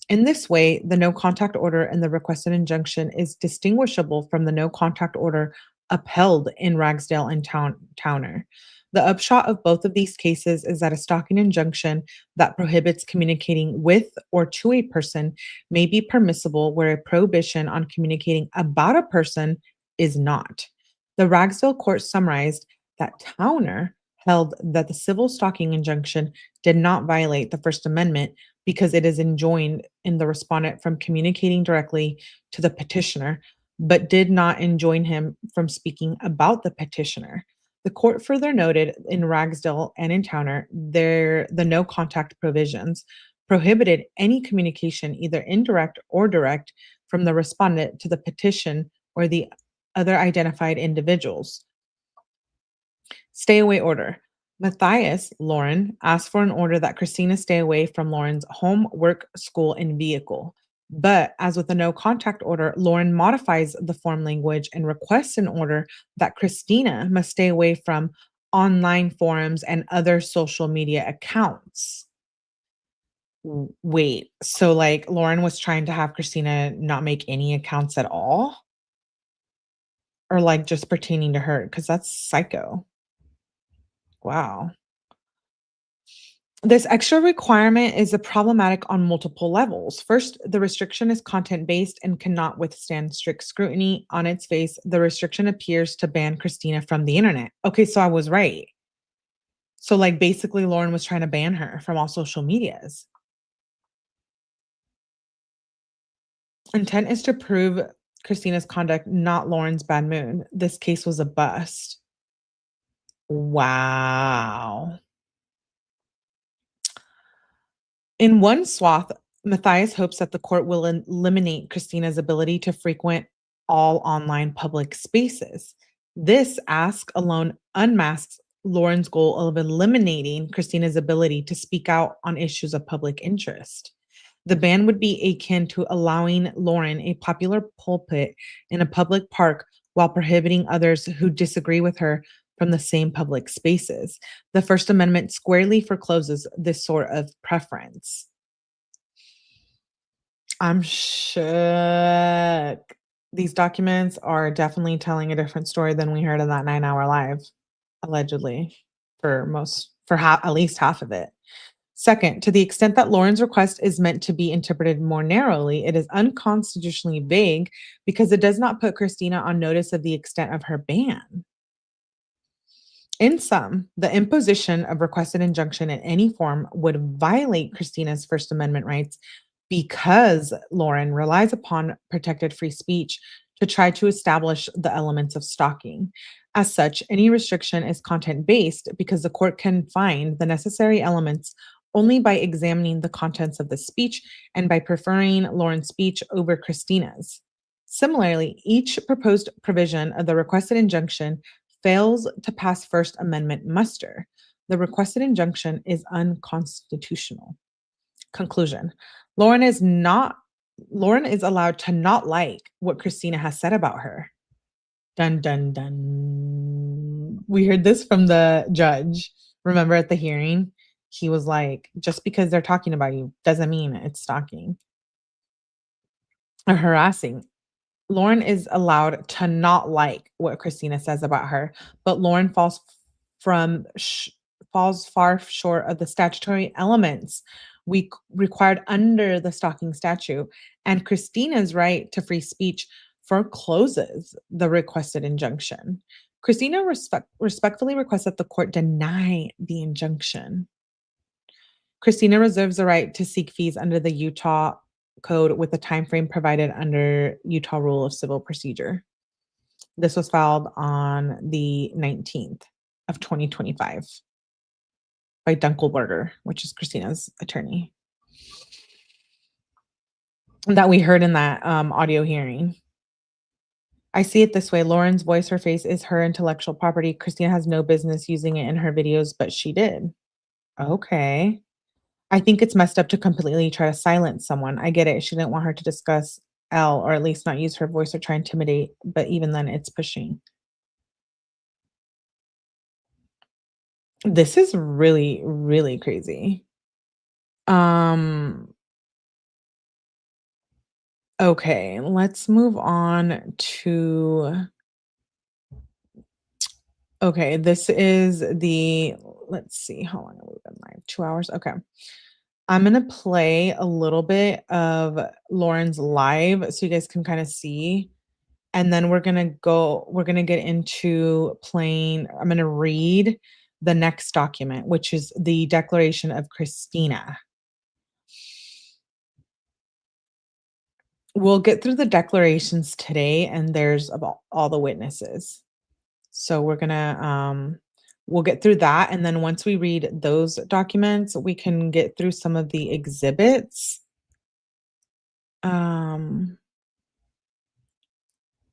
In this way, the no contact order and the requested injunction is distinguishable from the no contact order upheld in Ragsdale and Towner. The upshot of both of these cases is that a stalking injunction that prohibits communicating with or to a person may be permissible where a prohibition on communicating about a person is not. The Ragsdale court summarized that Towner held that the civil stalking injunction did not violate the First Amendment because it is enjoined in the respondent from communicating directly to the petitioner, but did not enjoin him from speaking about the petitioner. The court further noted in Ragsdale and in Towner, the no contact provisions prohibited any communication, either indirect or direct, from the respondent to the petition or the other identified individuals. Stay away order. Matthias, Lauren, asked for an order that Christina stay away from Lauren's home, work, school, and vehicle. But as with the no contact order, Lauren modifies the form language and requests an order that Christina must stay away from online forums and other social media accounts. Wait, so like Lauren was trying to have Christina not make any accounts at all? Or like just pertaining to her? Because that's psycho. Wow. This extra requirement is a problematic on multiple levels. First, the restriction is content based and cannot withstand strict scrutiny. On its face, the restriction appears to ban Christina from the internet. Okay, so I was right. So, like, basically, Lauren was trying to ban her from all social medias. Intent is to prove Christina's conduct, not Lauren's bad mood. This case was a bust. Wow. In one swath, Matthias hopes that the court will eliminate Christina's ability to frequent all online public spaces. This ask alone unmasks Lauren's goal of eliminating Christina's ability to speak out on issues of public interest. The ban would be akin to allowing Lauren a popular pulpit in a public park while prohibiting others who disagree with her from the same public spaces. The First Amendment squarely forecloses this sort of preference. I'm shook. These documents are definitely telling a different story than we heard in that 9-hour live, allegedly, at least half of it. Second, to the extent that Lauren's request is meant to be interpreted more narrowly, it is unconstitutionally vague because it does not put Christina on notice of the extent of her ban. In sum, the imposition of requested injunction in any form would violate Christina's First Amendment rights because Lauren relies upon protected free speech to try to establish the elements of stalking. As such, any restriction is content based because the court can find the necessary elements only by examining the contents of the speech and by preferring Lauren's speech over Christina's. Similarly, each proposed provision of the requested injunction fails to pass First Amendment muster. The requested injunction is unconstitutional. Conclusion. Lauren is allowed to not like what Christina has said about her. Dun dun dun. We heard this from the judge. Remember at the hearing? He was like, just because they're talking about you doesn't mean it's stalking or harassing. Lauren is allowed to not like what Christina says about her, but Lauren falls far short of the statutory elements required under the stalking statute, and Christina's right to free speech forecloses the requested injunction. Christina respectfully requests that the court deny the injunction. Christina reserves the right to seek fees under the Utah Code with the time frame provided under Utah Rule of Civil Procedure. This was filed on the 19th of 2025 by 𝗣𝗥𝐥𝐬𝐕𝐞𝐫𝐬𝐞, which is Christina's attorney, that we heard in that audio hearing. I see it this way. Lauren's voice, her face is her intellectual property. Christina has no business using it in her videos, but she did. Okay. I think it's messed up to completely try to silence someone. I get it. She didn't want her to discuss L, or at least not use her voice or try and intimidate, but even then it's pushing. This is really, really crazy. Okay, let's move on to okay, this is the let's see, how long have we been live? 2 hours? Okay. I'm gonna play a little bit of Lauren's live so you guys can kind of see. And then we're gonna get into playing. I'm gonna read the next document, which is the Declaration of Christina. We'll get through the declarations today, and there's about all the witnesses. So we'll get through that, and then once we read those documents, we can get through some of the exhibits.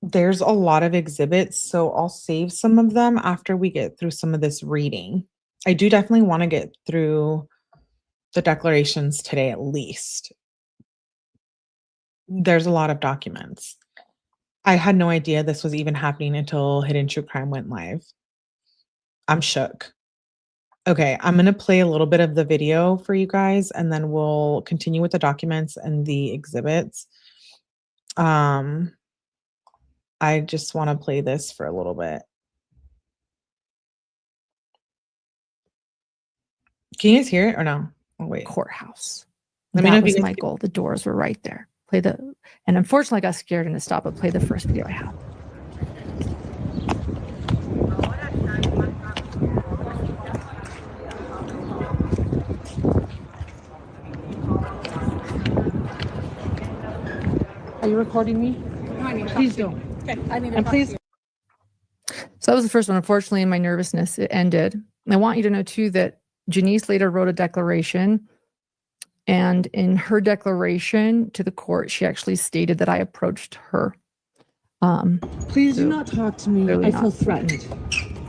There's a lot of exhibits, so I'll save some of them after we get through some of this reading. I do definitely want to get through the declarations today at least. There's a lot of documents. I had no idea this was even happening until Hidden True Crime went live. I'm shook. Okay, I'm going to play a little bit of the video for you guys, and then we'll continue with the documents and the exhibits. I just want to play this for a little bit. Can you guys hear it or no? Oh, wait. Courthouse. Let me know That if you was guys my goal. The doors were right there. And unfortunately I got scared and it stopped, but play the first video I have. Are you recording me? No, please don't. Okay. And please. So that was the first one. Unfortunately, in my nervousness, it ended. And I want you to know too that Janice later wrote a declaration. And in her declaration to the court, she actually stated that I approached her. Please do not talk to me. I feel threatened.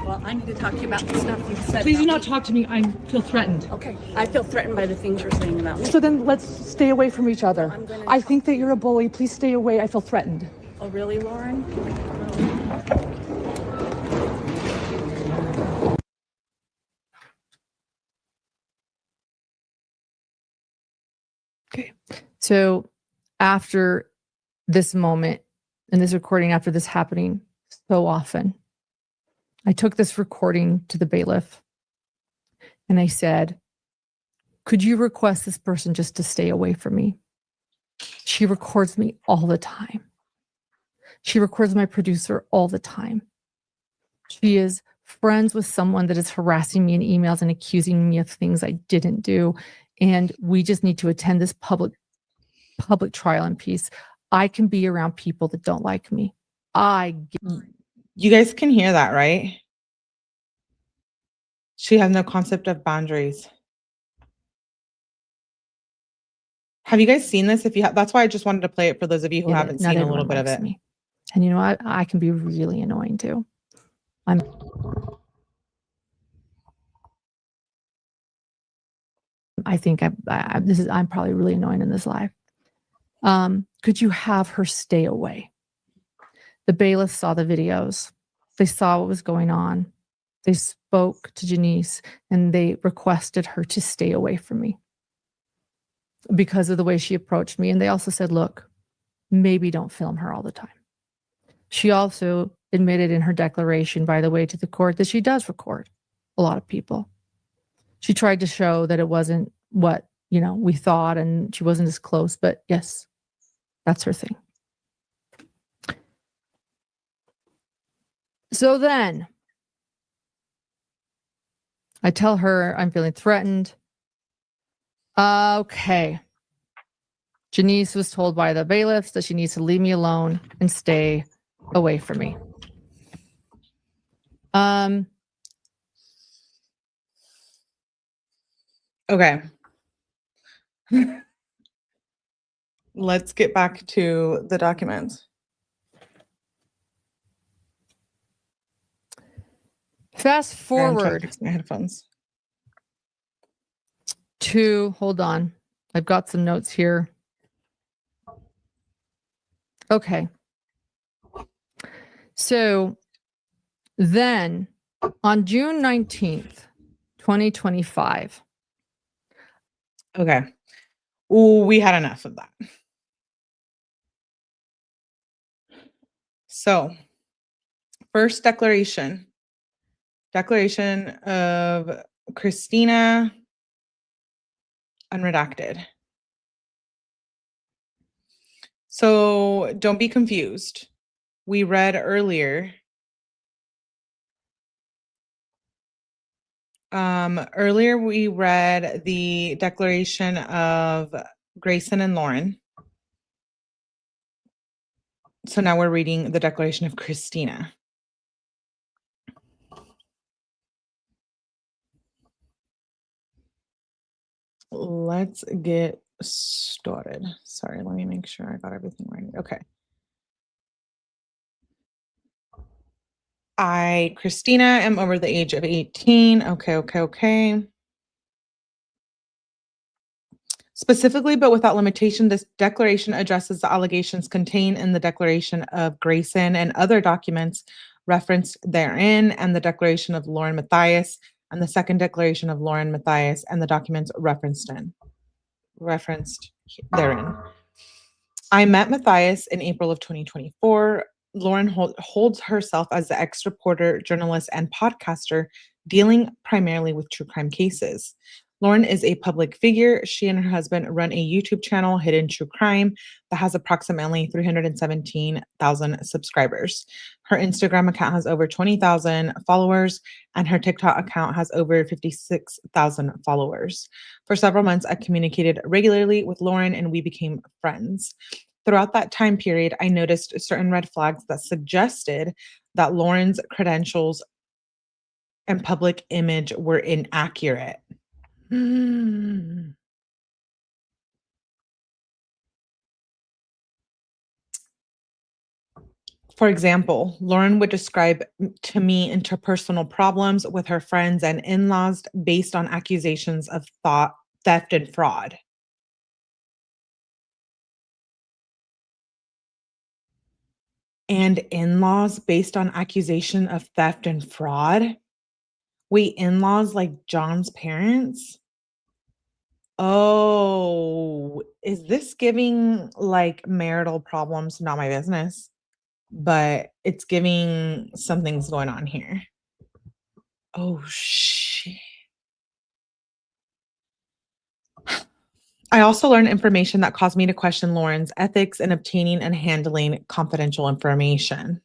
Well, I need to talk to you about the stuff you've said. Please do not talk to me. I feel threatened. Okay, I feel threatened by the things you're saying about me. So then let's stay away from each other. I think that you're a bully. Please stay away. I feel threatened. Oh, really, Lauren? Okay. So after this moment and this recording, after this happening so often, I took this recording to the bailiff and I said, could you request this person just to stay away from me? She records me all the time. She records my producer all the time. She is friends with someone that is harassing me in emails and accusing me of things I didn't do. And we just need to attend this public trial in peace. I can be around people that don't like me. You guys can hear that, right? She has no concept of boundaries. Have you guys seen this? If you have, that's why I just wanted to play it for those of you who haven't seen a little bit of it. Me. And you know, I can be really annoying too. I think I'm probably really annoying in this live. Could you have her stay away? The bailiff saw the videos. They saw what was going on. They spoke to Janice and they requested her to stay away from me because of the way she approached me. And they also said, look, maybe don't film her all the time. She also admitted in her declaration, by the way, to the court that she does record a lot of people. She tried to show that it wasn't what, we thought and she wasn't as close, but yes, that's her thing. So then I tell her I'm feeling threatened. Okay. Janice was told by the bailiffs that she needs to leave me alone and stay away from me. Okay. Let's get back to the documents. Fast forward. Fix my headphones. Hold on. I've got some notes here. Okay. So then on June 19th, 2025. Okay. Ooh, we had enough of that. So, first declaration of Christina, unredacted. So don't be confused. We read earlier. Earlier we read the declaration of Grayson and Lauren. So now we're reading the declaration of Christina. Let's get started. Sorry, let me make sure I got everything right. Okay. I, Christina, am over the age of 18. Okay. Specifically, but without limitation, this declaration addresses the allegations contained in the declaration of Grayson and other documents referenced therein, and the declaration of Lauren Matthias, and the second declaration of Lauren Matthias, and the documents referenced therein. I met Matthias in April of 2024. Lauren holds herself as the ex-reporter, journalist, and podcaster dealing primarily with true crime cases. Lauren is a public figure. She and her husband run a YouTube channel, Hidden True Crime, that has approximately 317,000 subscribers. Her Instagram account has over 20,000 followers, and her TikTok account has over 56,000 followers. For several months, I communicated regularly with Lauren, and we became friends. Throughout that time period, I noticed certain red flags that suggested that Lauren's credentials and public image were inaccurate. For example, Lauren would describe to me interpersonal problems with her friends and in-laws based on accusations of theft and fraud. And in-laws based on accusation of theft and fraud? Wait, in-laws like John's parents? Oh, is this giving like marital problems? Not my business, but it's giving something's going on here. Oh, shit. I also learned information that caused me to question Lauren's ethics in obtaining and handling confidential information.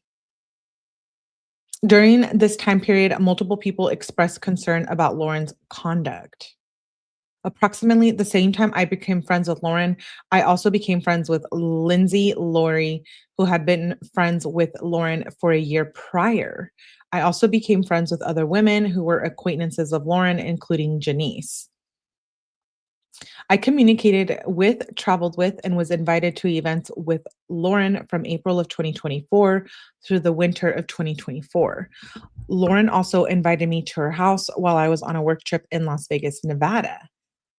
During this time period, multiple people expressed concern about Lauren's conduct. Approximately the same time I became friends with Lauren, I also became friends with Lindsay Laurie, who had been friends with Lauren for a year prior. I also became friends with other women who were acquaintances of Lauren, including Janice. I communicated with, traveled with, and was invited to events with Lauren from April of 2024 through the winter of 2024. Lauren also invited me to her house while I was on a work trip in Las Vegas, Nevada.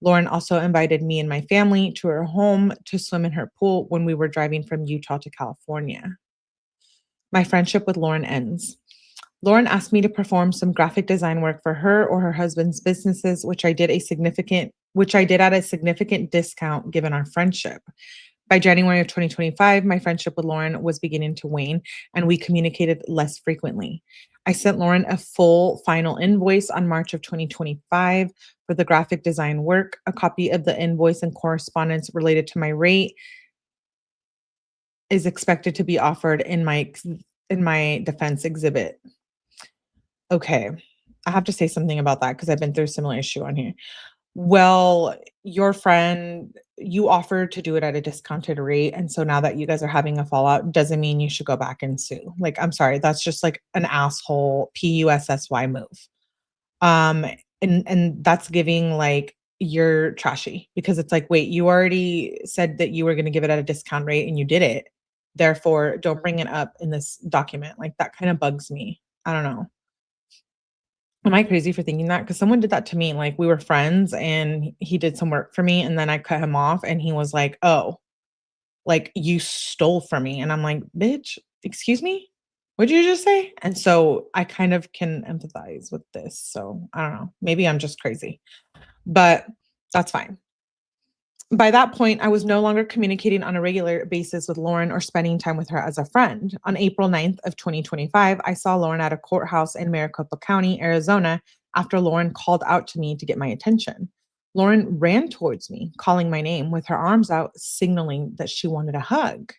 Lauren also invited me and my family to her home to swim in her pool when we were driving from Utah to California. My friendship with Lauren ends. Lauren asked me to perform some graphic design work for her or her husband's businesses, which I did at a significant discount given our friendship. By January of 2025, my friendship with Lauren was beginning to wane, and we communicated less frequently. I sent Lauren a full final invoice on March of 2025 for the graphic design work. A copy of the invoice and correspondence related to my rate is expected to be offered in my defense exhibit. Okay, I have to say something about that because I've been through a similar issue on here. Well, your friend, you offered to do it at a discounted rate. And so now that you guys are having a fallout, doesn't mean you should go back and sue. Like, I'm sorry, that's just like an asshole PUSSY move. And that's giving like you're trashy because it's like, wait, you already said that you were going to give it at a discount rate and you did it. Therefore, don't bring it up in this document. Like that kind of bugs me. I don't know. Am I crazy for thinking that? Because someone did that to me. Like, we were friends and he did some work for me, and then I cut him off and he was like, "Oh, like you stole from me." And I'm like, "Bitch, excuse me? What'd you just say?" And so I kind of can empathize with this. So I don't know. Maybe I'm just crazy, but that's fine. By that point, I was no longer communicating on a regular basis with Lauren or spending time with her as a friend. On April 9th of 2025, I saw Lauren at a courthouse in Maricopa County, Arizona, after Lauren called out to me to get my attention. Lauren ran towards me, calling my name with her arms out, signaling that she wanted a hug.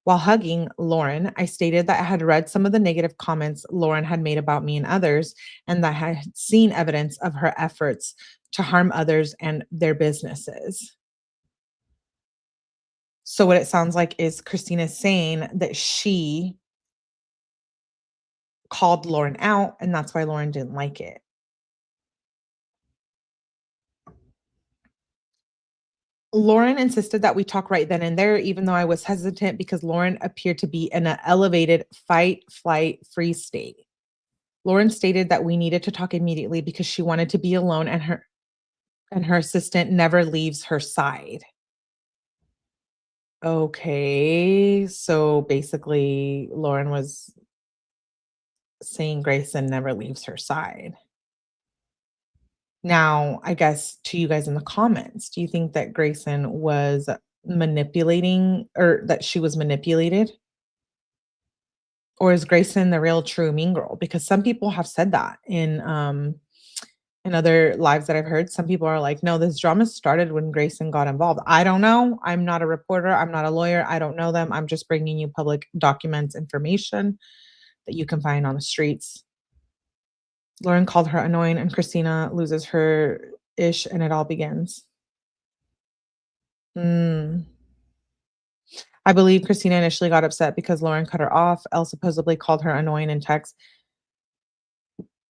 While hugging Lauren, I stated that I had read some of the negative comments Lauren had made about me and others, and that I had seen evidence of her efforts to harm others and their businesses. So, what it sounds like is Christina saying that she called Lauren out, and that's why Lauren didn't like it. Lauren insisted that we talk right then and there, even though I was hesitant because Lauren appeared to be in an elevated fight, flight, freeze state. Lauren stated that we needed to talk immediately because she wanted to be alone and her assistant never leaves her side. Okay, so basically Lauren was saying Grayson never leaves her side. Now, I guess to you guys in the comments, do you think that Grayson was manipulating or that she was manipulated? Or is Grayson the real true mean girl? Because some people have said that in other lives that I've heard. Some people are like, no, this drama started when Grayson got involved. I don't know. I'm not a reporter. I'm not a lawyer. I don't know them. I'm just bringing you public documents, information that you can find on the streets. Lauren called her annoying and Christina loses her ish and it all begins. Mm. I believe Christina initially got upset because Lauren cut her off. Elle supposedly called her annoying in text.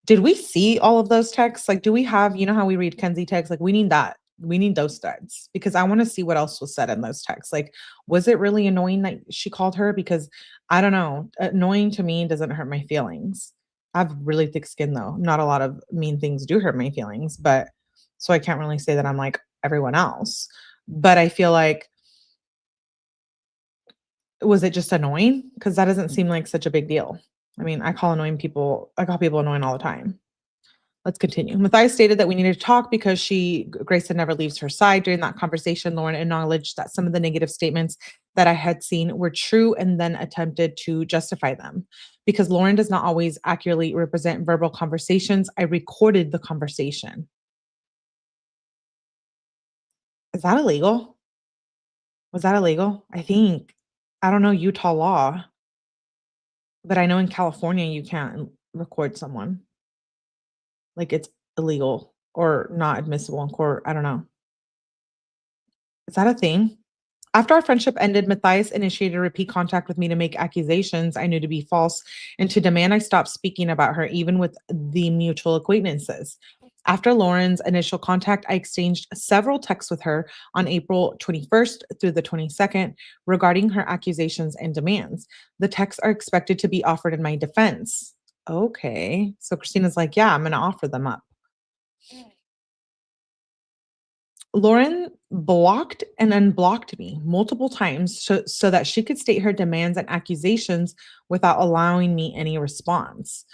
Did we see all of those texts? Like, do we have, you know how we read Kenzie texts? Like, we need that. We need those threads because I want to see what else was said in those texts. Like, was it really annoying that she called her? Because I don't know. Annoying to me doesn't hurt my feelings. I have really thick skin though. Not a lot of mean things do hurt my feelings, but so I can't really say that I'm like everyone else. But I feel like, was it just annoying? Because that doesn't seem like such a big deal. I mean, I call people annoying all the time. Let's continue. Matthias stated that we needed to talk because Grayson never leaves her side. During that conversation, Lauren acknowledged that some of the negative statements that I had seen were true and then attempted to justify them. Because Lauren does not always accurately represent verbal conversations, I recorded the conversation. Is that illegal? Was that illegal? I don't know Utah law, but I know in California you can't record someone. Like it's illegal or not admissible in court. I don't know. Is that a thing? After our friendship ended, Matthias initiated repeat contact with me to make accusations I knew to be false and to demand I stop speaking about her, even with the mutual acquaintances. After Lauren's initial contact, I exchanged several texts with her on April 21st through the 22nd regarding her accusations and demands. The texts are expected to be offered in my defense. Okay. So Christina's like, yeah, I'm going to offer them up. Lauren blocked and unblocked me multiple times so that she could state her demands and accusations without allowing me any response.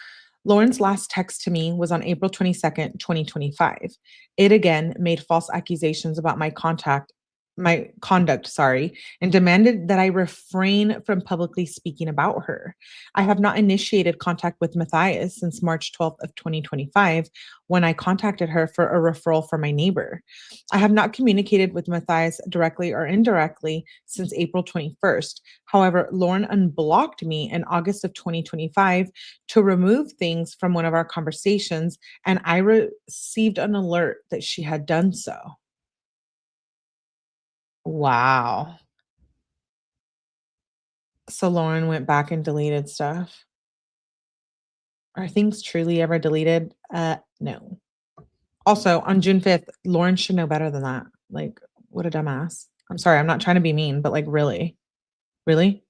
Lauren's last text to me was on April 22nd, 2025. It again made false accusations about my conduct, and demanded that I refrain from publicly speaking about her. I have not initiated contact with Matthias since March 12th of 2025 when I contacted her for a referral from my neighbor. I have not communicated with Matthias directly or indirectly since April 21st. However, Lauren unblocked me in August of 2025 to remove things from one of our conversations, and I received an alert that she had done so. Wow. So Lauren went back and deleted stuff. Are things truly ever deleted? No. Also, on June 5th, Lauren should know better than that. Like, what a dumbass. I'm sorry, I'm not trying to be mean, but like, really? Really?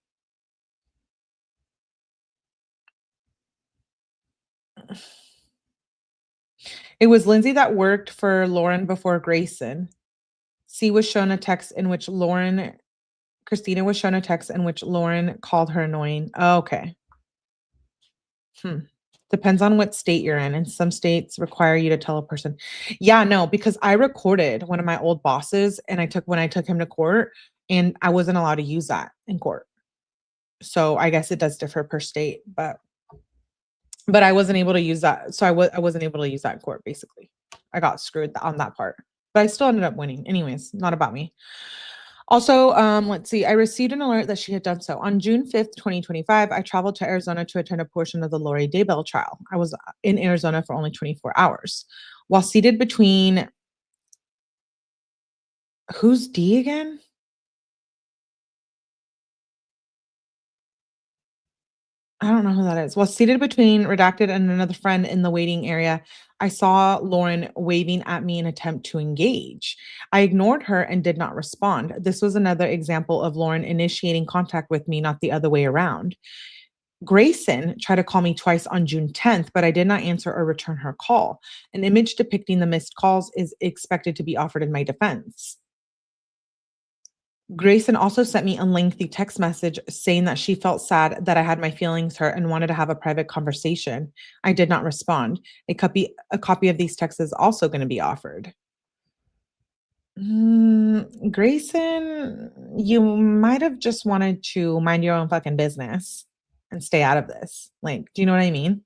It was Lindsay that worked for Lauren before Grayson. C was shown a text in which Christina was shown a text in which Lauren called her annoying. Oh, okay. Depends on what state you're in. And some states require you to tell a person. Yeah, no, because I recorded one of my old bosses and when I took him to court, and I wasn't allowed to use that in court. So I guess it does differ per state, but I wasn't able to use that. So I wasn't able to use that in court, basically. I got screwed on that part, but I still ended up winning. Anyways, not about me. Also, let's see. I received an alert that she had done so. On June 5th, 2025, I traveled to Arizona to attend a portion of the Lori Daybell trial. I was in Arizona for only 24 hours. While seated between... Who's D again? I don't know who that is. While seated between Redacted and another friend in the waiting area, I saw Lauren waving at me in attempt to engage. I ignored her and did not respond. This was another example of Lauren initiating contact with me, not the other way around. Grayson tried to call me twice on June 10th, but I did not answer or return her call. An image depicting the missed calls is expected to be offered in my defense. Grayson also sent me a lengthy text message saying that she felt sad that I had my feelings hurt and wanted to have a private conversation. I did not respond. A copy of these texts is also going to be offered. Grayson, you might have just wanted to mind your own fucking business and stay out of this. Like, do you know what I mean?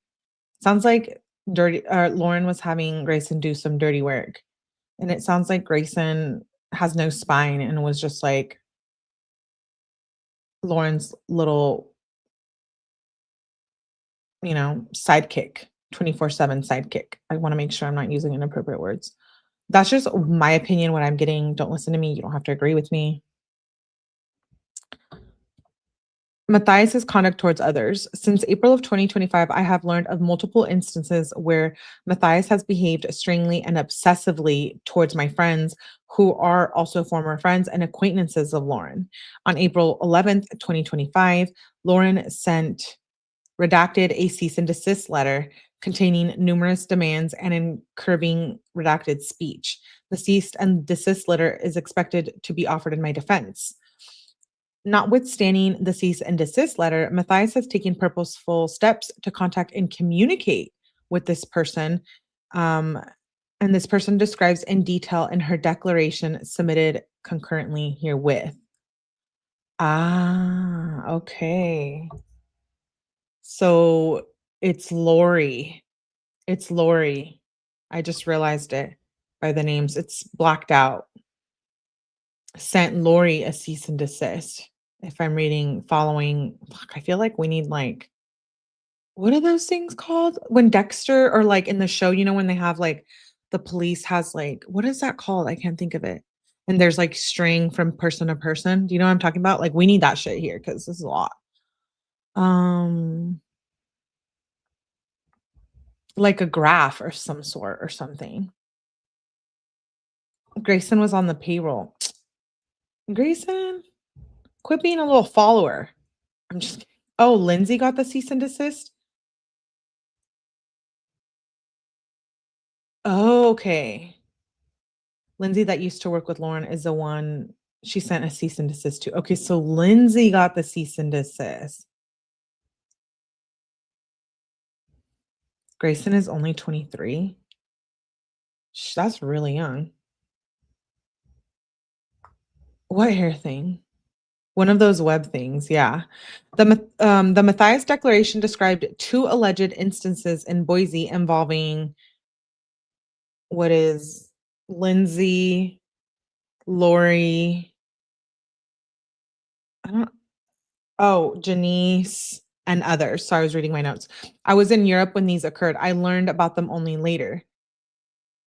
Sounds like Lauren was having Grayson do some dirty work. And it sounds like Grayson has no spine and was just like Lauren's little, sidekick, 24/7 sidekick. I want to make sure I'm not using inappropriate words. That's just my opinion, what I'm getting. Don't listen to me. You don't have to agree with me. Matthias's conduct towards others. Since April of 2025, I have learned of multiple instances where Matthias has behaved strangely and obsessively towards my friends who are also former friends and acquaintances of Lauren. On April 11th, 2025, Lauren sent Redacted a cease and desist letter containing numerous demands and curbing Redacted speech. The cease and desist letter is expected to be offered in my defense. Notwithstanding the cease and desist letter, Matthias has taken purposeful steps to contact and communicate with this person. And this person describes in detail in her declaration submitted concurrently herewith. Ah, okay. So it's Lori. It's Lori. I just realized it by the names. It's blacked out. Sent Lori a cease and desist. If I'm following, I feel like we need what are those things called? When Dexter or in the show, when they have the police has what is that called? I can't think of it. And there's string from person to person. Do you know what I'm talking about? We need that shit here because this is a lot. Like a graph or some sort or something. Grayson was on the payroll. Grayson, quit being a little follower. I'm just kidding. Oh, Lindsay got the cease and desist? Oh, okay. Lindsay that used to work with Lauren is the one she sent a cease and desist to. Okay, so Lindsay got the cease and desist. Grayson is only 23. That's really young. What hair thing? One of those web things, yeah. The Matthias declaration described 2 alleged instances in Boise involving what is Lindsay, Lori, Janice, and others. So I was reading my notes. I was in Europe when these occurred. I learned about them only later.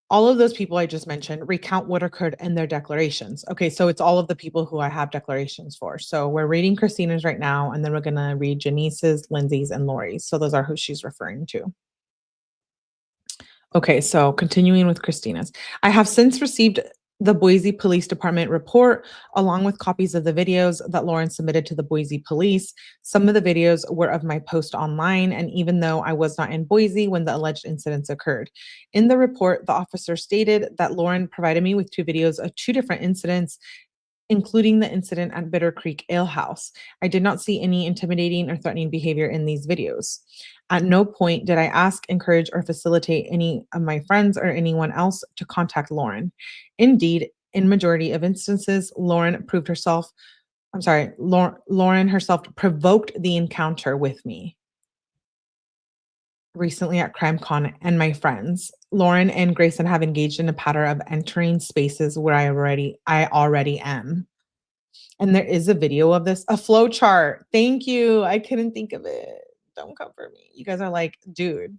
All of those people I just mentioned recount what occurred in their declarations. Okay, so it's all of the people who I have declarations for. So we're reading Christina's right now, and then we're going to read Janice's, Lindsay's, and Lori's. So those are who she's referring to. Okay, so continuing with Christina's. I have since received the Boise Police Department report, along with copies of the videos that Lauren submitted to the Boise police. Some of the videos were of my post online, and even though I was not in Boise when the alleged incidents occurred. In the report, the officer stated that Lauren provided me with 2 videos of 2 different incidents, including the incident at Bitter Creek Ale House. I did not see any intimidating or threatening behavior in these videos. At no point did I ask, encourage, or facilitate any of my friends or anyone else to contact Lauren. Indeed, in majority of instances, Lauren herself provoked the encounter with me. Recently at CrimeCon and my friends, Lauren and Grayson have engaged in a pattern of entering spaces where I already am. And there is a video of this, a flow chart. Thank you. I couldn't think of it. Don't come for me. You guys are like, dude,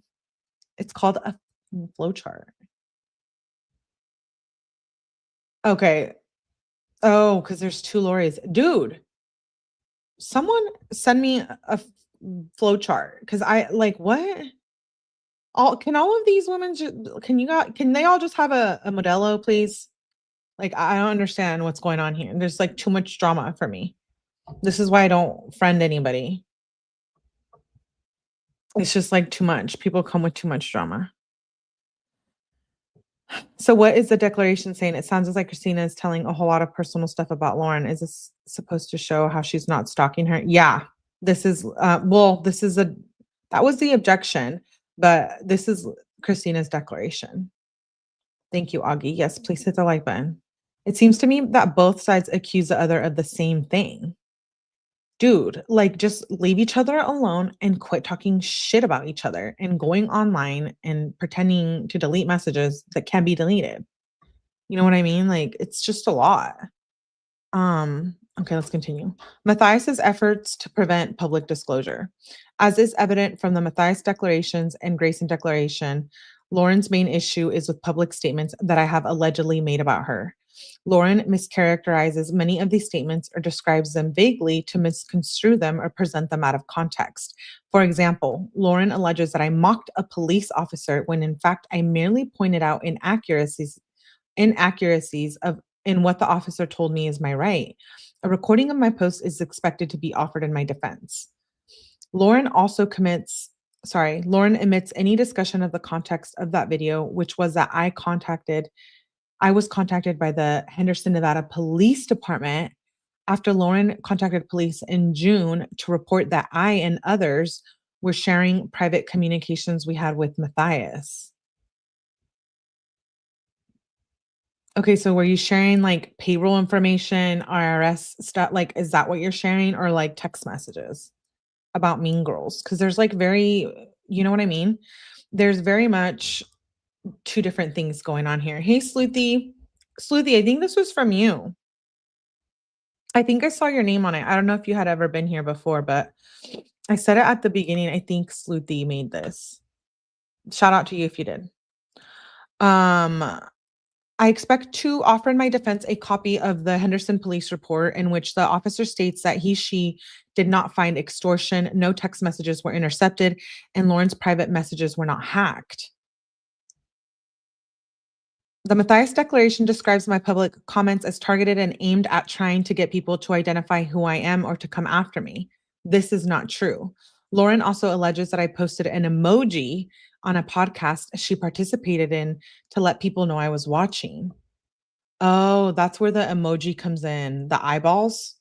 it's called a flow chart. Okay. Oh, because there's 2 Lauries. Dude, someone send me a flow chart. Because I like what? Can all of these women can they all just have a Modelo, please? Like, I don't understand what's going on here. There's like too much drama for me. This is why I don't friend anybody. It's just like too much. People come with too much drama. So what is the declaration saying? It sounds like Christina is telling a whole lot of personal stuff about Lauren. Is this supposed to show how she's not stalking her? Yeah, this is, that was the objection, but this is Christina's declaration. Thank you, Augie. Yes, please hit the like button. It seems to me that both sides accuse the other of the same thing. Dude, like, just leave each other alone and quit talking shit about each other and going online and pretending to delete messages that can be deleted. You know what I mean? Like, it's just a lot. Okay, let's continue. Matthias's efforts to prevent public disclosure. As is evident from the Matthias declarations and Grayson declaration, Lauren's main issue is with public statements that I have allegedly made about her. Lauren mischaracterizes many of these statements or describes them vaguely to misconstrue them or present them out of context. For example, Lauren alleges that I mocked a police officer when in fact I merely pointed out inaccuracies in what the officer told me is my right. A recording of my post is expected to be offered in my defense. Lauren omits any discussion of the context of that video, which was that I was contacted by the Henderson, Nevada Police Department after Lauren contacted police in June to report that I and others were sharing private communications we had with Matthias. Okay, so were you sharing like payroll information, IRS stuff? Like, is that what you're sharing, or like text messages about Mean Girls? Because there's like you know what I mean? There's very much 2 different things going on here. Hey, Sleuthy, I think this was from you. I think I saw your name on it. I don't know if you had ever been here before, but I said it at the beginning. I think Sleuthy made this. Shout out to you if you did. I expect to offer in my defense a copy of the Henderson police report in which the officer states that she did not find extortion, no text messages were intercepted, and Lauren's private messages were not hacked. The Matthias declaration describes my public comments as targeted and aimed at trying to get people to identify who I am or to come after me. This is not true. Lauren also alleges that I posted an emoji on a podcast she participated in to let people know I was watching. Oh, that's where the emoji comes in. The eyeballs?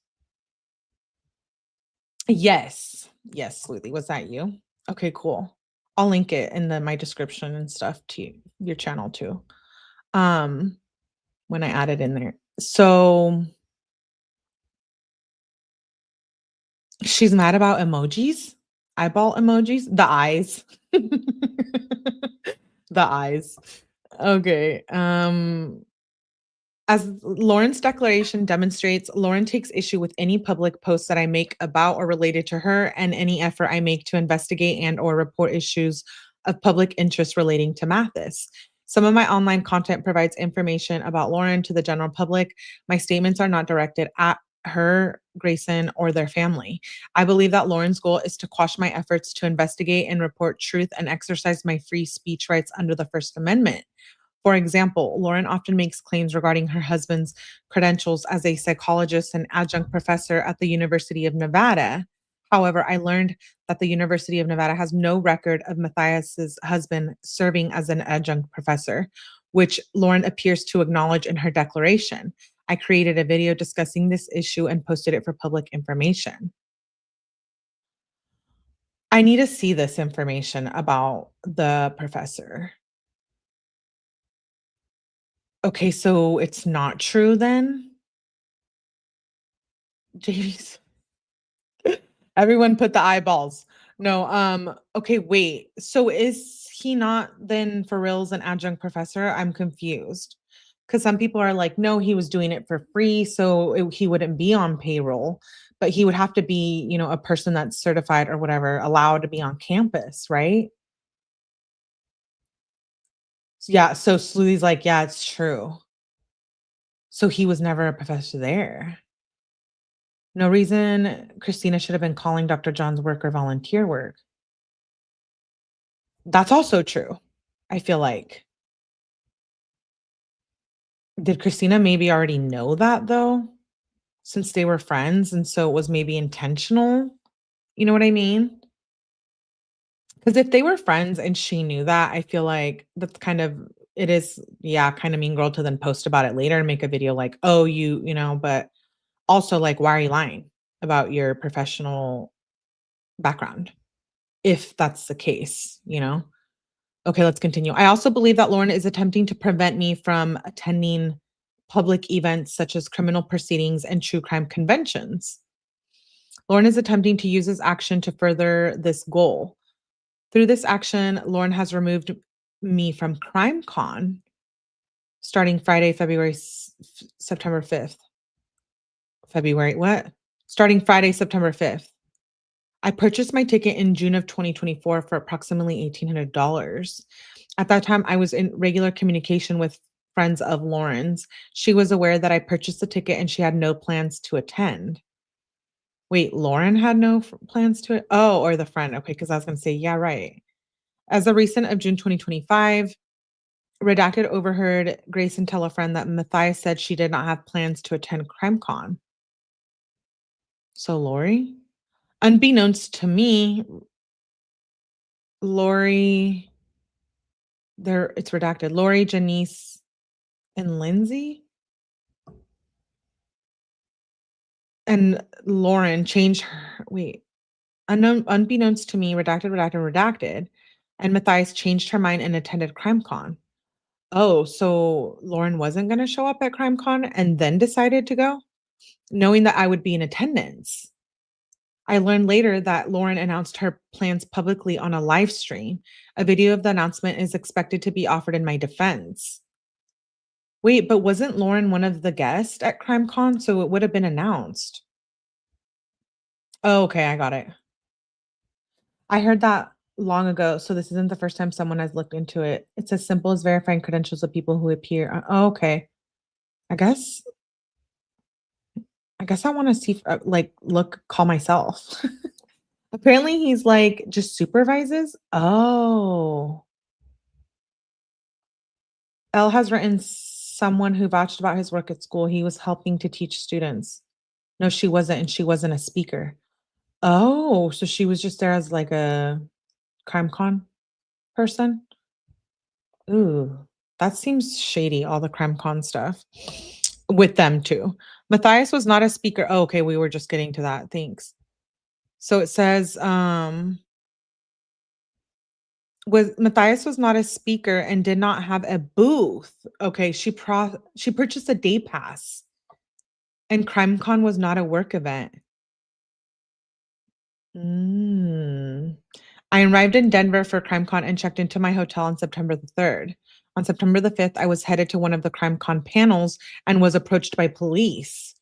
Yes. Yes, Sleuthy. Was that you? Okay, cool. I'll link it in my description and stuff to your channel too. When I add it in there. So she's mad about emojis, eyeball emojis, the eyes, the eyes. Okay. As Lauren's declaration demonstrates, Lauren takes issue with any public posts that I make about or related to her and any effort I make to investigate and or report issues of public interest relating to Mathis. Some of my online content provides information about Lauren to the general public. My statements are not directed at her, Grayson, or their family. I believe that Lauren's goal is to quash my efforts to investigate and report truth and exercise my free speech rights under the First Amendment. For example, Lauren often makes claims regarding her husband's credentials as a psychologist and adjunct professor at the University of Nevada. However, I learned that the University of Nevada has no record of Matthias's husband serving as an adjunct professor, which Lauren appears to acknowledge in her declaration. I created a video discussing this issue and posted it for public information. I need to see this information about the professor. Okay, so it's not true then? Jeez. Everyone put the eyeballs. No, okay, wait. So is he not then for reals an adjunct professor? I'm confused. Because some people are like, no, he was doing it for free, so he wouldn't be on payroll, but he would have to be, a person that's certified or whatever, allowed to be on campus, right? Yeah, so Sleuthie's like, yeah, it's true. So he was never a professor there. No reason Christina should have been calling Dr. John's work or volunteer work. That's also true, I feel like. Did Christina maybe already know that though? Since they were friends, and so it was maybe intentional? You know what I mean? Because if they were friends and she knew that, I feel like that's it is, yeah, kind of mean girl to then post about it later and make a video like, oh, but also like, why are you lying about your professional background? If that's the case, Okay, let's continue. I also believe that Lauren is attempting to prevent me from attending public events such as criminal proceedings and true crime conventions. Lauren is attempting to use this action to further this goal. Through this action, Lauren has removed me from CrimeCon starting Friday, September 5th. February, what? Starting Friday, September 5th. I purchased my ticket in June of 2024 for approximately $1,800. At that time, I was in regular communication with friends of Lauren's. She was aware that I purchased the ticket and she had no plans to attend. Wait, Lauren had no plans to it? Oh, or the friend. Okay, because I was going to say, yeah, right. As a recent of June 2025, Redacted overheard Grayson tell a friend that Matthias said she did not have plans to attend CrimeCon. So Lori? Unbeknownst to me, Lori, it's redacted. Lori, Janice, and Lindsay? And Lauren changed her, unbeknownst to me, redacted, and Matthias changed her mind and attended CrimeCon. Oh, so Lauren wasn't going to show up at CrimeCon and then decided to go, knowing that I would be in attendance. I learned later that Lauren announced her plans publicly on a live stream. A video of the announcement is expected to be offered in my defense. Wait, but wasn't Lauren one of the guests at CrimeCon? So it would have been announced. Oh, okay, I got it. I heard that long ago, so this isn't the first time someone has looked into it. It's as simple as verifying credentials of people who appear. Oh, okay. I guess I want to see, call myself. Apparently he's like just supervises. Oh. Elle has written someone who vouched about his work at school. He was helping to teach students. No, she wasn't, and she wasn't a speaker. Oh, so she was just there as like a CrimeCon person? Ooh, that seems shady, all the CrimeCon stuff. With them too. Matthias was not a speaker. Oh, okay, we were just getting to that. Thanks. So it says, Matthias was not a speaker and did not have a booth. Okay, she purchased a day pass. And CrimeCon was not a work event. I arrived in Denver for CrimeCon and checked into my hotel on September the 3rd. On September the 5th, I was headed to one of the CrimeCon panels and was approached by police.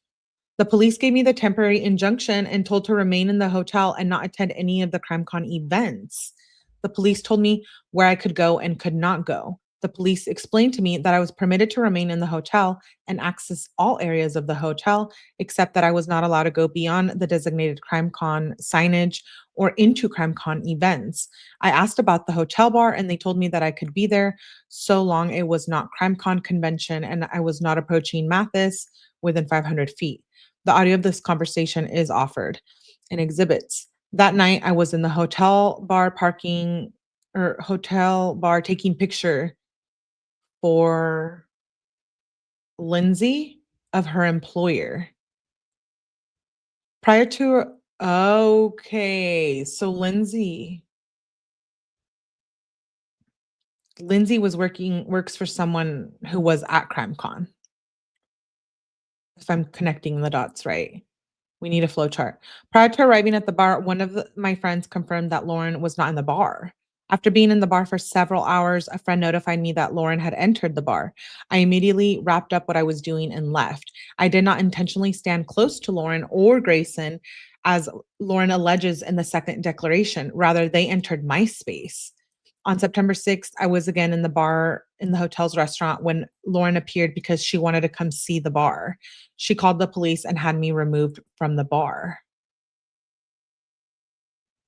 The police gave me the temporary injunction and told to remain in the hotel and not attend any of the CrimeCon events. The police told me where I could go and could not go. The police explained to me that I was permitted to remain in the hotel and access all areas of the hotel, except that I was not allowed to go beyond the designated CrimeCon signage or into CrimeCon events. I asked about the hotel bar and they told me that I could be there so long it was not CrimeCon convention and I was not approaching Mathis within 500 feet. The audio of this conversation is offered in exhibits. That night I was in the hotel bar taking picture for Lindsay of her employer. Prior to okay, so Lindsay works for someone who was at CrimeCon. If I'm connecting the dots right. We need a flow chart. Prior to arriving at the bar, one of my friends confirmed that Lauren was not in the bar. After being in the bar for several hours, a friend notified me that Lauren had entered the bar. I immediately wrapped up what I was doing and left. I did not intentionally stand close to Lauren or Grayson, as Lauren alleges in the second declaration. Rather, they entered my space. On September 6th, I was again in the bar in the hotel's restaurant when Lauren appeared because she wanted to come see the bar. She called the police and had me removed from the bar.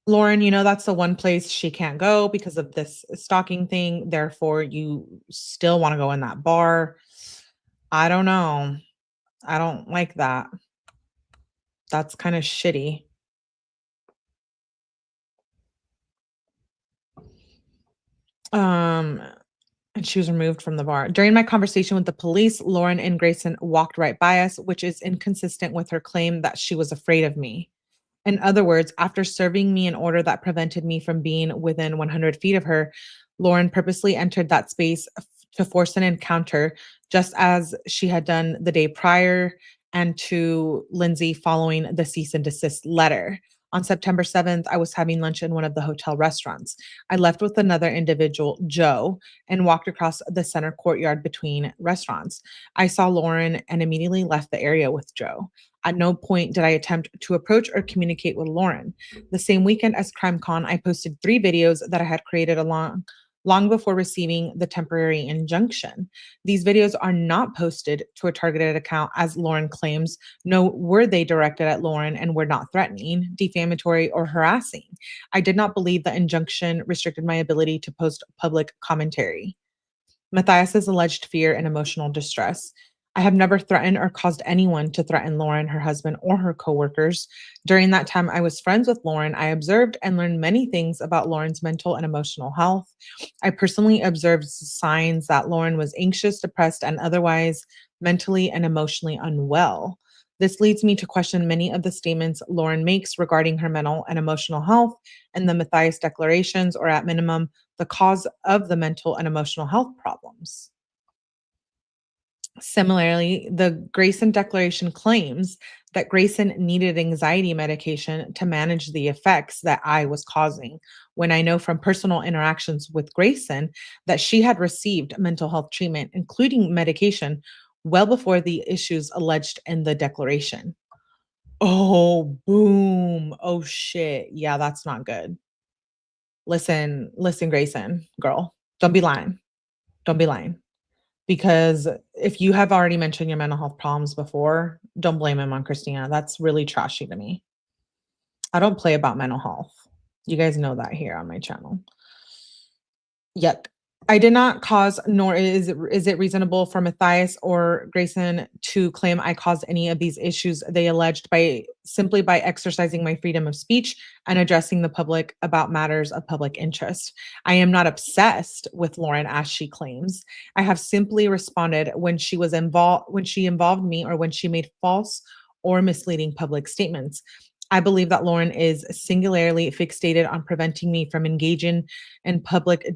Lauren, you know that's the one place she can't go because of this stalking thing. Therefore, you still want to go in that bar. I don't know. I don't like that. That's kind of shitty. And she was removed from the bar. During my conversation with the police, Lauren and Grayson walked right by us, which is inconsistent with her claim that she was afraid of me. In other words, after serving me an order that prevented me from being within 100 feet of her, Lauren purposely entered that space to force an encounter, just as she had done the day prior and to Lindsay following the cease and desist letter. On September 7th, I was having lunch in one of the hotel restaurants. I left with another individual, Joe, and walked across the center courtyard between restaurants. I saw Lauren and immediately left the area with Joe. At no point did I attempt to approach or communicate with Lauren. The same weekend as CrimeCon, I posted 3 videos that I had created long before receiving the temporary injunction. These videos are not posted to a targeted account as Lauren claims, nor were they directed at Lauren and were not threatening, defamatory, or harassing. I did not believe the injunction restricted my ability to post public commentary. Matthias's alleged fear and emotional distress. I have never threatened or caused anyone to threaten Lauren, her husband, or her coworkers. During that time I was friends with Lauren, I observed and learned many things about Lauren's mental and emotional health. I personally observed signs that Lauren was anxious, depressed, and otherwise mentally and emotionally unwell. This leads me to question many of the statements Lauren makes regarding her mental and emotional health and the Matthias declarations, or at minimum, the cause of the mental and emotional health problems. Similarly, the Grayson declaration claims that Grayson needed anxiety medication to manage the effects that I was causing, when I know from personal interactions with Grayson that she had received mental health treatment, including medication, well before the issues alleged in the declaration. Oh, boom. Oh, shit. Yeah, that's not good. Listen, Grayson, girl, don't be lying. Don't be lying. Because if you have already mentioned your mental health problems before, don't blame him on Christina. That's really trashy to me. I don't play about mental health. You guys know that here on my channel. Yuck. I did not cause, nor is it reasonable for Matthias or Grayson to claim I caused any of these issues they alleged simply by exercising my freedom of speech and addressing the public about matters of public interest. I am not obsessed with Lauren as she claims. I have simply responded when she involved me, or when she made false or misleading public statements. I believe that Lauren is singularly fixated on preventing me from engaging in public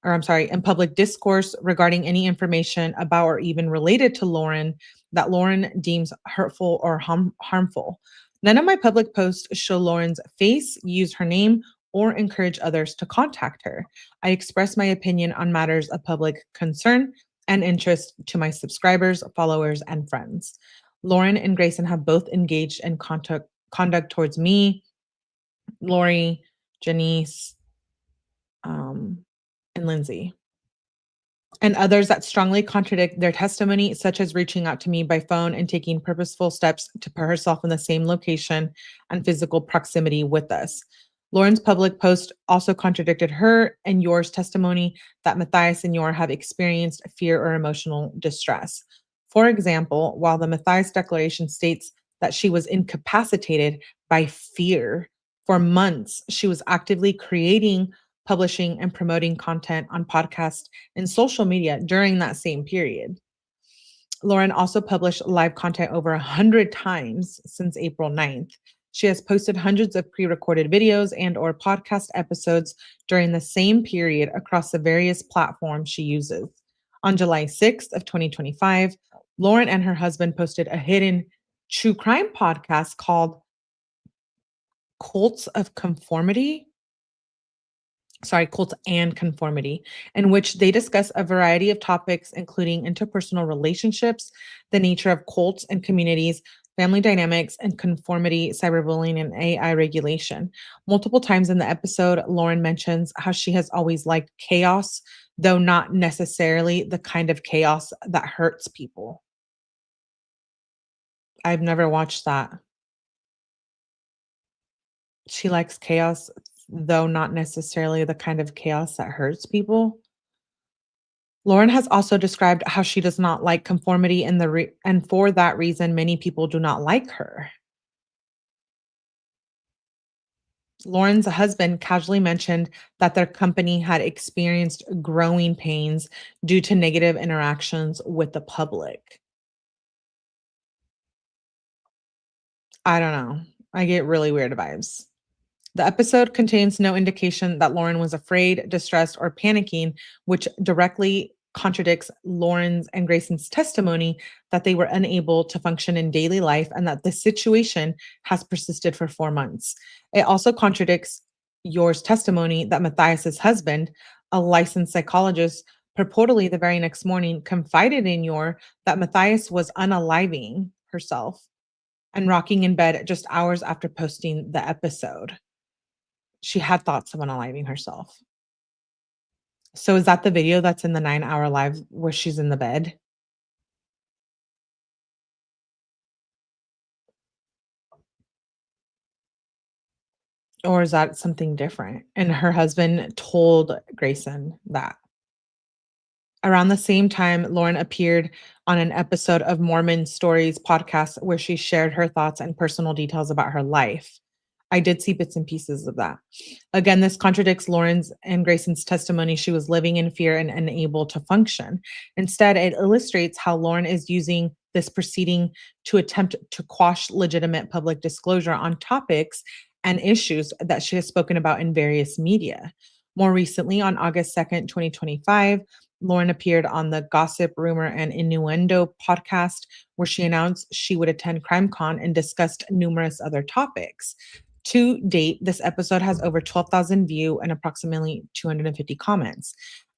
in public discourse regarding any information about or even related to Lauren that Lauren deems hurtful or harmful. None of my public posts show Lauren's face, use her name, or encourage others to contact her. I express my opinion on matters of public concern and interest to my subscribers, followers, and friends. Lauren and Grayson have both engaged in conduct towards me, Lori, Janice, and Lindsay. and others that strongly contradict their testimony, such as reaching out to me by phone and taking purposeful steps to put herself in the same location and physical proximity with us. Lauren's public post also contradicted her and yours testimony that Matthias and Yor have experienced fear or emotional distress. For example, while the Matthias declaration states that she was incapacitated by fear for months, she was actively creating, publishing, and promoting content on podcasts and social media during that same period. Lauren also published live content over 100 times since April 9th. She has posted hundreds of pre-recorded videos and or podcast episodes during the same period across the various platforms she uses. On July 6th of 2025, Lauren and her husband posted a hidden true crime podcast called Cults and Conformity, in which they discuss a variety of topics, including interpersonal relationships, the nature of cults and communities, family dynamics, and conformity, cyberbullying, and AI regulation. Multiple times in the episode, Lauren mentions how she has always liked chaos, though not necessarily the kind of chaos that hurts people. I've never watched that. She likes chaos, though not necessarily the kind of chaos that hurts people. Lauren has also described how she does not like conformity and for that reason, many people do not like her. Lauren's husband casually mentioned that their company had experienced growing pains due to negative interactions with the public. I don't know. I get really weird vibes. The episode contains no indication that Lauren was afraid, distressed, or panicking, which directly contradicts Lauren's and Grayson's testimony that they were unable to function in daily life and that the situation has persisted for 4 months. It also contradicts Yor's testimony that Matthias's husband, a licensed psychologist, purportedly the very next morning confided in Yor that Matthias was unaliving herself and rocking in bed just hours after posting the episode. She had thoughts of unaliving herself. So is that the video that's in the 9-hour live where she's in the bed? Or is that something different? And her husband told Grayson that. Around the same time, Lauren appeared on an episode of Mormon Stories podcast where she shared her thoughts and personal details about her life. I did see bits and pieces of that. Again, this contradicts Lauren's and Grayson's testimony she was living in fear and unable to function. Instead, it illustrates how Lauren is using this proceeding to attempt to quash legitimate public disclosure on topics and issues that she has spoken about in various media. More recently, on August 2nd, 2025, Lauren appeared on the Gossip, Rumor, and Innuendo podcast, where she announced she would attend CrimeCon and discussed numerous other topics. To date, this episode has over 12,000 views and approximately 250 comments.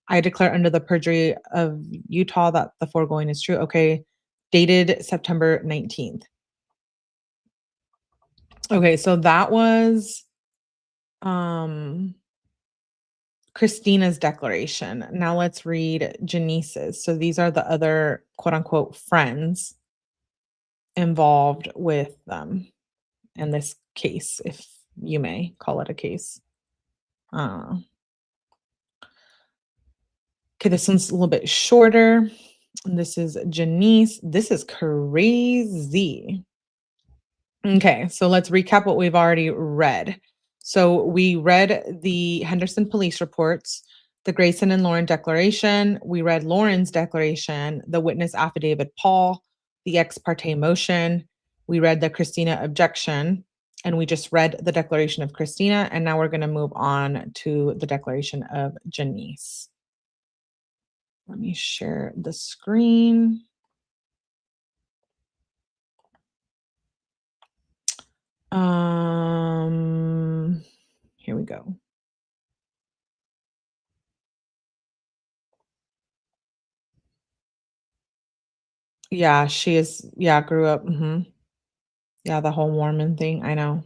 I declare under the perjury of Utah that the foregoing is true. Okay, dated September 19th. Okay, so that was Christina's declaration. Now let's read Janice's. So these are the other quote unquote friends involved with them in this case, if you may call it a case. Okay, this one's a little bit shorter. And this is Janice. This is crazy. Okay, so let's recap what we've already read. So we read the Henderson police reports, the Grayson and Lauren declaration. We read Lauren's declaration, the witness affidavit Paul, the ex parte motion. We read the Christina objection, and we just read the declaration of Christina. And now we're going to move on to the declaration of Janice. Let me share the screen. Here we go. Yeah, she is. Yeah, grew up. Yeah, the whole Mormon thing. I know.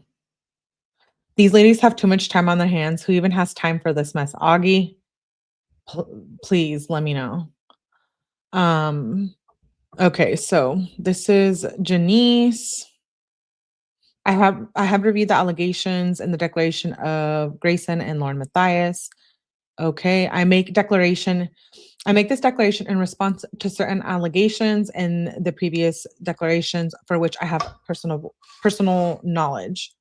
These ladies have too much time on their hands. Who even has time for this mess? Augie, please let me know. Okay, so this is Janice. I have reviewed the allegations in the declaration of Grayson and Lauren Matthias. Okay, I make this declaration in response to certain allegations in the previous declarations for which I have personal knowledge.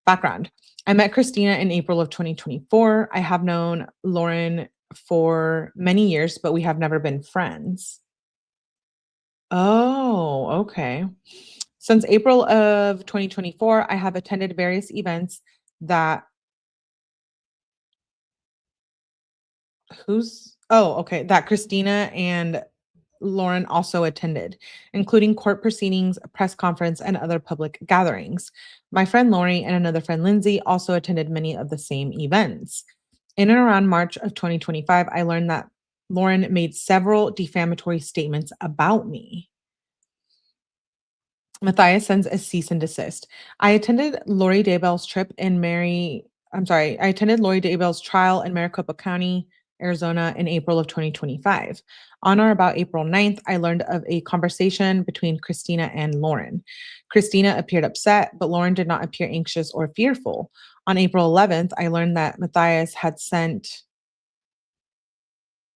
Background. I met Christina in April of 2024. I have known Lauren for many years, but we have never been friends. Oh, okay. Since April of 2024, I have attended various events that that Christina and Lauren also attended, including court proceedings, a press conference, and other public gatherings. My friend Lori and another friend Lindsay also attended many of the same events. In and around March of 2025, I learned that Lauren made several defamatory statements about me. Matthias sends a cease and desist. I attended Lori Daybell's trial in Maricopa County, Arizona in April of 2025. On or about April 9th, I learned of a conversation between Christina and Lauren. Christina appeared upset, but Lauren did not appear anxious or fearful. On April 11th, I learned that Matthias had sent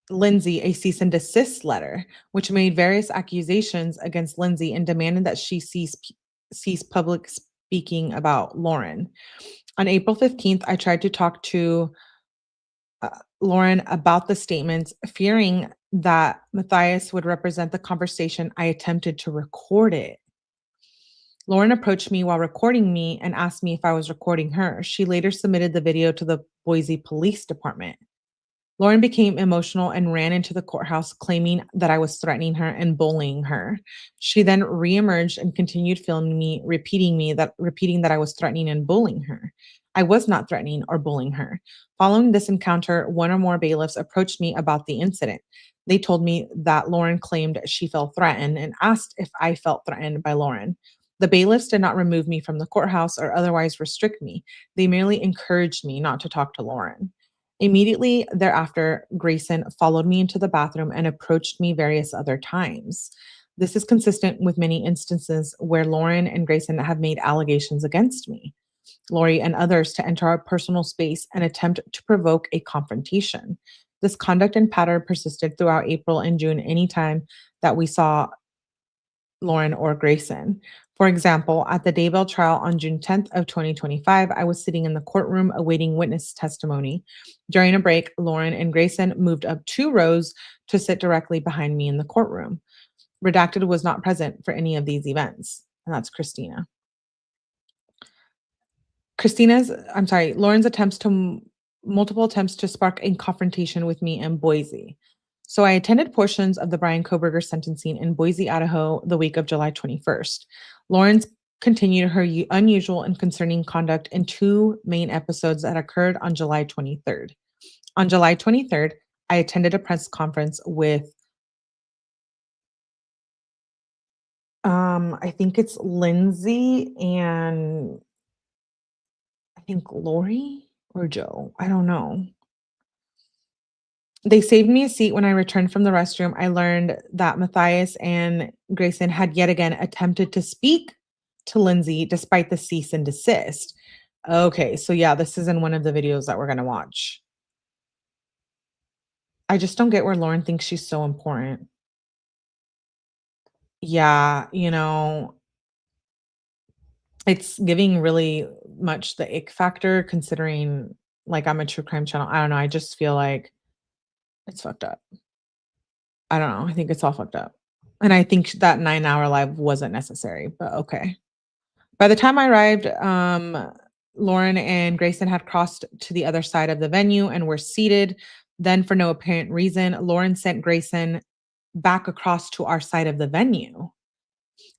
Lindsay a cease and desist letter, which made various accusations against Lindsay and demanded that she cease public speaking about Lauren. On April 15th, I tried to talk to Lauren about the statements, fearing that Matthias would represent the conversation. I attempted to record it. Lauren approached me while recording me and asked me if I was recording her. She later submitted the video to the Boise Police Department. Lauren became emotional and ran into the courthouse claiming that I was threatening her and bullying her. She then reemerged and continued filming me, repeating that I was threatening and bullying her. I was not threatening or bullying her. Following this encounter, one or more bailiffs approached me about the incident. They told me that Lauren claimed she felt threatened and asked if I felt threatened by Lauren. The bailiffs did not remove me from the courthouse or otherwise restrict me. They merely encouraged me not to talk to Lauren. Immediately thereafter, Grayson followed me into the bathroom and approached me various other times. This is consistent with many instances where Lauren and Grayson have made allegations against me, Lori and others, to enter our personal space and attempt to provoke a confrontation. This conduct and pattern persisted throughout April and June anytime that we saw Lauren or Grayson. For example, at the Daybell trial on June 10th of 2025, I was sitting in the courtroom awaiting witness testimony. During a break, Lauren and Grayson moved up 2 rows to sit directly behind me in the courtroom. Redacted was not present for any of these events. And that's Christina. Lauren's multiple attempts to spark a confrontation with me in Boise. So I attended portions of the 𝐼𝐸 sentencing in Boise, Idaho, the week of July 21st. Lawrence continued her unusual and concerning conduct in 2 main episodes that occurred on July 23rd. On July 23rd, I attended a press conference with, I think it's Lindsay and I think Lori or Joe. I don't know. They saved me a seat when I returned from the restroom. I learned that Matthias and Grayson had yet again attempted to speak to Lindsay despite the cease and desist. Okay, so yeah, this is in one of the videos that we're going to watch. I just don't get where Lauren thinks she's so important. Yeah, it's giving really much the ick factor considering like I'm a true crime channel. I don't know. I just feel like it's fucked up. I don't know. I think it's all fucked up. And I think that 9-hour live wasn't necessary, but okay. By the time I arrived, Lauren and Grayson had crossed to the other side of the venue and were seated. Then, for no apparent reason, Lauren sent Grayson back across to our side of the venue.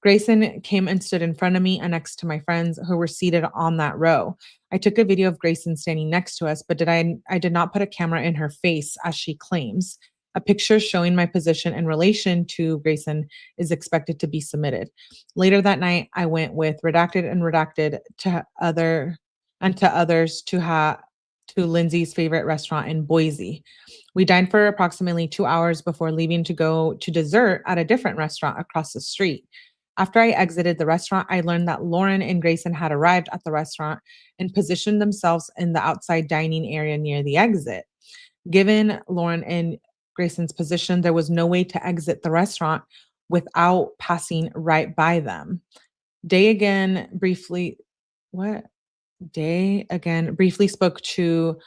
Grayson came and stood in front of me and next to my friends who were seated on that row. I took a video of Grayson standing next to us, but I did not put a camera in her face as she claims. A picture showing my position in relation to Grayson is expected to be submitted. Later that night, I went with redacted to others to to Lindsay's favorite restaurant in Boise. We dined for approximately 2 hours before leaving to go to dessert at a different restaurant across the street. After I exited the restaurant, I learned that Lauren and Grayson had arrived at the restaurant and positioned themselves in the outside dining area near the exit. Given Lauren and Grayson's position, there was no way to exit the restaurant without passing right by them. Day again briefly spoke to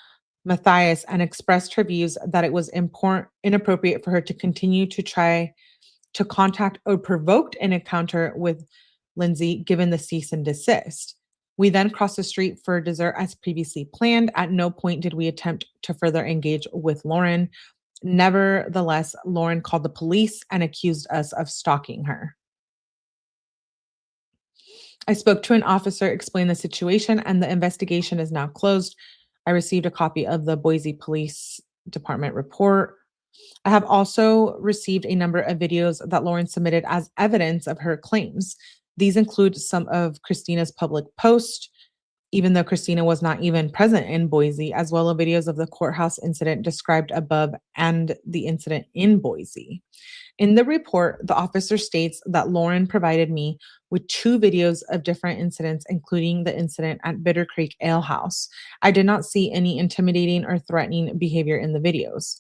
Matthias and expressed her views that it was inappropriate for her to continue to try to contact or provoked an encounter with Lindsay given the cease and desist. We then crossed the street for dessert as previously planned. At no point did we attempt to further engage with Lauren. Nevertheless, Lauren called the police and accused us of stalking her. I spoke to an officer, explained the situation, and the investigation is now closed. I received a copy of the Boise Police Department report. I have also received a number of videos that Lauren submitted as evidence of her claims. These include some of Christina's public posts, even though Christina was not even present in Boise, as well as videos of the courthouse incident described above and the incident in Boise. In the report, the officer states that Lauren provided me with 2 videos of different incidents, including the incident at Bitter Creek Ale House. I did not see any intimidating or threatening behavior in the videos.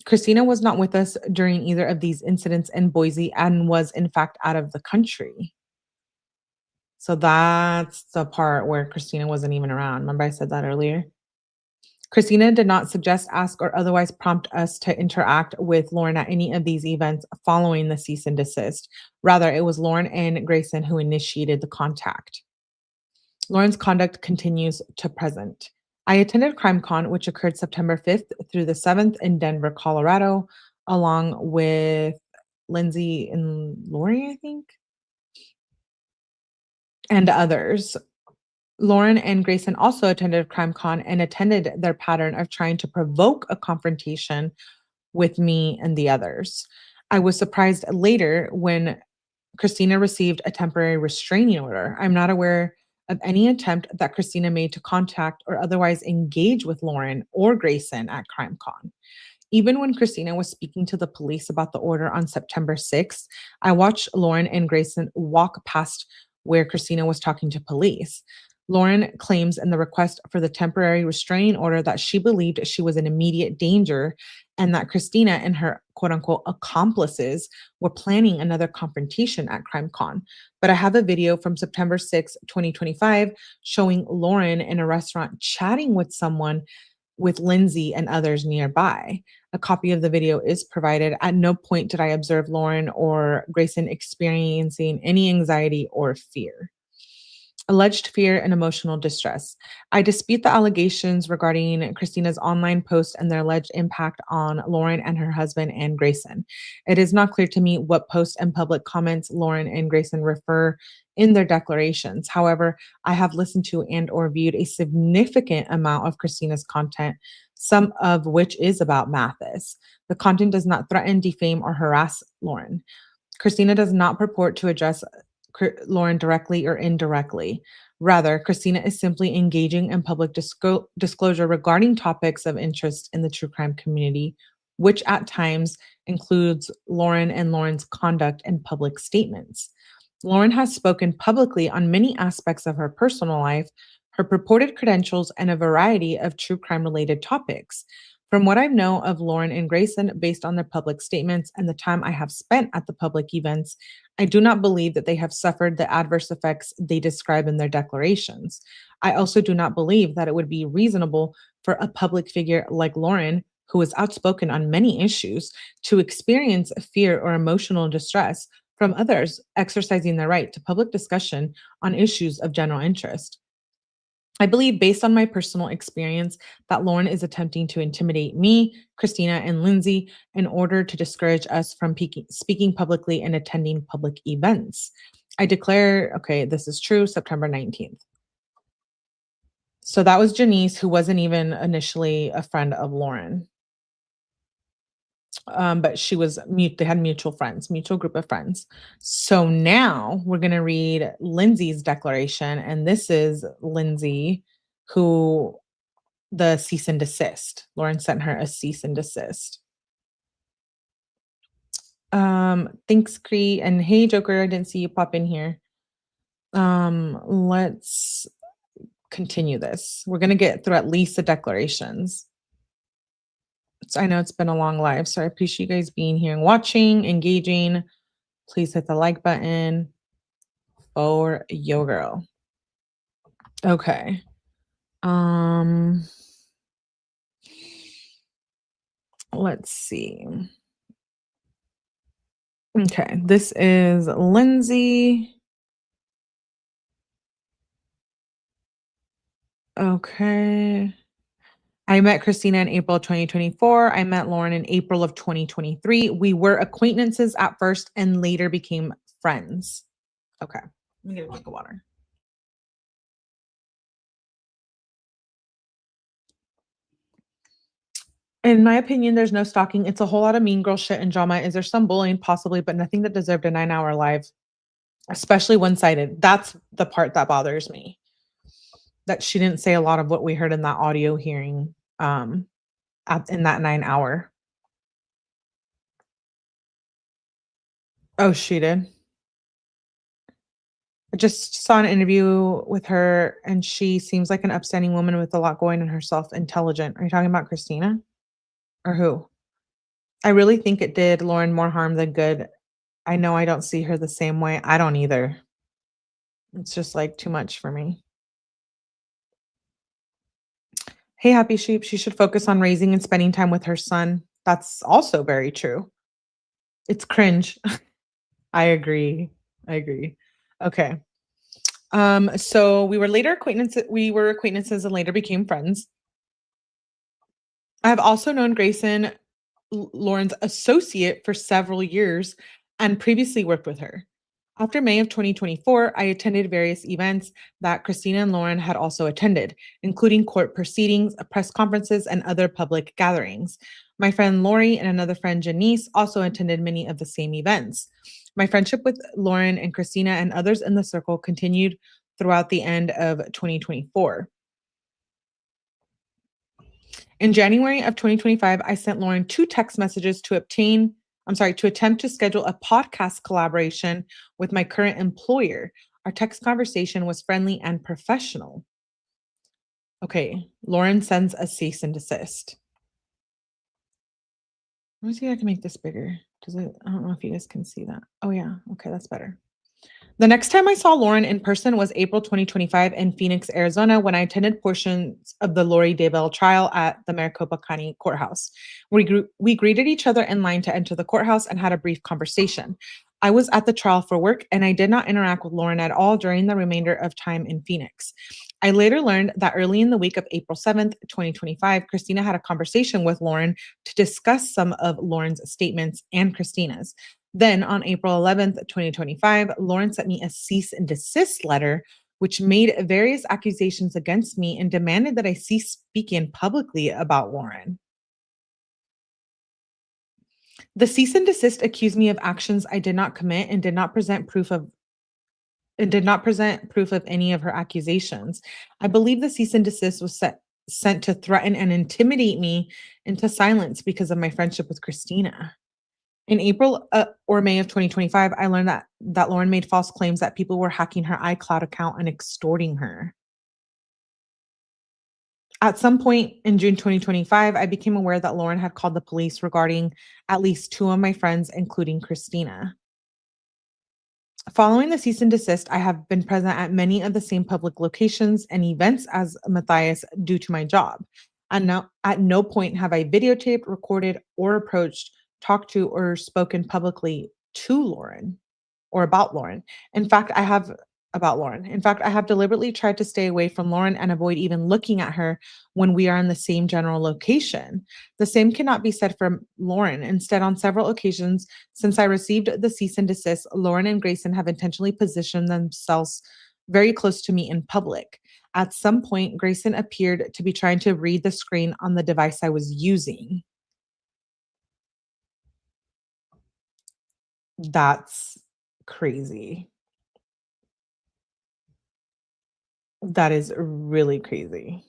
Christina was not with us during either of these incidents in Boise and was, in fact, out of the country. So that's the part where Christina wasn't even around. Remember I said that earlier? Christina did not suggest, ask, or otherwise prompt us to interact with Lauren at any of these events following the cease and desist. Rather, it was Lauren and Grayson who initiated the contact. Lauren's conduct continues to present. I attended CrimeCon, which occurred September 5th through the 7th in Denver, Colorado, along with Lindsay and Lori, I think, and others. Lauren and Grayson also attended CrimeCon and attended their pattern of trying to provoke a confrontation with me and the others. I was surprised later when Christina received a temporary restraining order. I'm not aware of any attempt that Christina made to contact or otherwise engage with Lauren or Grayson at CrimeCon. Even when Christina was speaking to the police about the order on September 6th, I watched Lauren and Grayson walk past where Christina was talking to police. Lauren claims in the request for the temporary restraining order that she believed she was in immediate danger and that Christina and her quote-unquote accomplices were planning another confrontation at CrimeCon. But I have a video from September 6, 2025 showing Lauren in a restaurant chatting with someone with Lindsay and others nearby. A copy of the video is provided. At no point did I observe Lauren or Grayson experiencing any anxiety or fear. Alleged fear and emotional distress. I dispute the allegations regarding Christina's online posts and their alleged impact on Lauren and her husband and Grayson. It is not clear to me what posts and public comments Lauren and Grayson refer in their declarations. However, I have listened to and or viewed a significant amount of Christina's content, some of which is about Mathis. The content does not threaten, defame, or harass Lauren. Christina does not purport to address Lauren directly or indirectly. Rather, Christina is simply engaging in public disclosure regarding topics of interest in the true crime community, which at times includes Lauren and Lauren's conduct and public statements. Lauren has spoken publicly on many aspects of her personal life, her purported credentials, and a variety of true crime-related topics. From what I know of Lauren and Grayson, based on their public statements and the time I have spent at the public events, I do not believe that they have suffered the adverse effects they describe in their declarations. I also do not believe that it would be reasonable for a public figure like Lauren, who is outspoken on many issues, to experience fear or emotional distress from others exercising their right to public discussion on issues of general interest. I believe, based on my personal experience, that Lauren is attempting to intimidate me, Christina, and Lindsay in order to discourage us from speaking publicly and attending public events. I declare, okay, this is true, September 19th. So that was Janice, who wasn't even initially a friend of Lauren. But she was they had mutual group of friends. So now we're going to read Lindsay's declaration. And this is Lindsay, who the cease and desist. Lauren sent her a cease and desist. Thanks, Cree. And hey, Joker, I didn't see you pop in here. Let's continue this. We're going to get through at least the declarations. I know it's been a long live, so I appreciate you guys being here and watching, engaging. Please hit the like button for yo girl. Okay. Let's see. Okay, this is Lindsay. Okay. I met Christina in April 2024. I met Lauren in April of 2023. We were acquaintances at first and later became friends. Okay. Let me get a drink of water. In my opinion, there's no stalking. It's a whole lot of mean girl shit and drama. Is there some bullying? Possibly, but nothing that deserved a 9-hour live, especially one-sided. That's the part that bothers me. That she didn't say a lot of what we heard in that audio hearing in that 9-hour. Oh, she did. I just saw an interview with her and she seems like an upstanding woman with a lot going on herself, intelligent. Are you talking about Christina? Or who? I really think it did Lauren more harm than good. I know I don't see her the same way. I don't either. It's just like too much for me. Hey, Happy Sheep, she should focus on raising and spending time with her son. That's also very true. It's cringe. I agree. Okay. So we were acquaintances and later became friends. I've also known Grayson, Lauren's associate, for several years and previously worked with her. After May of 2024, I attended various events that Christina and Lauren had also attended, including court proceedings, press conferences, and other public gatherings. My friend Lori and another friend Janice also attended many of the same events. My friendship with Lauren and Christina and others in the circle continued throughout the end of 2024. In January of 2025, I sent Lauren 2 text messages to attempt to schedule a podcast collaboration with my current employer. Our text conversation was friendly and professional. Okay, Lauren sends a cease and desist. Let me see if I can make this bigger. I don't know if you guys can see that. Oh yeah, okay, that's better. The next time I saw Lauren in person was April 2025 in Phoenix, Arizona, when I attended portions of the Lori Daybell trial at the Maricopa County Courthouse. We greeted each other in line to enter the courthouse and had a brief conversation. I was at the trial for work and I did not interact with Lauren at all during the remainder of time in Phoenix. I later learned that early in the week of April 7th, 2025, Christina had a conversation with Lauren to discuss some of Lauren's statements and Christina's. Then on April 11th, 2025, Lauren sent me a cease and desist letter, which made various accusations against me and demanded that I cease speaking publicly about Lauren. The cease and desist accused me of actions I did not commit and did not present proof of any of her accusations. I believe the cease and desist was sent to threaten and intimidate me into silence because of my friendship with Christina. In April or May of 2025, I learned that Lauren made false claims that people were hacking her iCloud account and extorting her. At some point in June 2025, I became aware that Lauren had called the police regarding at least 2 of my friends, including Christina. Following the cease and desist, I have been present at many of the same public locations and events as Matthias due to my job. And now, at no point have I videotaped, recorded, or approached, talked to, or spoken publicly to Lauren or about Lauren. In fact, I have deliberately tried to stay away from Lauren and avoid even looking at her when we are in the same general location. The same cannot be said for Lauren. Instead, on several occasions since I received the cease and desist, Lauren and Grayson have intentionally positioned themselves very close to me in public. At some point, Grayson appeared to be trying to read the screen on the device I was using. That's crazy. That is really crazy.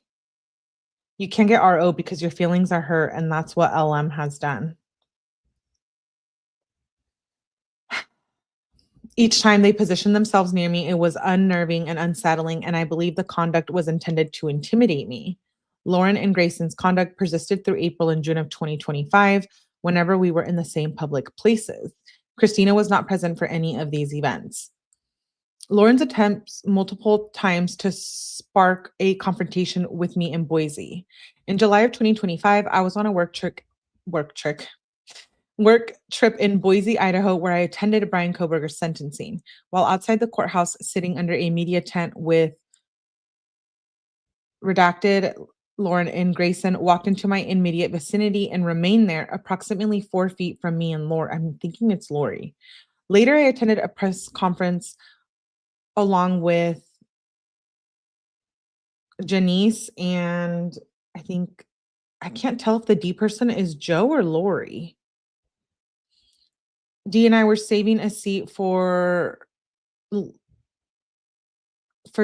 You can't get RO because your feelings are hurt, and that's what LM has done. Each time they positioned themselves near me, it was unnerving and unsettling, and I believe the conduct was intended to intimidate me. Lauren and Grayson's conduct persisted through April and June of 2025, whenever we were in the same public places. Christina was not present for any of these events. Lauren's attempts multiple times to spark a confrontation with me in Boise. In July of 2025, I was on a work trip in Boise, Idaho, where I attended 𝗣𝗥𝐥𝐬𝐸's sentencing. While outside the courthouse, sitting under a media tent with redacted, Lauren and Grayson walked into my immediate vicinity and remained there approximately 4 feet from me and Lori. I'm thinking it's Lori. Later, I attended a press conference along with Janice and I can't tell if the D person is Joe or Lori. D and I were saving a seat for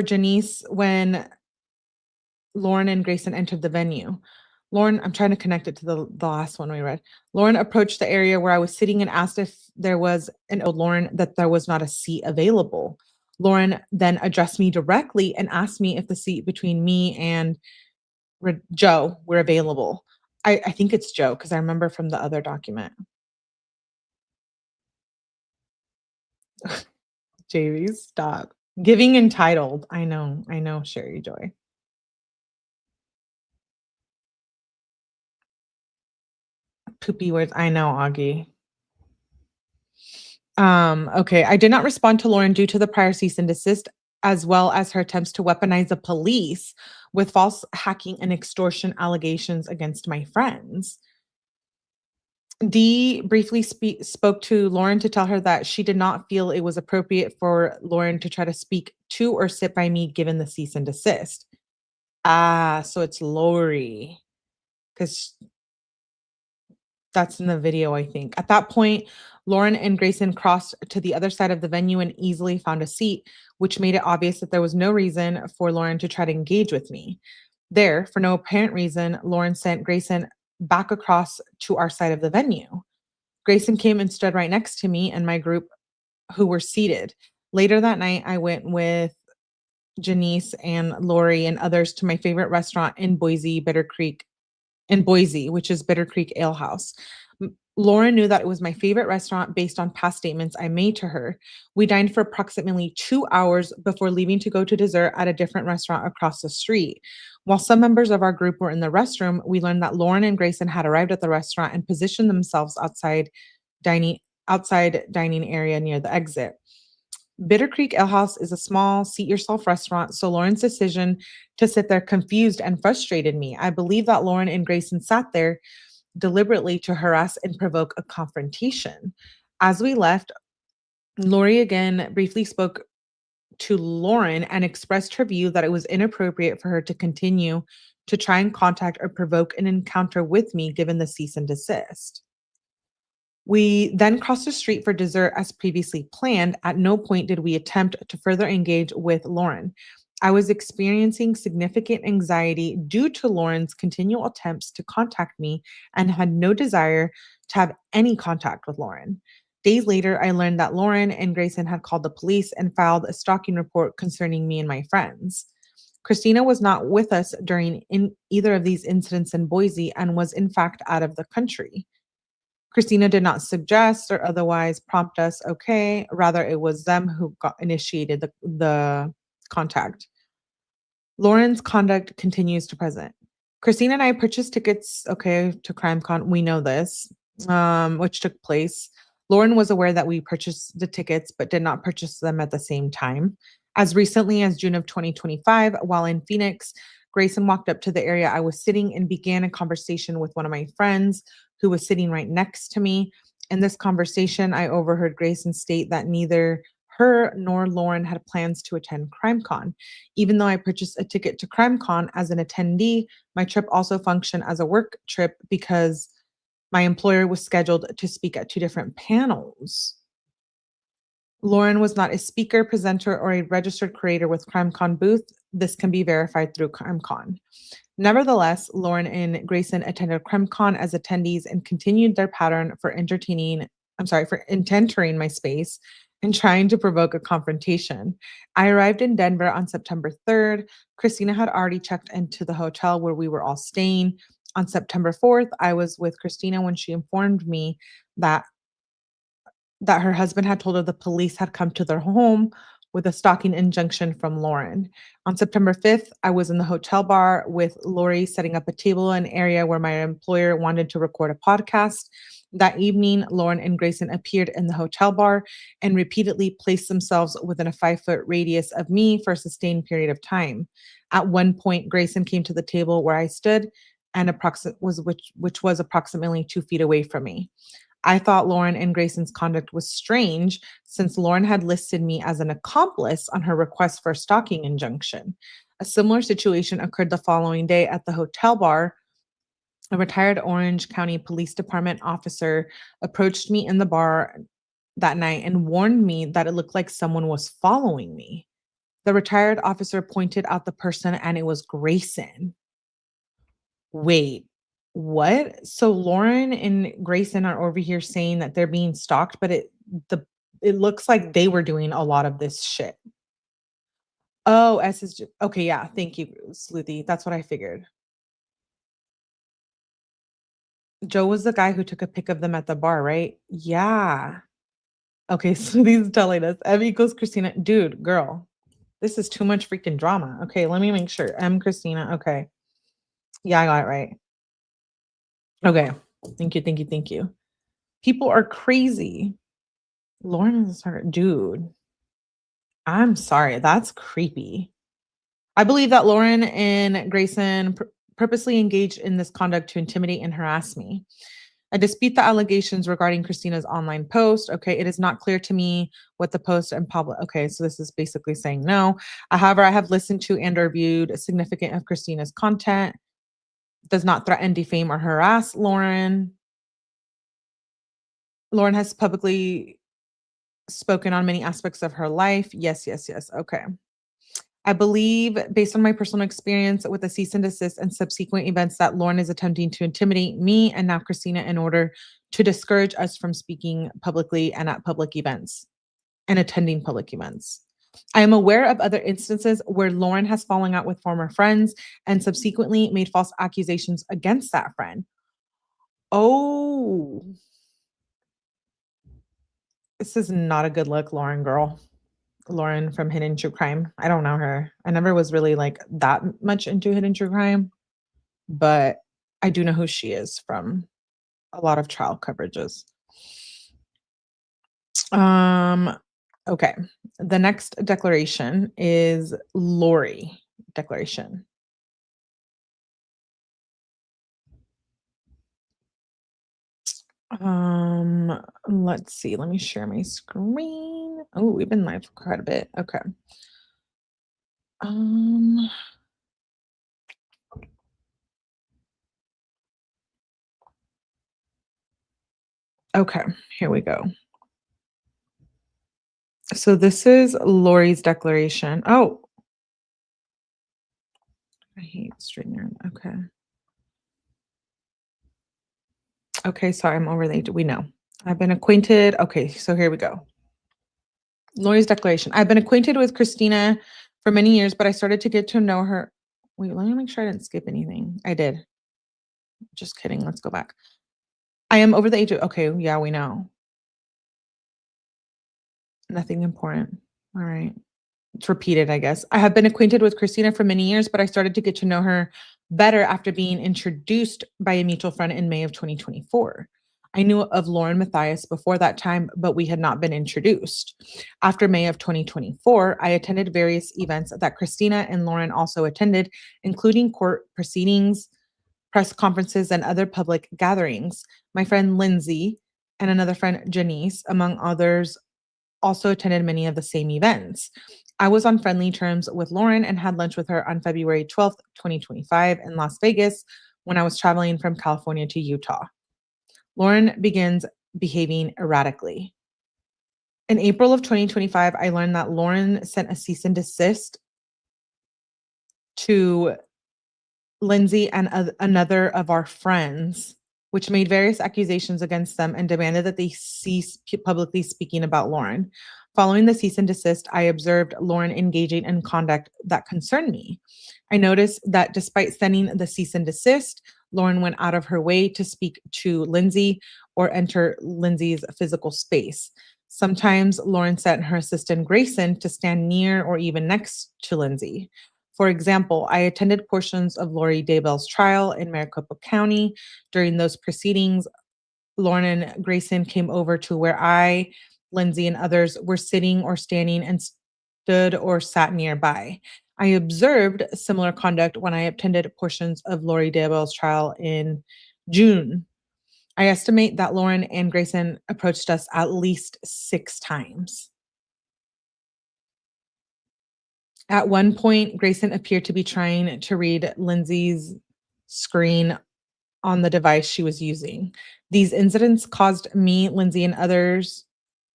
Janice when Lauren and Grayson entered the venue. Lauren, I'm trying to connect it to the last one we read. Lauren approached the area where I was sitting and asked if there was Lauren that there was not a seat available. Lauren then addressed me directly and asked me if the seat between me and Joe were available. I think it's Joe because I remember from the other document. JV, stop. Giving entitled. I know, Sherry Joy. Poopy words. I know, Augie. Okay. I did not respond to Lauren due to the prior cease and desist, as well as her attempts to weaponize the police with false hacking and extortion allegations against my friends. Dee briefly spoke to Lauren to tell her that she did not feel it was appropriate for Lauren to try to speak to or sit by me given the cease and desist. So it's Lori, because that's in the video, I think. At that point, Lauren and Grayson crossed to the other side of the venue and easily found a seat, which made it obvious that there was no reason for Lauren to try to engage with me. There, for no apparent reason, Lauren sent Grayson back across to our side of the venue. Grayson came and stood right next to me and my group who were seated. Later that night, I went with Janice and Lori and others to my favorite restaurant in Boise, which is Bitter Creek Ale House. Lauren knew that it was my favorite restaurant based on past statements I made to her. We dined for approximately 2 hours before leaving to go to dessert at a different restaurant across the street. While some members of our group were in the restroom, we learned that Lauren and Grayson had arrived at the restaurant and positioned themselves outside dining area near the exit. Bitter Creek Ale House is a small seat-yourself restaurant, so Lauren's decision to sit there confused and frustrated me. I believe that Lauren and Grayson sat there deliberately to harass and provoke a confrontation. As we left, Lori again briefly spoke to Lauren and expressed her view that it was inappropriate for her to continue to try and contact or provoke an encounter with me given the cease and desist. We then crossed the street for dessert as previously planned. At no point did we attempt to further engage with Lauren. I was experiencing significant anxiety due to Lauren's continual attempts to contact me and had no desire to have any contact with Lauren. Days later, I learned that Lauren and Grayson had called the police and filed a stalking report concerning me and my friends. Christina was not with us during either of these incidents in Boise and was in fact out of the country. Christina did not suggest or otherwise prompt us, okay, rather it was them who initiated the contact. Lauren's conduct continues to present. Christina and I purchased tickets, to CrimeCon. We know this, which took place. Lauren was aware that we purchased the tickets, but did not purchase them at the same time. As recently as June of 2025, while in Phoenix, Grayson walked up to the area I was sitting and began a conversation with one of my friends who was sitting right next to me. In this conversation, I overheard Grayson state that neither her nor Lauren had plans to attend CrimeCon. Even though I purchased a ticket to CrimeCon as an attendee, my trip also functioned as a work trip because my employer was scheduled to speak at 2 different panels. Lauren was not a speaker, presenter, or a registered creator with CrimeCon booth. This can be verified through CrimeCon. Nevertheless, Lauren and Grayson attended CrimCon as attendees and continued their pattern for entering my space and trying to provoke a confrontation. I arrived in Denver on September 3rd. Christina had already checked into the hotel where we were all staying. On September 4th, I was with Christina when she informed me that her husband had told her the police had come to their home with a stalking injunction from Lauren. On September 5th, I was in the hotel bar with Lori setting up a table in an area where my employer wanted to record a podcast. That evening, Lauren and Grayson appeared in the hotel bar and repeatedly placed themselves within a 5-foot radius of me for a sustained period of time. At one point, Grayson came to the table where I stood and which was approximately 2 feet away from me. I thought Lauren and Grayson's conduct was strange since Lauren had listed me as an accomplice on her request for a stalking injunction. A similar situation occurred the following day at the hotel bar. A retired Orange County Police Department officer approached me in the bar that night and warned me that it looked like someone was following me. The retired officer pointed out the person and it was Grayson. Wait, what? So Lauren and Grayson are over here saying that they're being stalked, but it looks like they were doing a lot of this shit. Oh, okay, yeah, thank you, Sleuthy. That's what I figured. Joe was the guy who took a pic of them at the bar, right? Yeah. Okay, so he's telling us M equals Christina. Dude, girl, this is too much freaking drama. Okay, let me make sure. M Christina. Okay. Yeah, I got it right. Okay. Thank you, thank you, thank you. People are crazy. Lauren is a starter. Dude, I'm sorry. That's creepy. I believe that Lauren and Grayson purposely engaged in this conduct to intimidate and harass me. I dispute the allegations regarding Christina's online post. Okay, it is not clear to me what the post and public. Okay, so this is basically saying no. However, I have listened to and reviewed significant of Christina's content. Does not threaten, defame, or harass Lauren. Lauren has publicly spoken on many aspects of her life. Yes, yes, yes. Okay. I believe, based on my personal experience with the cease and desist and subsequent events, that Lauren is attempting to intimidate me and now Christina in order to discourage us from speaking publicly and at public events and attending public events. I am aware of other instances where Lauren has fallen out with former friends and subsequently made false accusations against that friend. Oh, this is not a good look, Lauren, girl. Lauren from Hidden True Crime. I don't know her. I never was really like that much into Hidden True Crime, but I do know who she is from a lot of trial coverages. Okay. The next declaration is Lori declaration. Let's see. Let me share my screen. Oh, we've been live for quite a bit. Okay. Okay, here we go. So this is Lori's declaration. Oh, I hate StreamYard. Okay. Okay, sorry, I'm over the age. We know. I've been acquainted. Okay, so here we go. Lori's declaration. I've been acquainted with Christina for many years, but I started to get to know her. Wait, let me make sure I didn't skip anything. I did. Just kidding. Let's go back. I am over the age of, okay, yeah, we know. Nothing important. All right. It's repeated, I guess. I have been acquainted with Christina for many years, but I started to get to know her better after being introduced by a mutual friend in May of 2024. I knew of Lauren Matthias before that time, but we had not been introduced. After May of 2024, I attended various events that Christina and Lauren also attended, including court proceedings, press conferences, and other public gatherings. My friend Lindsay and another friend Janice, among others, also attended many of the same events. I was on friendly terms with Lauren and had lunch with her on February 12th, 2025 in Las Vegas when I was traveling from California to Utah. Lauren begins behaving erratically. In April of 2025, I learned that Lauren sent a cease and desist to Lindsay and another of our friends, which made various accusations against them and demanded that they cease publicly speaking about Lauren. Following the cease and desist, I observed Lauren engaging in conduct that concerned me. I noticed that despite sending the cease and desist, Lauren went out of her way to speak to Lindsay or enter Lindsay's physical space. Sometimes Lauren sent her assistant Grayson to stand near or even next to Lindsay. For example, I attended portions of 𝐼𝐸𝐳 trial in Maricopa County. During those proceedings, Lauren and Grayson came over to where I, Lindsay, and others were sitting or standing and stood or sat nearby. I observed similar conduct when I attended portions of 𝐼𝐸𝐳 trial in June. I estimate that Lauren and Grayson approached us at least 6 times. At one point, Grayson appeared to be trying to read Lindsay's screen on the device she was using. These incidents caused me, Lindsay, and others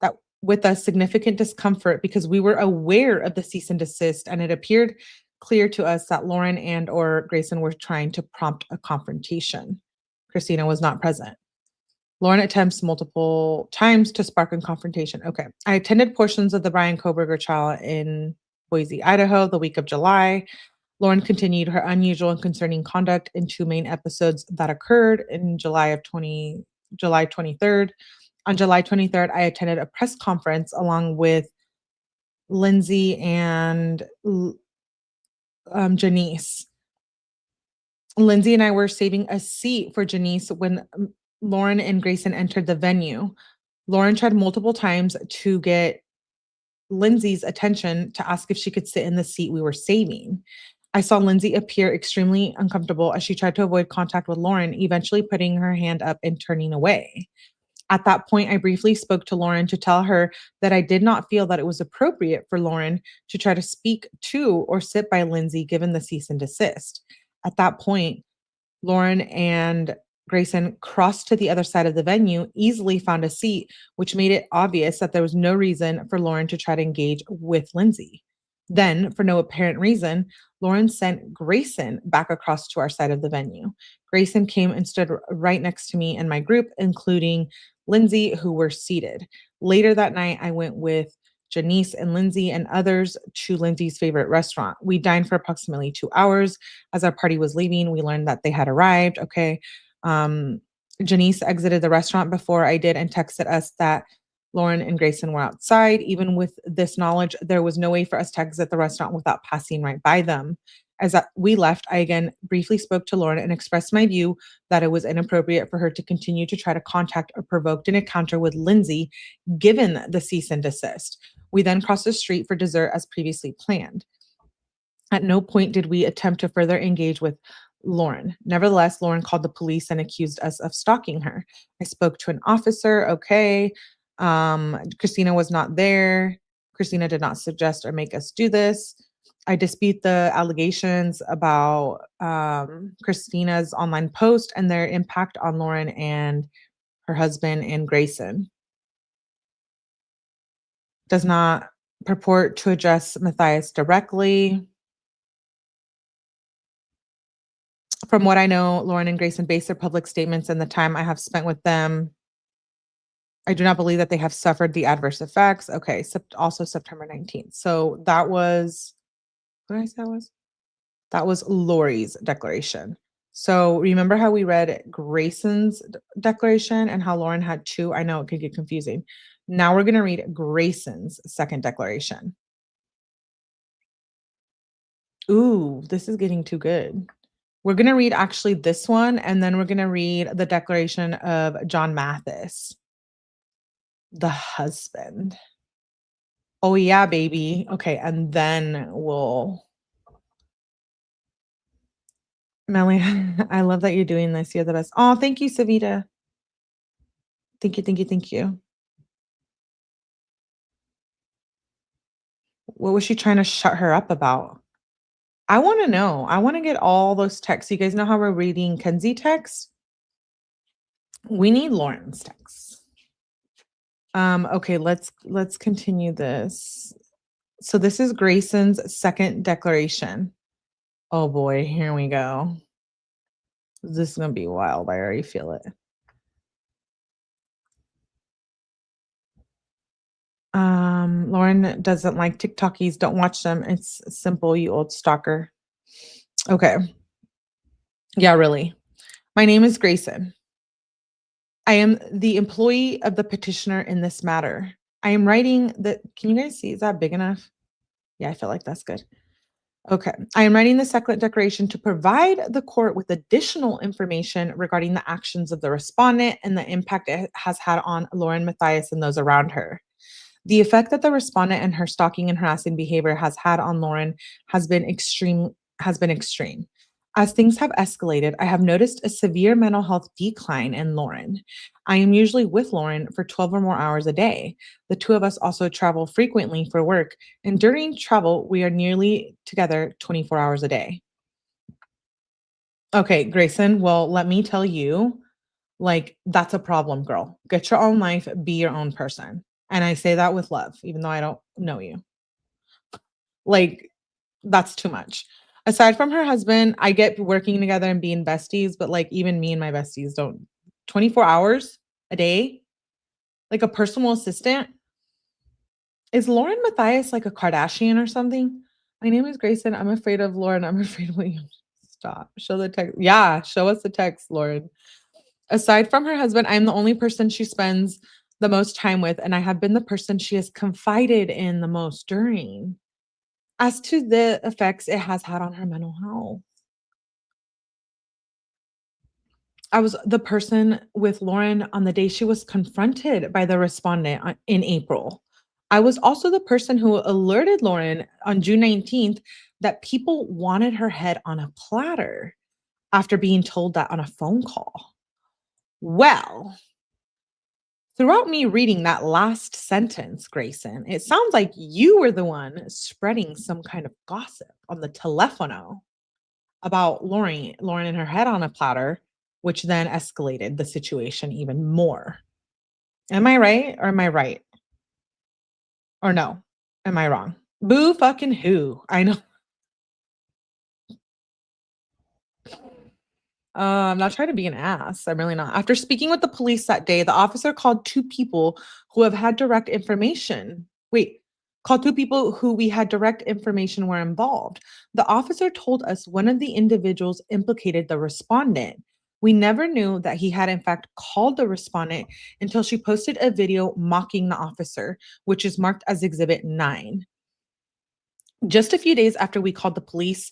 that with us significant discomfort because we were aware of the cease and desist, and it appeared clear to us that Lauren and or Grayson were trying to prompt a confrontation. Christina was not present. Lauren attempts multiple times to spark a confrontation. Okay. I attended portions of the Brian Kohberger trial in Boise, Idaho, the week of July. Lauren continued her unusual and concerning conduct in 2 main episodes that occurred in July 23rd. On July 23rd, I attended a press conference along with Lindsay and Janice. Lindsay and I were saving a seat for Janice when Lauren and Grayson entered the venue. Lauren tried multiple times to get Lindsay's attention to ask if she could sit in the seat we were saving. I saw Lindsay appear extremely uncomfortable as she tried to avoid contact with Lauren, eventually putting her hand up and turning away. At that point, I briefly spoke to Lauren to tell her that I did not feel that it was appropriate for Lauren to try to speak to or sit by Lindsay given the cease and desist. At that point, Lauren and Grayson crossed to the other side of the venue, easily found a seat, which made it obvious that there was no reason for Lauren to try to engage with Lindsay. Then, for no apparent reason, Lauren sent Grayson back across to our side of the venue. Grayson came and stood right next to me and my group, including Lindsay, who were seated. Later that night, I went with Janice and Lindsay and others to Lindsay's favorite restaurant. We dined for approximately 2 hours. As our party was leaving, we learned that they had arrived. Okay. Janice exited the restaurant before I did and texted us that Lauren and Grayson were outside. Even with this knowledge, there was no way for us to exit the restaurant without passing right by them. As we left, I again briefly spoke to Lauren and expressed my view that it was inappropriate for her to continue to try to contact or provoke an encounter with Lindsay, given the cease and desist. We then crossed the street for dessert as previously planned. At no point did we attempt to further engage with Lauren. Nevertheless, Lauren called the police and accused us of stalking her. I spoke to an officer. Okay. Christina was not there. Christina did not suggest or make us do this. I dispute the allegations about Christina's online post and their impact on Lauren and her husband and Grayson. Does not purport to address Matthias directly. From what I know, Lauren and Grayson based their public statements and the time I have spent with them. I do not believe that they have suffered the adverse effects. Okay, also September 19th. So that was, what did I say that was? That was Lori's declaration. So remember how we read Grayson's declaration and how Lauren had 2? I know it could get confusing. Now we're going to read Grayson's second declaration. Ooh, this is getting too good. We're going to read actually this one, and then we're going to read the declaration of John Mathis, the husband. Oh, yeah, baby. Okay, and then we'll... Melly, I love that you're doing this. You're the best. Oh, thank you, Savita. Thank you, thank you, thank you. What was she trying to shut her up about? I want to know. I want to get all those texts. You guys know how we're reading Kenzie texts? We need Lauren's texts. Okay, let's continue this. So this is Grayson's second declaration. Oh boy, here we go. This is gonna be wild. I already feel it. Lauren doesn't like TikTokies. Don't watch them. It's simple, you old stalker. Okay. Yeah, really. My name is Grayson. I am the employee of the petitioner in this matter. I am writing the, can you guys see? Is that big enough? Yeah, I feel like that's good. Okay. I am writing the second declaration to provide the court with additional information regarding the actions of the respondent and the impact it has had on Lauren Matthias and those around her. The effect that the respondent and her stalking and harassing behavior has had on Lauren has been extreme. As things have escalated, I have noticed a severe mental health decline in Lauren. I am usually with Lauren for 12 or more hours a day. The two of us also travel frequently for work, and during travel, we are nearly together 24 hours a day. Okay, Grayson, well, let me tell you, like, that's a problem, girl. Get your own life, be your own person. And I say that with love, even though I don't know you. Like, that's too much. Aside from her husband, I get working together and being besties, but like even me and my besties don't 24 hours a day, like a personal assistant. Is Lauren Matthias like a Kardashian or something? My name is Grayson. I'm afraid of Lauren. I'm afraid of William. Stop. Show the text. Yeah, show us the text, Lauren. Aside from her husband, I'm the only person she spends the most time with, and I have been the person she has confided in the most during. As to the effects it has had on her mental health, I was the person with Lauren on the day she was confronted by the respondent in April. I was also the person who alerted Lauren on June 19th that people wanted her head on a platter after being told that on a phone call. Well, throughout me reading that last sentence, Grayson, it sounds like you were the one spreading some kind of gossip on the telefono about Lauren and her head on a platter, which then escalated the situation even more. Am I right or am I right? Or no? Am I wrong? Boo fucking who? I know. I'm not trying to be an ass. I'm really not. After speaking with the police that day, the officer called two people who have had direct information. Wait, called two people who we had direct information were involved. The officer told us one of the individuals implicated the respondent. We never knew that he had, in fact, called the respondent until she posted a video mocking the officer, which is marked as Exhibit 9. Just a few days after we called the police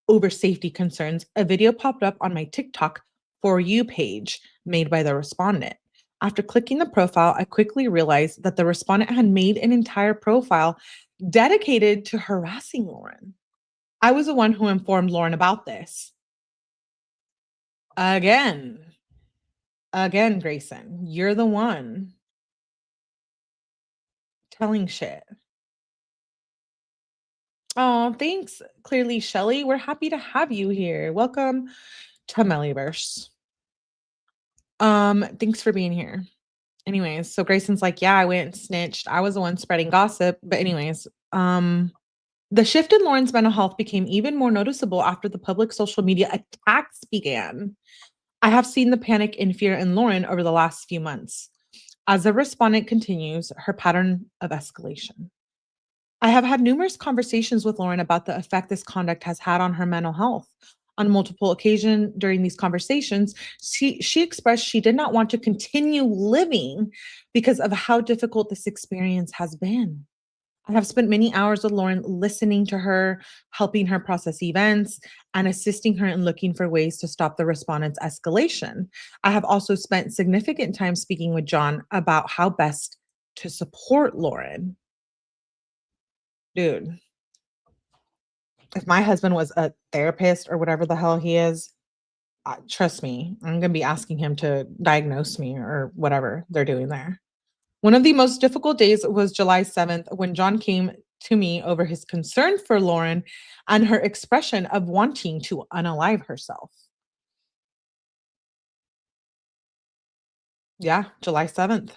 over safety concerns, a video popped up on my TikTok For You page made by the respondent. After clicking the profile, I quickly realized that the respondent had made an entire profile dedicated to harassing Lauren. I was the one who informed Lauren about this. Again, Grayson, you're the one telling shit. Oh, thanks, clearly, Shelly. We're happy to have you here. Welcome to Mellyverse. Thanks for being here. Anyways, so Grayson's like, yeah, I went and snitched. I was the one spreading gossip. But anyways, the shift in Lauren's mental health became even more noticeable after the public social media attacks began. I have seen the panic and fear in Lauren over the last few months. As the respondent continues her pattern of escalation. I have had numerous conversations with Lauren about the effect this conduct has had on her mental health. On multiple occasions during these conversations, she expressed she did not want to continue living because of how difficult this experience has been. I have spent many hours with Lauren listening to her, helping her process events, and assisting her in looking for ways to stop the respondent's escalation. I have also spent significant time speaking with John about how best to support Lauren. Dude, if my husband was a therapist or whatever the hell he is, trust me, I'm going to be asking him to diagnose me or whatever they're doing there. One of the most difficult days was July 7th when John came to me over his concern for Lauren and her expression of wanting to unalive herself. Yeah, July 7th.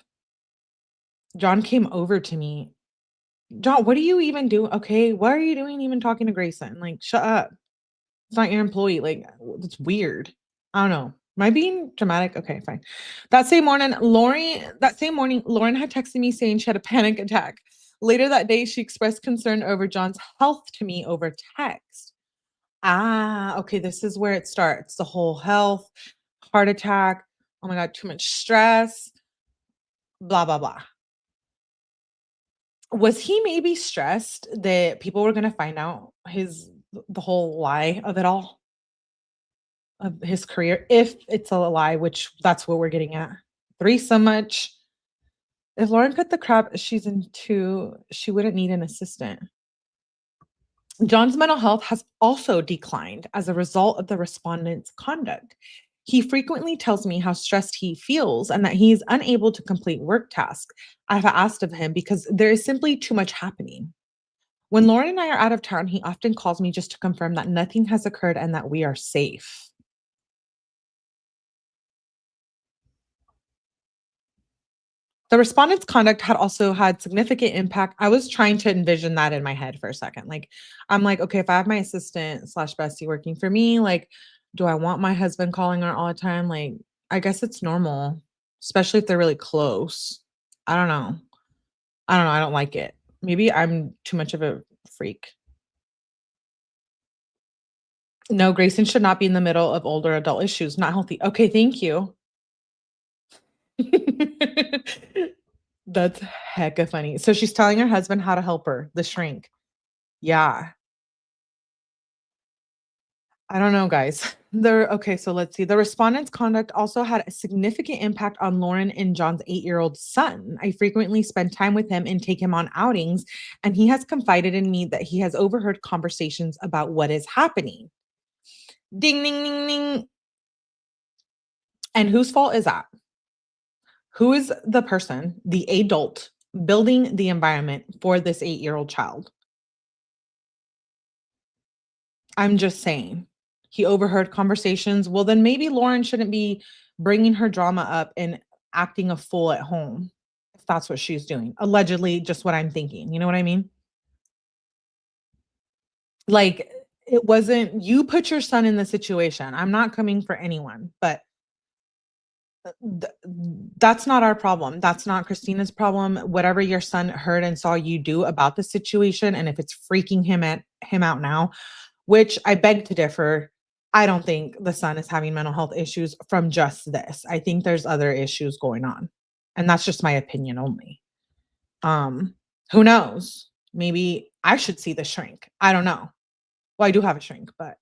John came over to me. John, what do you even do? Okay, what are you doing even talking to Grayson? Like, shut up. It's not your employee. Like, it's weird. I don't know. Am I being dramatic? Okay, fine. That same morning, Lauren had texted me saying she had a panic attack. Later that day, she expressed concern over John's health to me over text. Ah, okay, this is where it starts. The whole health, heart attack. Oh my God, too much stress, blah, blah, blah. Was he maybe stressed that people were going to find out the whole lie of it all, of his career, if it's a lie, which that's what we're getting at. Three so much. If Lauren cut the crap she's into, she wouldn't need an assistant. John's mental health has also declined as a result of the respondent's conduct. He frequently tells me how stressed he feels and that he is unable to complete work tasks I've asked of him because there is simply too much happening. When Lauren and I are out of town, he often calls me just to confirm that nothing has occurred and that we are safe. The respondent's conduct had also had significant impact. I was trying to envision that in my head for a second. Like, I'm like, okay, if I have my assistant slash bestie working for me, like, do I want my husband calling her all the time? Like, I guess it's normal, especially if they're really close. I don't know. I don't know. I don't like it. Maybe I'm too much of a freak. No, Grayson should not be in the middle of older adult issues. Not healthy. Okay, thank you. That's hecka funny. So she's telling her husband how to help her, the shrink. Yeah. I don't know, guys. Okay, so let's see. The respondent's conduct also had a significant impact on Lauren and John's 8-year-old son. I frequently spend time with him and take him on outings, and he has confided in me that he has overheard conversations about what is happening. Ding, ding, ding, ding. And whose fault is that? Who is the person, the adult, building the environment for this 8-year-old child? I'm just saying. He overheard conversations. Well, then maybe Lauren shouldn't be bringing her drama up and acting a fool at home, if that's what she's doing. Allegedly, just what I'm thinking. You know what I mean? Like, it wasn't, you put your son in the situation. I'm not coming for anyone, but that's not our problem. That's not Christina's problem. Whatever your son heard and saw you do about the situation, and if it's freaking him out now, which I beg to differ. I don't think the son is having mental health issues from just this. I think there's other issues going on. And that's just my opinion only. Um, who knows? Maybe I should see the shrink. I don't know. Well, I do have a shrink, but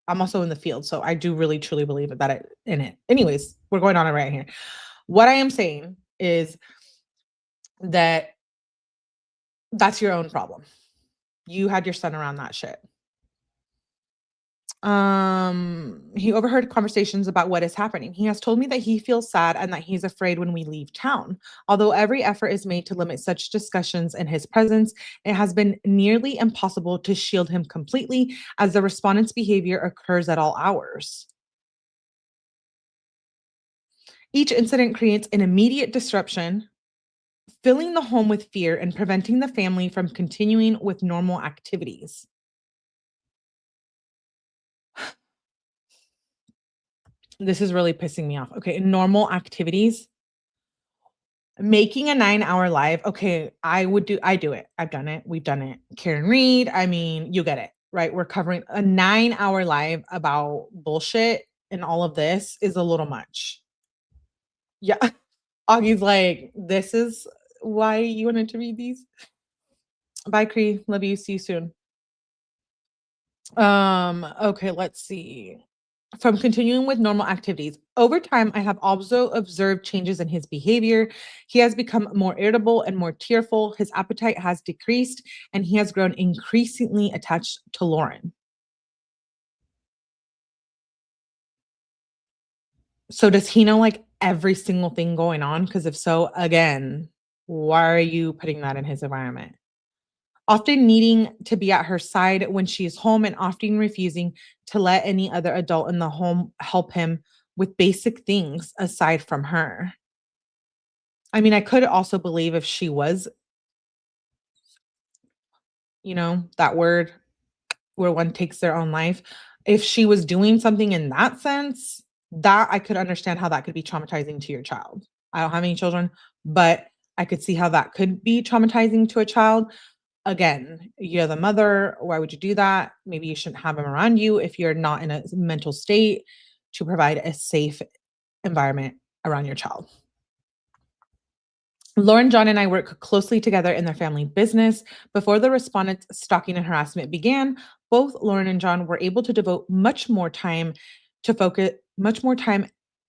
I'm also in the field, so I do really truly believe in it. Anyways, we're going on it right here. What I am saying is that that's your own problem. You had your son around that shit. He overheard conversations about what is happening. He has told me that he feels sad and that he's afraid when we leave town. Although every effort is made to limit such discussions in his presence, it has been nearly impossible to shield him completely as the respondent's behavior occurs at all hours. Each incident creates an immediate disruption, filling the home with fear and preventing the family from continuing with normal activities. This is really pissing me off. Okay, normal activities. Making a 9-hour live. Okay, I do it. I've done it. We've done it. Karen Reed. I mean, you get it, right? We're covering a 9-hour live about bullshit, and all of this is a little much. Yeah. Augie's like, this is why you wanted to read these. Bye, Cree. Love you. See you soon. Okay, let's see. From continuing with normal activities. Over time, I have also observed changes in his behavior. He has become more irritable and more tearful. His appetite has decreased, and he has grown increasingly attached to Lauren. So does he know like every single thing going on? Because if so, again, why are you putting that in his environment? Often needing to be at her side when she is home and often refusing to let any other adult in the home help him with basic things aside from her. I mean, I could also believe if she was, that word where one takes their own life, if she was doing something in that sense, That I could understand how that could be traumatizing to your child. I don't have any children, but I could see how that could be traumatizing to a child. Again, you're the mother. Why would you do that? Maybe you shouldn't have them around you if you're not in a mental state to provide a safe environment around your child. Lauren, John, and I work closely together in their family business. Before the respondent's stalking and harassment began, both Lauren and John were able to devote much more time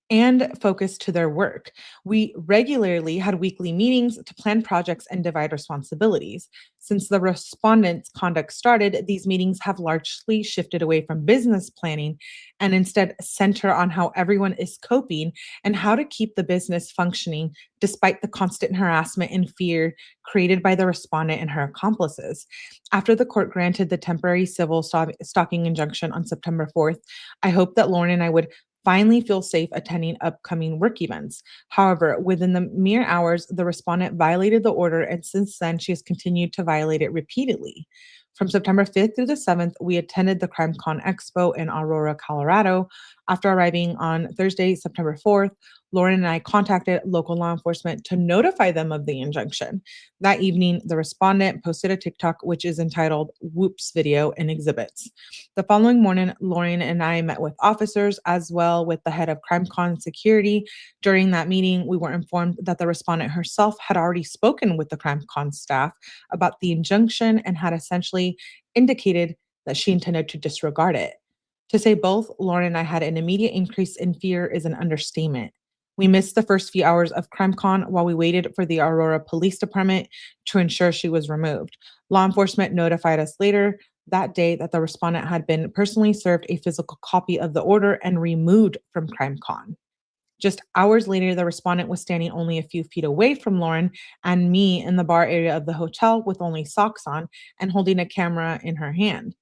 and focus to their work. We regularly had weekly meetings to plan projects and divide responsibilities. Since the respondent's conduct started, these meetings have largely shifted away from business planning and instead center on how everyone is coping and how to keep the business functioning despite the constant harassment and fear created by the respondent and her accomplices. After the court granted the temporary civil stalking injunction on September 4th, I hope that Lauren and I would finally feel safe attending upcoming work events. However, within the mere hours, the respondent violated the order, and since then, she has continued to violate it repeatedly. From September 5th through the 7th, we attended the CrimeCon Expo in Aurora, Colorado. After arriving on Thursday, September 4th, Lauren and I contacted local law enforcement to notify them of the injunction. That evening, the respondent posted a TikTok which is entitled "Whoops Video and Exhibits." The following morning, Lauren and I met with officers as well with the head of CrimeCon security. During that meeting, we were informed that the respondent herself had already spoken with the CrimeCon staff about the injunction and had essentially indicated that she intended to disregard it. To say both Lauren and I had an immediate increase in fear is an understatement. We missed the first few hours of CrimeCon while we waited for the Aurora Police Department to ensure she was removed. Law enforcement notified us later that day that the respondent had been personally served a physical copy of the order and removed from CrimeCon. Just hours later, the respondent was standing only a few feet away from Lauren and me in the bar area of the hotel with only socks on and holding a camera in her hand.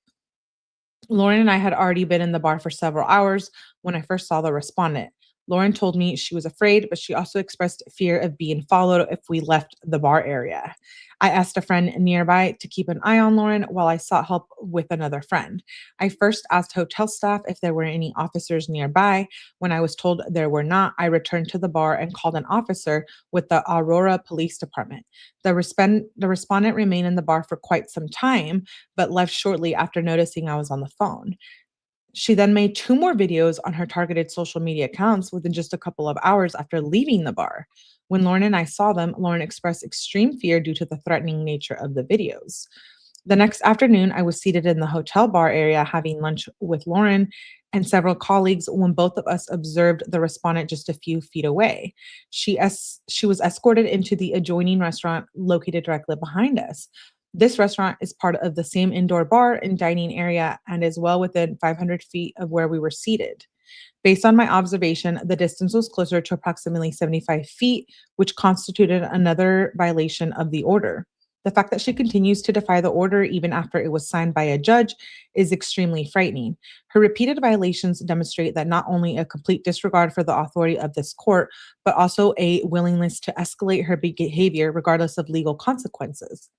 Lauren and I had already been in the bar for several hours when I first saw the respondent. Lauren told me she was afraid, but she also expressed fear of being followed if we left the bar area. I asked a friend nearby to keep an eye on Lauren while I sought help with another friend. I first asked hotel staff if there were any officers nearby. When I was told there were not, I returned to the bar and called an officer with the Aurora Police Department. The respondent remained in the bar for quite some time, but left shortly after noticing I was on the phone. She then made 2 more videos on her targeted social media accounts within just a couple of hours after leaving the bar. When Lauren and I saw them, Lauren expressed extreme fear due to the threatening nature of the videos. The next afternoon, I was seated in the hotel bar area having lunch with Lauren and several colleagues when both of us observed the respondent just a few feet away. She was escorted into the adjoining restaurant located directly behind us. This restaurant is part of the same indoor bar and dining area and is well within 500 feet of where we were seated. Based on my observation, the distance was closer to approximately 75 feet, which constituted another violation of the order. The fact that she continues to defy the order even after it was signed by a judge is extremely frightening. Her repeated violations demonstrate that not only a complete disregard for the authority of this court, but also a willingness to escalate her behavior regardless of legal consequences.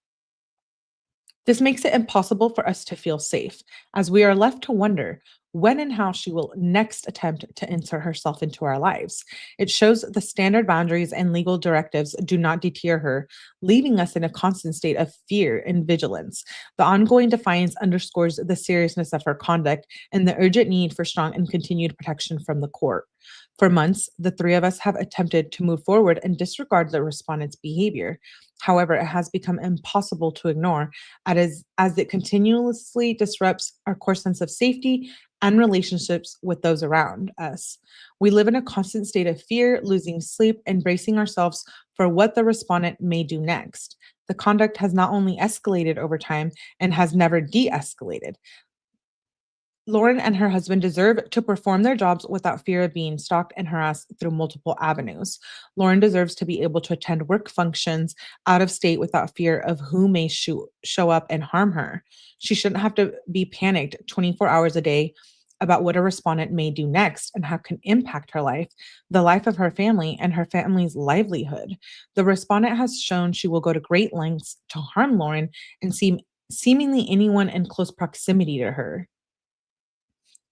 This makes it impossible for us to feel safe, as we are left to wonder when and how she will next attempt to insert herself into our lives. It shows the standard boundaries and legal directives do not deter her, leaving us in a constant state of fear and vigilance. The ongoing defiance underscores the seriousness of her conduct and the urgent need for strong and continued protection from the court. For months, the 3 of us have attempted to move forward and disregard the respondent's behavior. However, it has become impossible to ignore as it continuously disrupts our core sense of safety and relationships with those around us. We live in a constant state of fear, losing sleep, and bracing ourselves for what the respondent may do next. The conduct has not only escalated over time and has never de-escalated. Lauren and her husband deserve to perform their jobs without fear of being stalked and harassed through multiple avenues. Lauren deserves to be able to attend work functions out of state without fear of who may show up and harm her. She shouldn't have to be panicked 24 hours a day about what a respondent may do next and how it can impact her life, the life of her family, and her family's livelihood. The respondent has shown she will go to great lengths to harm Lauren and seemingly anyone in close proximity to her.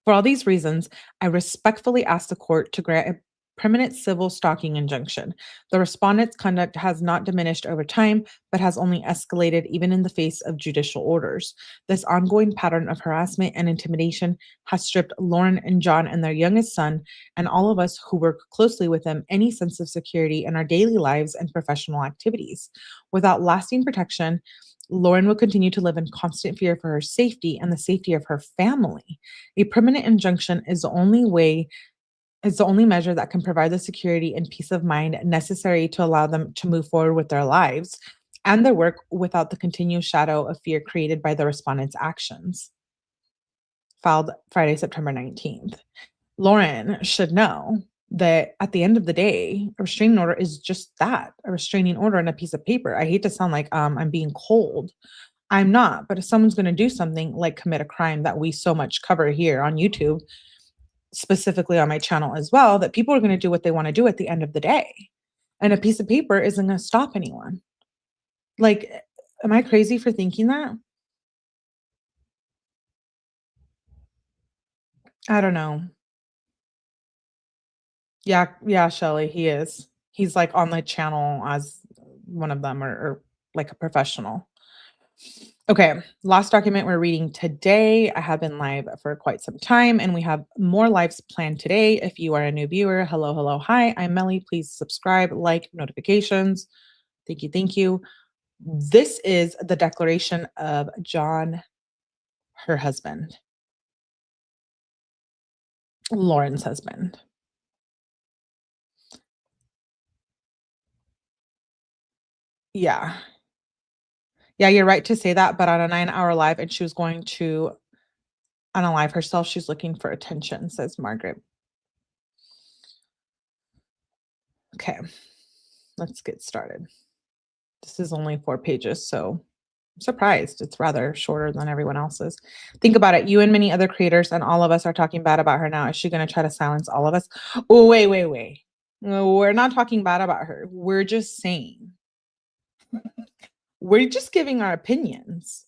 For all these reasons, I respectfully ask the court to grant a permanent civil stalking injunction. The respondent's conduct has not diminished over time, but has only escalated even in the face of judicial orders. This ongoing pattern of harassment and intimidation has stripped Lauren and John and their youngest son, and all of us who work closely with them, any sense of security in our daily lives and professional activities. Without lasting protection, Lauren will continue to live in constant fear for her safety and the safety of her family. A permanent injunction is the only measure that can provide the security and peace of mind necessary to allow them to move forward with their lives and their work without the continued shadow of fear created by the respondent's actions. Filed Friday, September 19th. Lauren should know that at the end of the day, a restraining order is just that, a restraining order and a piece of paper. I hate to sound like I'm being cold. I'm not, but if someone's going to do something like commit a crime that we so much cover here on YouTube, specifically on my channel as well, that people are going to do what they want to do at the end of the day. And a piece of paper isn't going to stop anyone. Like, am I crazy for thinking that? I don't know. Yeah, Shelly, he is. He's like on the channel as one of them or like a professional. Okay, last document we're reading today. I have been live for quite some time and we have more lives planned today. If you are a new viewer, hello, hi, I'm Melly. Please subscribe, like, notifications. Thank you, thank you. This is the declaration of John, her husband, Lauren's husband. Yeah. Yeah, you're right to say that, but on a 9-hour live, and she was going to unalive herself. She's looking for attention, says Margaret. Okay, let's get started. This is only 4 pages, so I'm surprised. It's rather shorter than everyone else's. Think about it. You and many other creators and all of us are talking bad about her now. Is she going to try to silence all of us? Oh, wait. No, we're not talking bad about her. We're just saying. We're just giving our opinions.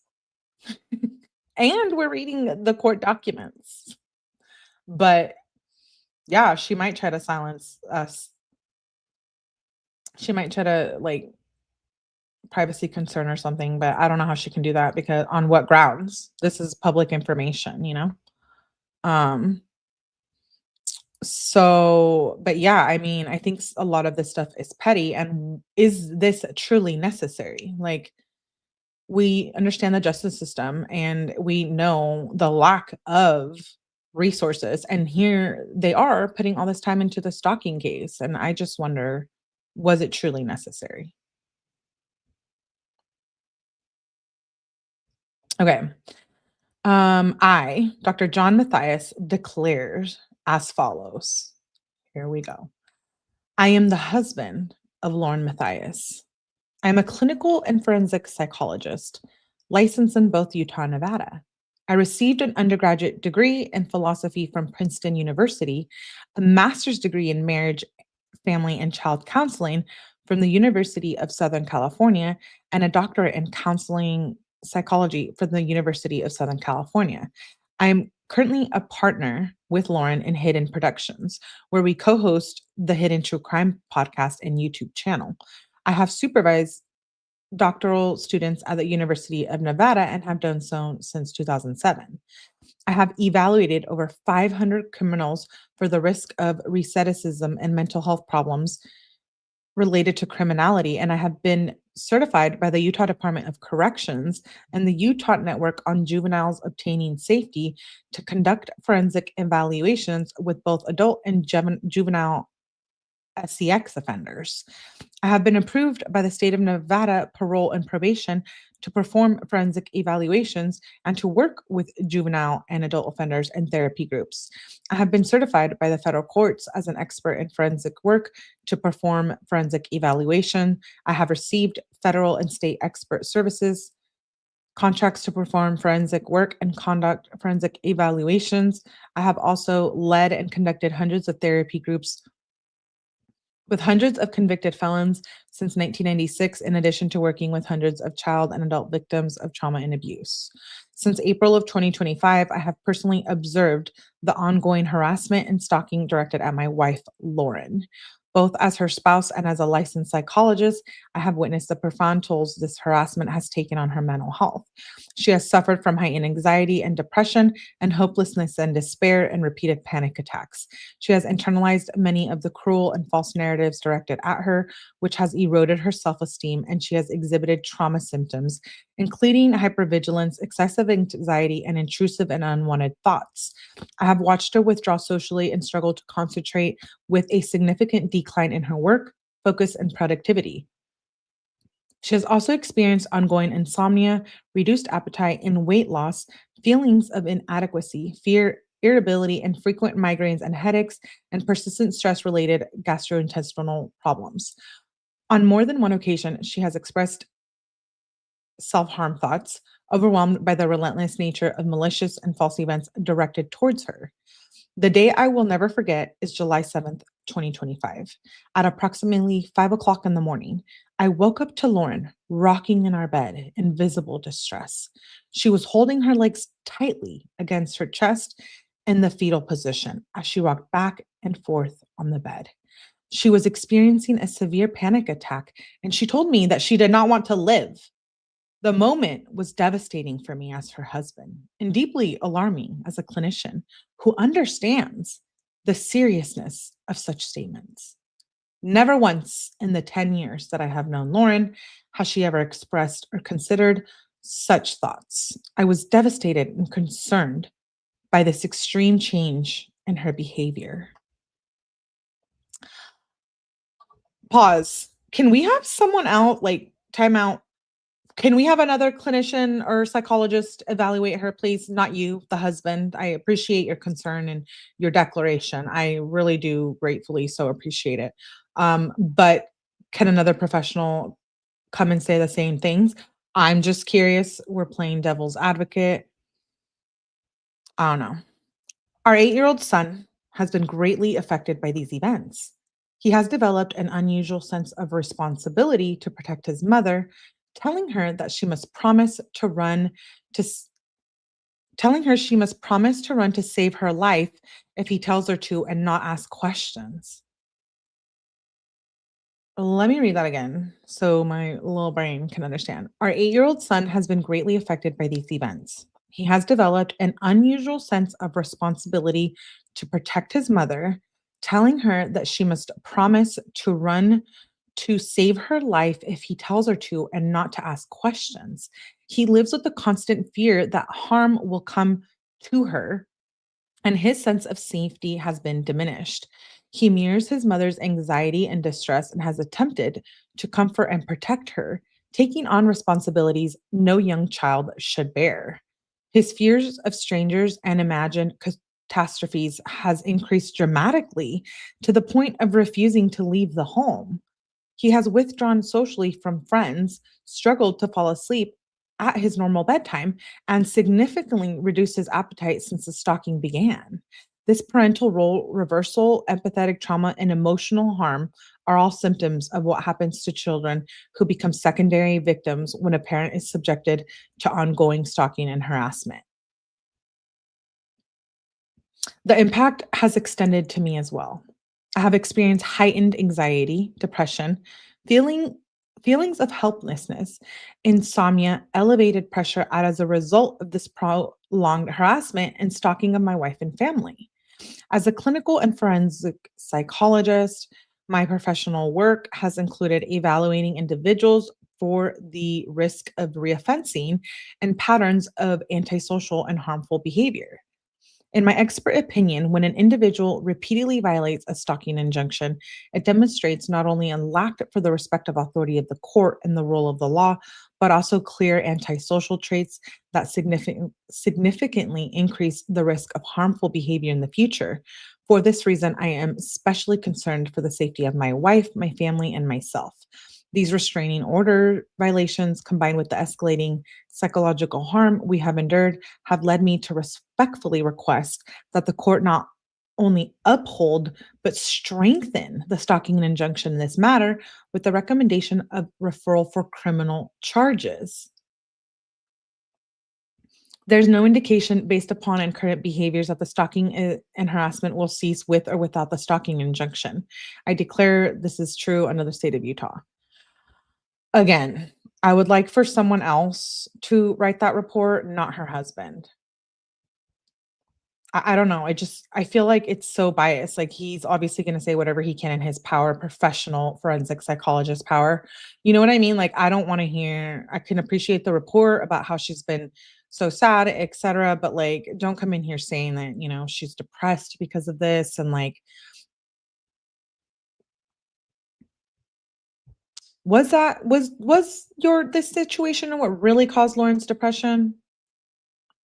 And we're reading the court documents. But yeah, she might try to silence us. She might try to like privacy concern or something, but I don't know how she can do that because on what grounds? This is public information, you know? So, but yeah, I mean, I think a lot of this stuff is petty. And is this truly necessary? Like, we understand the justice system and we know the lack of resources. And here they are putting all this time into the stalking case. And I just wonder, was it truly necessary? Okay. I, Dr. John Matthias, declares as follows. Here we go. I am the husband of Lauren Matthias. I am a clinical and forensic psychologist, licensed in both Utah and Nevada. I received an undergraduate degree in philosophy from Princeton University, a master's degree in marriage, family, and child counseling from the University of Southern California, and a doctorate in counseling psychology from the University of Southern California. I'm currently a partner with Lauren in Hidden Productions, where we co-host the Hidden True Crime podcast and YouTube channel. I have supervised doctoral students at the University of Nevada and have done so since 2007. I have evaluated over 500 criminals for the risk of recidivism and mental health problems related to criminality, and I have been certified by the Utah Department of Corrections and the Utah Network on Juveniles Obtaining Safety to conduct forensic evaluations with both adult and juvenile SCX offenders. I have been approved by the state of Nevada Parole and Probation to perform forensic evaluations and to work with juvenile and adult offenders and therapy groups. I have been certified by the federal courts as an expert in forensic work to perform forensic evaluation. I have received federal and state expert services, contracts to perform forensic work and conduct forensic evaluations. I have also led and conducted hundreds of therapy groups with hundreds of convicted felons since 1996, in addition to working with hundreds of child and adult victims of trauma and abuse. Since April of 2025, I have personally observed the ongoing harassment and stalking directed at my wife, Lauren. Both as her spouse and as a licensed psychologist, I have witnessed the profound tolls this harassment has taken on her mental health. She has suffered from heightened anxiety and depression and hopelessness and despair and repeated panic attacks. She has internalized many of the cruel and false narratives directed at her, which has eroded her self-esteem, and she has exhibited trauma symptoms, including hypervigilance, excessive anxiety, and intrusive and unwanted thoughts. I have watched her withdraw socially and struggle to concentrate, with a significant decline in her work, focus, and productivity. She has also experienced ongoing insomnia, reduced appetite, and weight loss, feelings of inadequacy, fear, irritability, and frequent migraines and headaches, and persistent stress-related gastrointestinal problems. On more than one occasion, she has expressed self-harm thoughts, overwhelmed by the relentless nature of malicious and false events directed towards her. The day I will never forget is July 7th, 2025. At approximately 5 o'clock in the morning, I woke up to Lauren rocking in our bed in visible distress. She was holding her legs tightly against her chest in the fetal position as she rocked back and forth on the bed. She was experiencing a severe panic attack, and she told me that she did not want to live. The moment was devastating for me as her husband and deeply alarming as a clinician who understands the seriousness of such statements. Never once in the 10 years that I have known Lauren has she ever expressed or considered such thoughts. I was devastated and concerned by this extreme change in her behavior. Pause. Can we have someone out, time out? Can we have another clinician or psychologist evaluate her, please? Not you, the husband. I appreciate your concern and your declaration. I really do gratefully so appreciate it. But can another professional come and say the same things? I'm just curious. We're playing devil's advocate. I don't know. Our 8-year-old son has been greatly affected by these events. He has developed an unusual sense of responsibility to protect his mother, telling her that she must promise to run to save her life if he tells her to and not ask questions. Let me read that again so my little brain can understand. Our 8-year-old son has been greatly affected by these events. He has developed an unusual sense of responsibility to protect his mother, telling her that she must promise to run to save her life if he tells her to and not to ask questions. He lives with the constant fear that harm will come to her, and his sense of safety has been diminished. He mirrors his mother's anxiety and distress and has attempted to comfort and protect her, taking on responsibilities no young child should bear. His fears of strangers and imagined catastrophes has increased dramatically to the point of refusing to leave the home. He has withdrawn socially from friends, struggled to fall asleep at his normal bedtime, and significantly reduced his appetite since the stalking began. This parental role reversal, empathetic trauma, and emotional harm are all symptoms of what happens to children who become secondary victims when a parent is subjected to ongoing stalking and harassment. The impact has extended to me as well. I have experienced heightened anxiety, depression, feelings of helplessness, insomnia, elevated pressure as a result of this prolonged harassment and stalking of my wife and family. As a clinical and forensic psychologist, my professional work has included evaluating individuals for the risk of reoffending and patterns of antisocial and harmful behavior. In my expert opinion, when an individual repeatedly violates a stalking injunction, it demonstrates not only a lack for the respect of authority of the court and the rule of the law, but also clear antisocial traits that significantly increase the risk of harmful behavior in the future. For this reason, I am especially concerned for the safety of my wife, my family, and myself. These restraining order violations, combined with the escalating psychological harm we have endured, have led me to respectfully request that the court not only uphold, but strengthen the stalking injunction in this matter with the recommendation of referral for criminal charges. There's no indication based upon current behaviors that the stalking and harassment will cease with or without the stalking injunction. I declare this is true under the state of Utah. Again, I would like for someone else to write that report, not her husband. I don't know. I feel like it's so biased. Like he's obviously going to say whatever he can in his power, professional forensic psychologist power. You know what I mean? Like I don't want to hear, I can appreciate the report about how she's been so sad, etc. But like, don't come in here saying that, you know, she's depressed because of this. And like, was this situation what really caused Lauren's depression?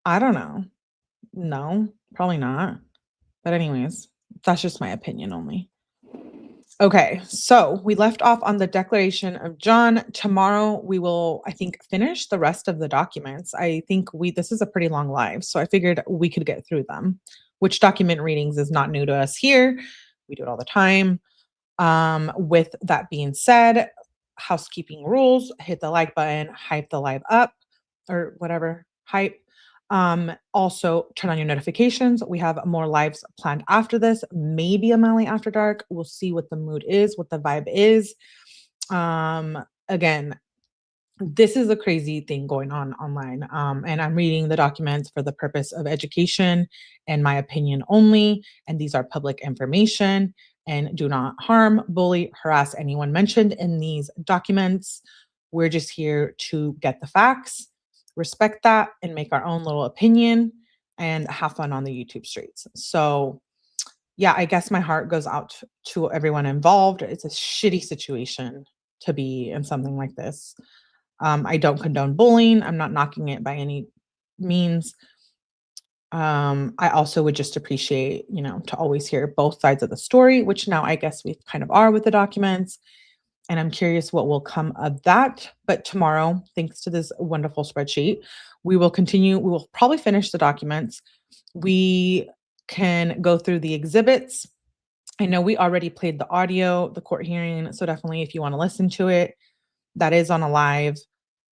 I don't know. No, probably not. But anyways, that's just my opinion only. Okay, so we left off on the declaration of John. Tomorrow we will, I think, finish the rest of the documents. I think this is a pretty long live, so I figured we could get through them, which document readings is not new to us here. We do it all the time. With that being said, housekeeping rules, hit the like button, hype the live up, or whatever, hype. Also turn on your notifications. We have more lives planned after this, maybe a Melly After Dark. We'll see what the mood is, what the vibe is. Again, this is a crazy thing going on online. And I'm reading the documents for the purpose of education and my opinion only. And these are public information and do not harm, bully, harass anyone mentioned in these documents. We're just here to get the facts, respect that, and make our own little opinion and have fun on the YouTube streets. So yeah, I guess my heart goes out to everyone involved. It's a shitty situation to be in something like this. I don't condone bullying. I'm not knocking it by any means. I also would just appreciate, you know, to always hear both sides of the story, which now I guess we kind of are with the documents. And I'm curious what will come of that. But tomorrow, thanks to this wonderful spreadsheet, we will continue. We will probably finish the documents. We can go through the exhibits. I know we already played the audio, the court hearing. So definitely if you want to listen to it, that is on a live.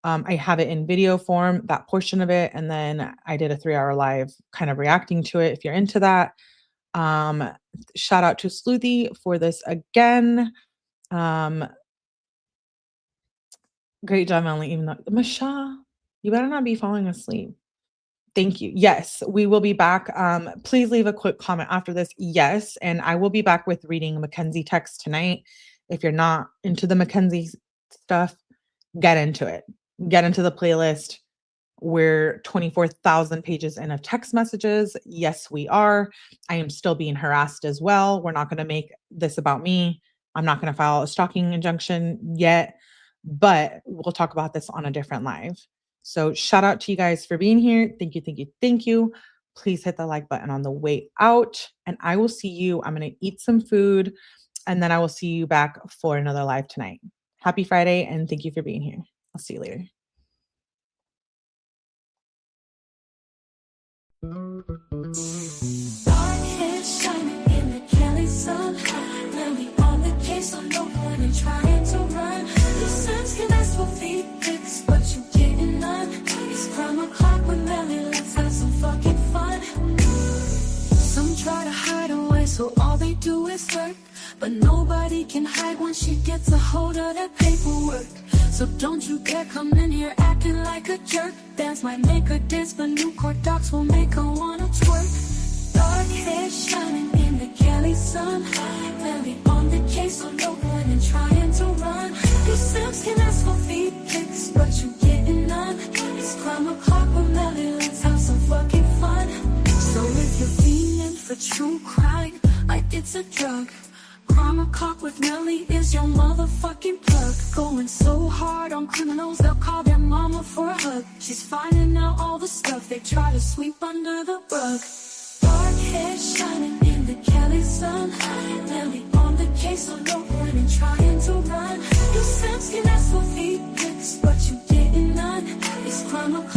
I have it in video form, that portion of it. And then I did a 3-hour live kind of reacting to it if you're into that. Shout out to Sleuthy for this again. Great job, Melanie, even though Masha, you better not be falling asleep. Thank you. Yes, we will be back. Please leave a quick comment after this. Yes, and I will be back with reading Mackenzie text tonight. If you're not into the Mackenzie stuff, get into it. Get into the playlist. We're 24,000 pages in of text messages. Yes, we are. I am still being harassed as well. We're not going to make this about me. I'm not going to file a stalking injunction yet, but we'll talk about this on a different live. So shout out to you guys for being here. Thank you, thank you, thank you. Please hit the like button on the way out, and I will see you. I'm going to eat some food, and then I will see you back for another live tonight. Happy Friday, and thank you for being here. I'll see you later. Dark hair shining in the Cali sun. Really on the case, so no point in trying to run. The sense can ask for feedbacks, but you getting none. It's 5:00 with Melly, let's have some fucking fun. Some try to hide away, so all they do is work. But nobody can hide once she gets a hold of that paperwork. So don't you dare come in here acting like a jerk. Dance might make her dance, but new court docs will make her wanna twerk. Dark hair shining in the Cali sun. Melly on the case, so no point in trying to run. You Sims can ask for feedbacks, but you getting none. It's 5:00 with Melly, let's have some fucking fun. So if you're feeling for true crime, like it's a drug, 5:00 with Melly is your motherfucking plug. Going so hard on criminals, they'll call their mama for a hug. She's finding out all the stuff they try to sweep under the rug. Dark hair shining in the Cali sun. Melly on the case, so no point in trying to run. You Sims can ask for feedbacks, but you getting none. It's 5:00.